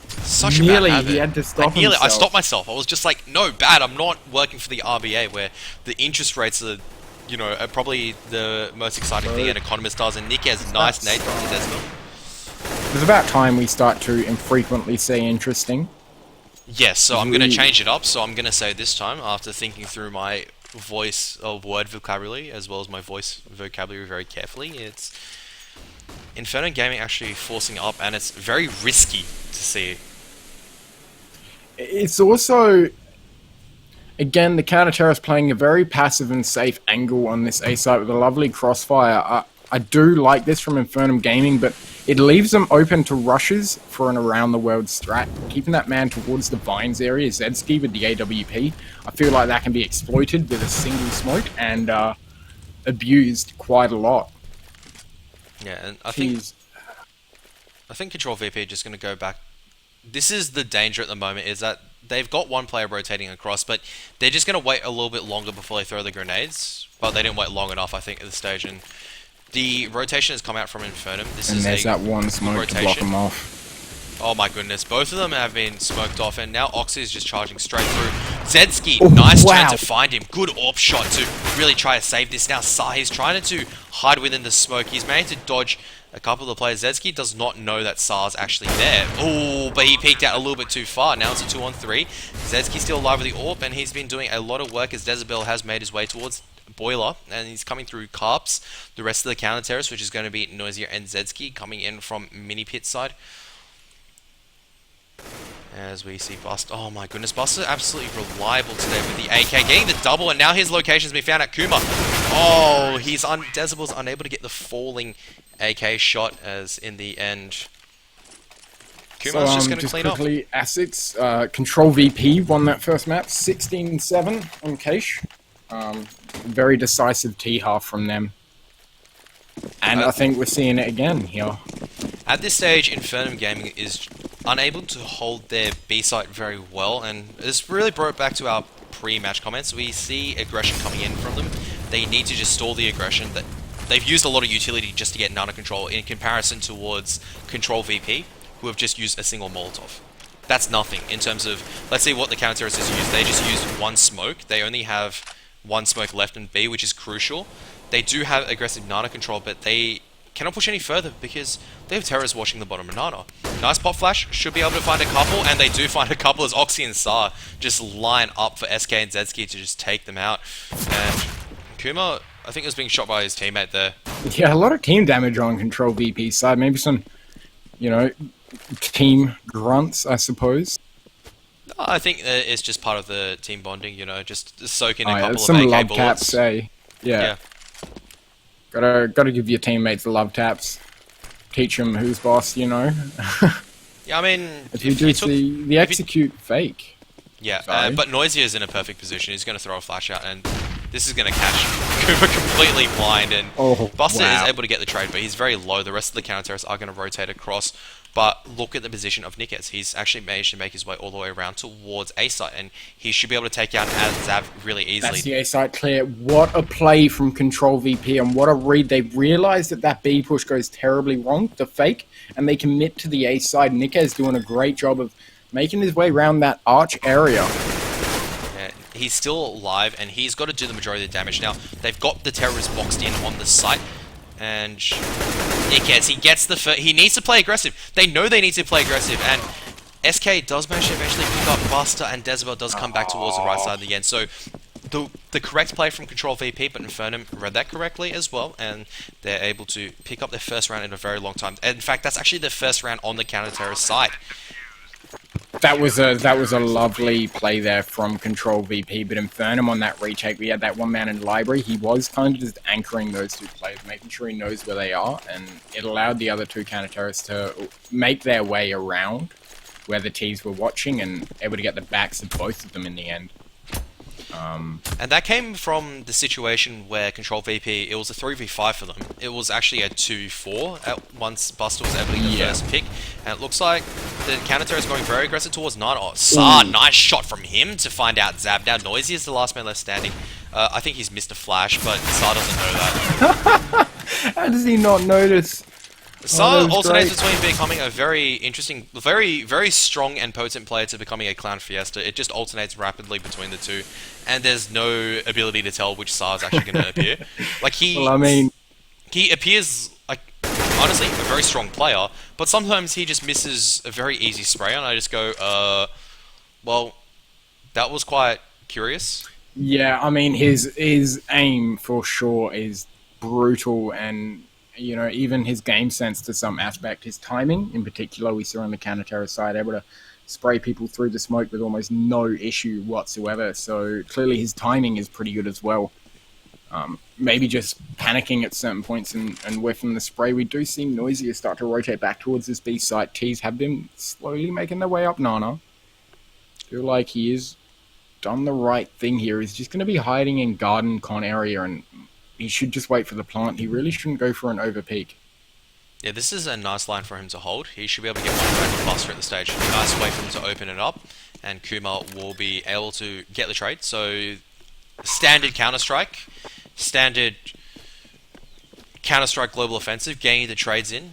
[SPEAKER 1] Such a
[SPEAKER 2] nearly,
[SPEAKER 1] bad habit.
[SPEAKER 2] He had to stop himself.
[SPEAKER 1] I stopped myself. I was just like, no, bad. I'm not working for the RBA, where the interest rates are, you know, are probably the most exciting thing an economist does. And Nikez, nice nade from Tedesco.
[SPEAKER 2] It's about time we start to infrequently say interesting.
[SPEAKER 1] Yes, so I'm going to change it up. So I'm going to say this time, after thinking through my voice or word vocabulary as well as my voice vocabulary very carefully. It's Infernum Gaming actually forcing up, and it's very risky to see.
[SPEAKER 2] It's also, again, the counter-terrorist playing a very passive and safe angle on this A site with a lovely crossfire. I do like this from Infernum Gaming, but it leaves them open to rushes for an around-the-world strat. Keeping that man towards the Vines area, Zedski with the AWP, I feel like that can be exploited with a single smoke and abused quite a lot.
[SPEAKER 1] Yeah, and I think Control.VP are just going to go back. This is the danger at the moment, is that they've got one player rotating across, but they're just going to wait a little bit longer before they throw the grenades. But they didn't wait long enough, I think, at this stage. And the rotation has come out from Infernum.
[SPEAKER 2] There's that one smoke to block them off.
[SPEAKER 1] Oh my goodness, both of them have been smoked off, and now Oxy is just charging straight through. Zedski, nice turn to find him. Good AWP shot to really try to save this. Now he's trying to hide within the smoke. He's managed to dodge a couple of the players. Zedski does not know that SAR's actually there. Oh, but he peeked out a little bit too far. Now it's a 2-on-3. Zedski's still alive with the AWP, and he's been doing a lot of work as Dezabel has made his way towards Boiler, and he's coming through Carps. The rest of the counter terrorists, which is going to be Noisier and Zedski, coming in from mini pit side. As we see Buster. Oh my goodness, Buster absolutely reliable today with the AK, getting the double, and now his location's been found at Kuma. Oh, Dezabel's unable to get the falling AK shot, as in the end, Kuma's just going to clean up.
[SPEAKER 2] ASICS, Control.VP won that first map, 16-7 on Cache. Very decisive T-half from them. And I think we're seeing it again here.
[SPEAKER 1] At this stage, Infernum Gaming is unable to hold their B site very well, and this really brought back to our pre-match comments. We see aggression coming in from them. They need to just stall the aggression. That they've used a lot of utility just to get nano control in comparison towards Control.VP, who have just used a single Molotov. That's nothing in terms of, let's see what the counter-terrorists has used. They just used one smoke. They only have one smoke left in B, which is crucial. They do have aggressive nano control, but they cannot push any further because they have terrorists watching the bottom of nano. Nice pop flash, should be able to find a couple, and they do find a couple as Oxy and SAR just line up for SK and Zedski to just take them out. And Kuma, I think, was being shot by his teammate there.
[SPEAKER 2] Yeah, a lot of team damage on Control.VP side. Maybe some, team grunts, I suppose.
[SPEAKER 1] I think it's just part of the team bonding, just soak in a couple
[SPEAKER 2] some
[SPEAKER 1] of AK
[SPEAKER 2] love
[SPEAKER 1] bullets.
[SPEAKER 2] taps, eh? Yeah. Gotta give your teammates the love taps. Teach them who's boss,
[SPEAKER 1] Yeah, I mean,
[SPEAKER 2] if you do the execute fake.
[SPEAKER 1] Yeah, but Noisier is in a perfect position. He's going to throw a flash out, and this is going to catch Kuma completely blind. And Buster is able to get the trade, but he's very low. The rest of the counter-terrorists are going to rotate across. But look at the position of Nikes. He's actually managed to make his way all the way around towards A site, and he should be able to take out Zav really easily.
[SPEAKER 2] That's the A site clear. What a play from Control.VP, and what a read. They realized that B push goes terribly wrong, the fake, and they commit to the A side. Nikes doing a great job of making his way around that arch area.
[SPEAKER 1] Yeah, he's still alive, and he's got to do the majority of the damage. Now, they've got the terrorists boxed in on the site, and he gets the he needs to play aggressive. They know they need to play aggressive, and SK does manage to eventually pick up Buster, and Dezabel does come back towards the right side again. So the correct play from Control.VP, but Infernum read that correctly as well, and they're able to pick up their first round in a very long time. And in fact, that's actually their first round on the counter-terrorist side.
[SPEAKER 2] That was a lovely play there from Control.VP, but Infernum on that retake, we had that one man in the library. He was kind of just anchoring those two players, making sure he knows where they are, and it allowed the other two counter-terrorists to make their way around where the Ts were watching and able to get the backs of both of them in the end.
[SPEAKER 1] And that came from the situation where Control.VP, it was a 3v5 for them. It was actually a 2v4 once Buster was able to get the first pick. And it looks like the counter-terror is going very aggressive towards Nine. Oh, SAR, nice shot from him to find out Zab. Now Noisy is the last man left standing. I think he's missed a flash, but SAR doesn't know that.
[SPEAKER 2] How does he not notice?
[SPEAKER 1] SAR alternates between becoming a very interesting, very, very strong and potent player to becoming a Clown Fiesta. It just alternates rapidly between the two, and there's no ability to tell which SAR is actually going to appear. Like he appears like, honestly, a very strong player, but sometimes he just misses a very easy spray, and I just go, well, that was quite curious.
[SPEAKER 2] Yeah, I mean his aim for sure is brutal, and even his game sense to some aspect, his timing in particular, we saw on the counter terror side, able to spray people through the smoke with almost no issue whatsoever. So clearly his timing is pretty good as well. Maybe just panicking at certain points and whiffing the spray. We do see Noisier start to rotate back towards this B site. T's have been slowly making their way up Nana. Feel like he is done the right thing here. He's just going to be hiding in garden con area, and he should just wait for the plant. He really shouldn't go for an over peak.
[SPEAKER 1] Yeah, this is a nice line for him to hold. He should be able to get one trade faster at the stage. Nice way for him to open it up, and Kuma will be able to get the trade. So, standard Counter-Strike, standard Counter-Strike Global Offensive, getting the trades in.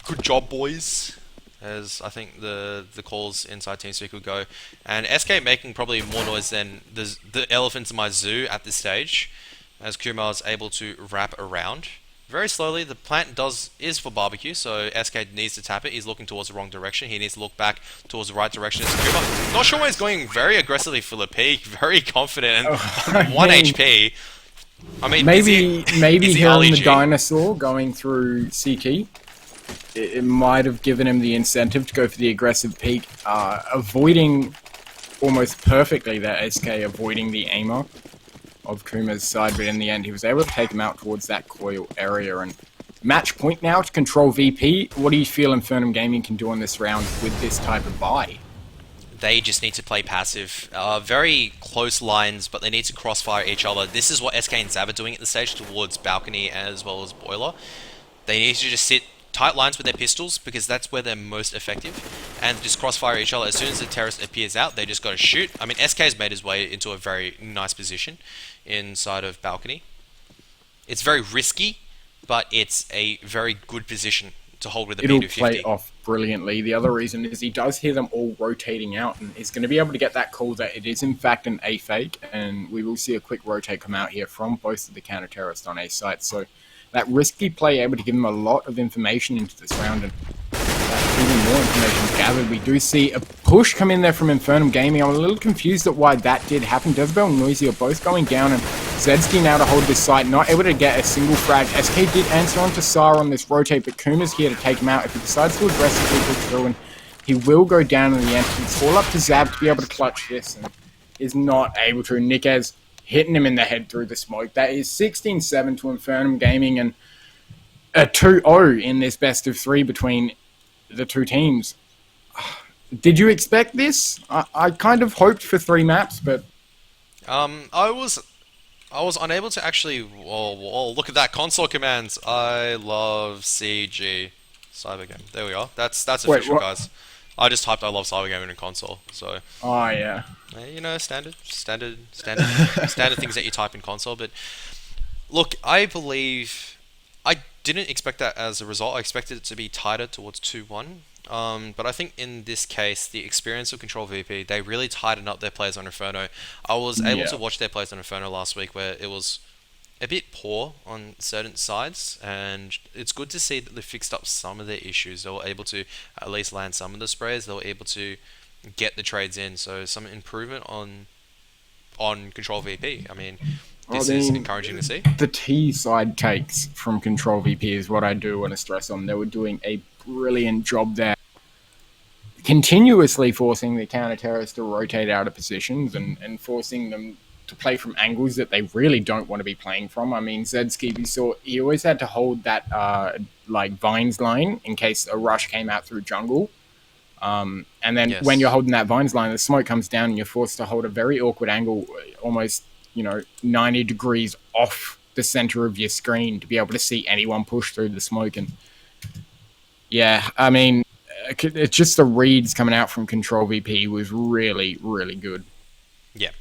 [SPEAKER 1] Good job, boys, as I think the calls inside TeamSpeak would go. And SK making probably more noise than the elephants in my zoo at this stage, as Kuma is able to wrap around. Very slowly, the plant is for barbecue, so SK needs to tap it. He's looking towards the wrong direction. He needs to look back towards the right direction. As Kuma, not sure why he's going very aggressively for the peak, very confident, and 1 HP. I mean,
[SPEAKER 2] maybe hearing the
[SPEAKER 1] LEG?
[SPEAKER 2] dinosaur going through CT, it might have given him the incentive to go for the aggressive peak, avoiding almost perfectly that SK avoiding the aimer of Kuma's side, but in the end he was able to take him out towards that coil area. And match point now to Control.VP. What do you feel Infernum Gaming can do on this round with this type of buy?
[SPEAKER 1] They just need to play passive. Very close lines, but they need to crossfire each other. This is what SK and Zab are doing at the stage towards Balcony as well as Boiler. They need to just sit tight lines with their pistols, because that's where they're most effective, and just crossfire each other. As soon as the terrorist appears out, they just got to shoot. I mean, SK's made his way into a very nice position inside of Balcony. It's very risky, but it's a very good position to hold with a
[SPEAKER 2] It'll
[SPEAKER 1] P250.
[SPEAKER 2] play off brilliantly. The other reason is he does hear them all rotating out, and he's going to be able to get that call that it is in fact an A fake, and we will see a quick rotate come out here from both of the counter-terrorists on A site. So that risky play able to give him a lot of information into this round, and even more information gathered. We do see a push come in there from Infernum Gaming. I'm a little confused at why that did happen. Dezbel and Noisy are both going down, and Zedski now to hold this site, not able to get a single frag. SK did answer onto Sar on this rotate, but Kuma's here to take him out if he decides to aggressively push through, and he will go down in the end. It's all up to Zab to be able to clutch this, and is not able to. Nikez hitting him in the head through the smoke. That is 16-7 to Infernum Gaming, and a 2-0 in this best of three between the two teams. Did you expect this? I kind of hoped for 3 maps, but
[SPEAKER 1] I was unable to actually. Whoa, look at that console commands. I love CG Cyber Game. There we are. That's
[SPEAKER 2] Wait,
[SPEAKER 1] official,
[SPEAKER 2] what?
[SPEAKER 1] guys. I just typed I love Cyber Game in console. So
[SPEAKER 2] oh yeah,
[SPEAKER 1] standard things that you type in console. But look, I believe I didn't expect that as a result. I expected it to be tighter towards 2-1. But I think in this case, the experience of Control.VP, they really tightened up their plays on Inferno. I was able to watch their plays on Inferno last week, where it was a bit poor on certain sides, and it's good to see that they fixed up some of their issues. They were able to at least land some of the sprays. They were able to get the trades in, so some improvement on Control.VP. I mean, this is encouraging to see.
[SPEAKER 2] The T side takes from Control.VP is what I do want to stress on. They were doing a brilliant job there, continuously forcing the counter-terrorists to rotate out of positions, and forcing them to play from angles that they really don't want to be playing from. I mean, Zedski, you saw, he always had to hold that Vines line in case a rush came out through jungle. And then when you're holding that Vines line, the smoke comes down and you're forced to hold a very awkward angle, almost 90 degrees off the center of your screen to be able to see anyone push through the smoke. And yeah, I mean, it's just the reads coming out from Control.VP was really, really good.
[SPEAKER 1] Yeah,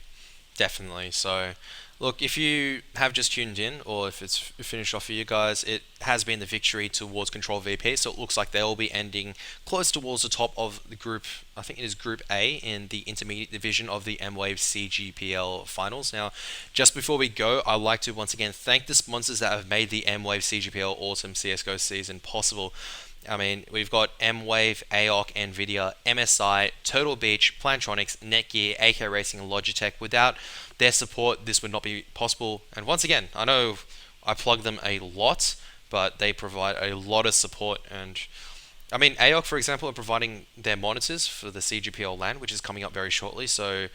[SPEAKER 1] definitely. So, look, if you have just tuned in, or if it's finished off for you guys, it has been the victory towards Control.VP, so it looks like they'll be ending close towards the top of the group. I think it is Group A in the intermediate division of the Mwave CGPL finals. Now, just before we go, I'd like to once again thank the sponsors that have made the Mwave CGPL Autumn CSGO season possible. I mean, we've got Mwave, AOC, Nvidia, MSI, Turtle Beach, Plantronics, Netgear, AK Racing, and Logitech. Without their support, this would not be possible. And once again, I know I plug them a lot, but they provide a lot of support. And I mean, AOC, for example, are providing their monitors for the CGPL LAN, which is coming up very shortly. So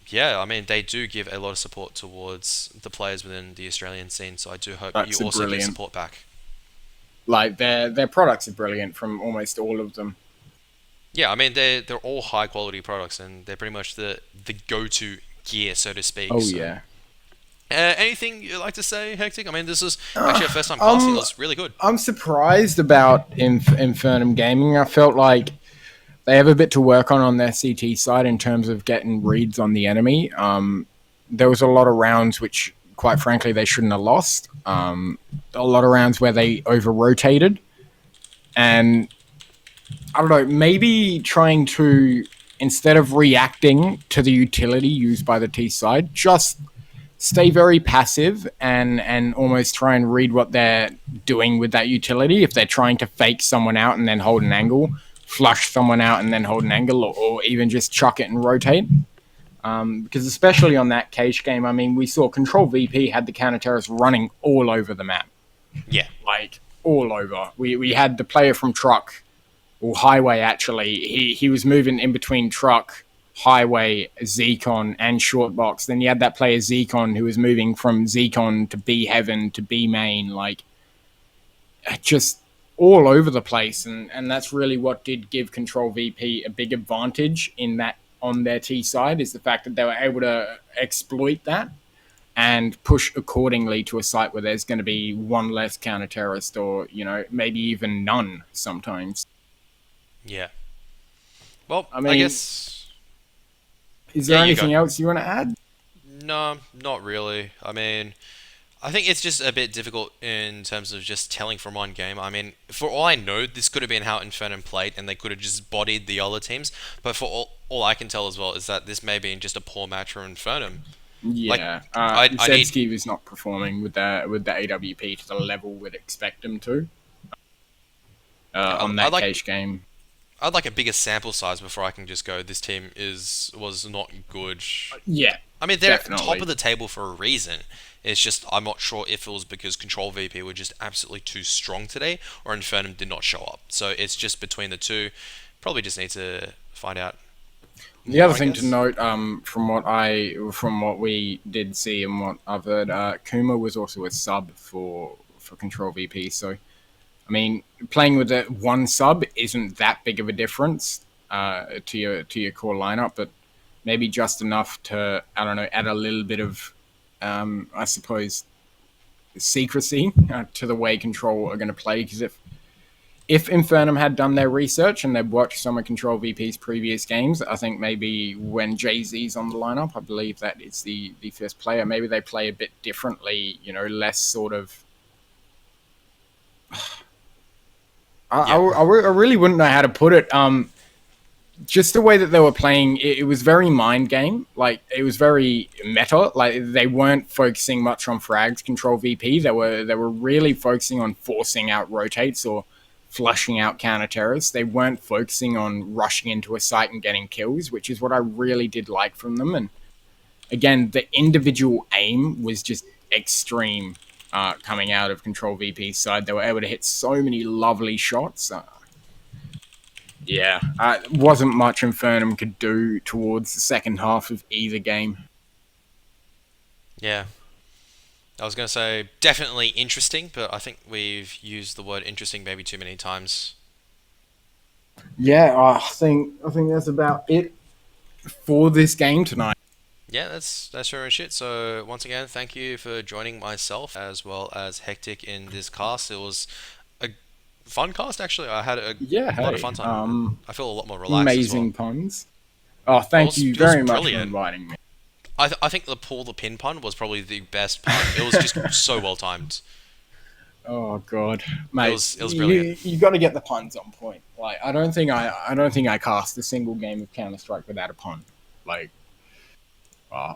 [SPEAKER 1] yeah, I mean, they do give a lot of support towards the players within the Australian scene. So I do hope you
[SPEAKER 2] That's a
[SPEAKER 1] also give
[SPEAKER 2] brilliant.
[SPEAKER 1] support back.
[SPEAKER 2] Like their products are brilliant from almost all of them.
[SPEAKER 1] Yeah, I mean they're all high quality products and they're pretty much the go-to gear, so to speak.
[SPEAKER 2] Oh
[SPEAKER 1] So,
[SPEAKER 2] yeah.
[SPEAKER 1] anything you'd like to say, Hectic? I mean, this is
[SPEAKER 2] Uh,
[SPEAKER 1] actually our first time casting. It
[SPEAKER 2] um,
[SPEAKER 1] was really good.
[SPEAKER 2] I'm surprised about Infernum Gaming. I felt like they have a bit to work on their CT side in terms of getting reads on the enemy. There was a lot of rounds which, quite frankly, they shouldn't have lost. A lot of rounds where they over rotated, and I don't know, maybe trying to, instead of reacting to the utility used by the T side, just stay very passive and almost try and read what they're doing with that utility. If they're trying to fake someone out and then hold an angle, flush someone out and then hold an angle, or even just chuck it and rotate. Because especially on that cage game, I mean, we saw Control.VP had the counter terrorists running all over the map,
[SPEAKER 1] Yeah,
[SPEAKER 2] like all over. We had the player from truck or highway actually. He was moving in between truck, highway, Zcon, and short box. Then you had that player Zcon who was moving from Zcon to B heaven to B main, like just all over the place. And that's really what did give Control VP a big advantage in that on their T side, is the fact that they were able to exploit that and push accordingly to a site where there's going to be one less counter terrorist, or maybe even none sometimes.
[SPEAKER 1] yeah. Well,
[SPEAKER 2] I
[SPEAKER 1] I
[SPEAKER 2] mean,
[SPEAKER 1] guess
[SPEAKER 2] is
[SPEAKER 1] yeah.
[SPEAKER 2] there
[SPEAKER 1] You go.
[SPEAKER 2] anything else you want to add?
[SPEAKER 1] No, not really. I mean, I think it's just a bit difficult in terms of just telling from one game. I mean, for all I know, this could have been how Infernum played, and they could have just bodied the other teams. But for all I can tell as well is that this may be just a poor match for Infernum. Like,
[SPEAKER 2] Yeah,
[SPEAKER 1] I need
[SPEAKER 2] OCECSGO is not performing with the AWP to the level we'd expect them to
[SPEAKER 1] yeah,
[SPEAKER 2] on
[SPEAKER 1] I'd
[SPEAKER 2] that
[SPEAKER 1] like
[SPEAKER 2] cage game.
[SPEAKER 1] I'd like a bigger sample size before I can just go. This team was not good.
[SPEAKER 2] Yeah,
[SPEAKER 1] I mean, they're top
[SPEAKER 2] definitely.
[SPEAKER 1] of the table for a reason. It's just I'm not sure if it was because Control VP were just absolutely too strong today, or Infernum did not show up. So it's just between the two. Probably just need to find out
[SPEAKER 2] The
[SPEAKER 1] more,
[SPEAKER 2] other
[SPEAKER 1] I
[SPEAKER 2] thing to
[SPEAKER 1] guess.
[SPEAKER 2] note, from what we did see and what I've heard, Kuma was also a sub for Control VP. So I mean, playing with a one sub isn't that big of a difference to your core lineup, but maybe just enough to, I don't know, add a little bit of I suppose secrecy to the way Control are going to play. Because if Infernum had done their research and they'd watched some of Control VP's previous games, I think maybe when Jay Z's on the lineup, I believe that is the first player. Maybe they play a bit differently, less sort of.
[SPEAKER 1] Yeah,
[SPEAKER 2] I really wouldn't know how to put it. Just the way that they were playing, it was very mind game. Like it was very meta. Like they weren't focusing much on frags. Control VP. They were really focusing on forcing out rotates or flushing out counter terrorists. They weren't focusing on rushing into a site and getting kills, which is what I really did like from them. And again, the individual aim was just extreme. Coming out of Control VP's side, they were able to hit so many lovely shots. Yeah, wasn't much Infernum could do towards the second half of either game.
[SPEAKER 1] yeah. I was gonna say definitely interesting, but I think we've used the word interesting maybe too many times.
[SPEAKER 2] Yeah, I think that's about it for this game tonight.
[SPEAKER 1] Yeah, that's very much it. So once again, thank you for joining myself as well as Hectic in this cast. It was a fun cast actually. I had a
[SPEAKER 2] Yeah,
[SPEAKER 1] lot of
[SPEAKER 2] hey,
[SPEAKER 1] fun time. I feel a lot more relaxed as well.
[SPEAKER 2] amazing puns. Oh, thank you
[SPEAKER 1] It was
[SPEAKER 2] very much for
[SPEAKER 1] brilliant.
[SPEAKER 2] inviting me.
[SPEAKER 1] I think the pull the pin pun was probably the best pun. It was just so well timed.
[SPEAKER 2] Oh God, mate,
[SPEAKER 1] It was brilliant.
[SPEAKER 2] you got to get the puns on point. Like I don't think I cast a single game of Counter Strike without a pun. Like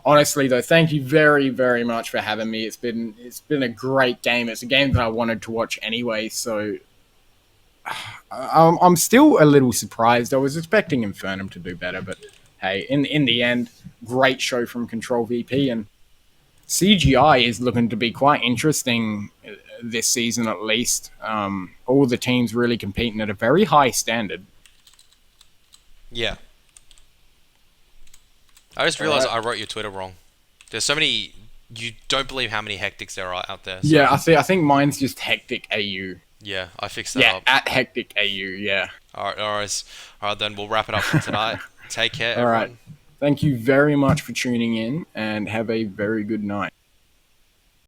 [SPEAKER 2] honestly though, thank you very very much for having me. It's been a great game. It's a game that I wanted to watch anyway. So I'm still a little surprised. I was expecting Infernum to do better, but hey, in the end, great show from Control.VP, and CGI is looking to be quite interesting this season at least. All the teams really competing at a very high standard.
[SPEAKER 1] Yeah. I just
[SPEAKER 2] All
[SPEAKER 1] realized
[SPEAKER 2] right.
[SPEAKER 1] I wrote your Twitter wrong. There's so many. You don't believe how many hectics there are out there.
[SPEAKER 2] Yeah,
[SPEAKER 1] So
[SPEAKER 2] I think mine's just Hectic AU.
[SPEAKER 1] yeah, I fixed that
[SPEAKER 2] Yeah,
[SPEAKER 1] up.
[SPEAKER 2] at Hectic AU. Yeah.
[SPEAKER 1] All right, all right. Then we'll wrap it up for tonight. Take care,
[SPEAKER 2] All right.
[SPEAKER 1] everyone.
[SPEAKER 2] Thank you very much for tuning in, and have a very good night.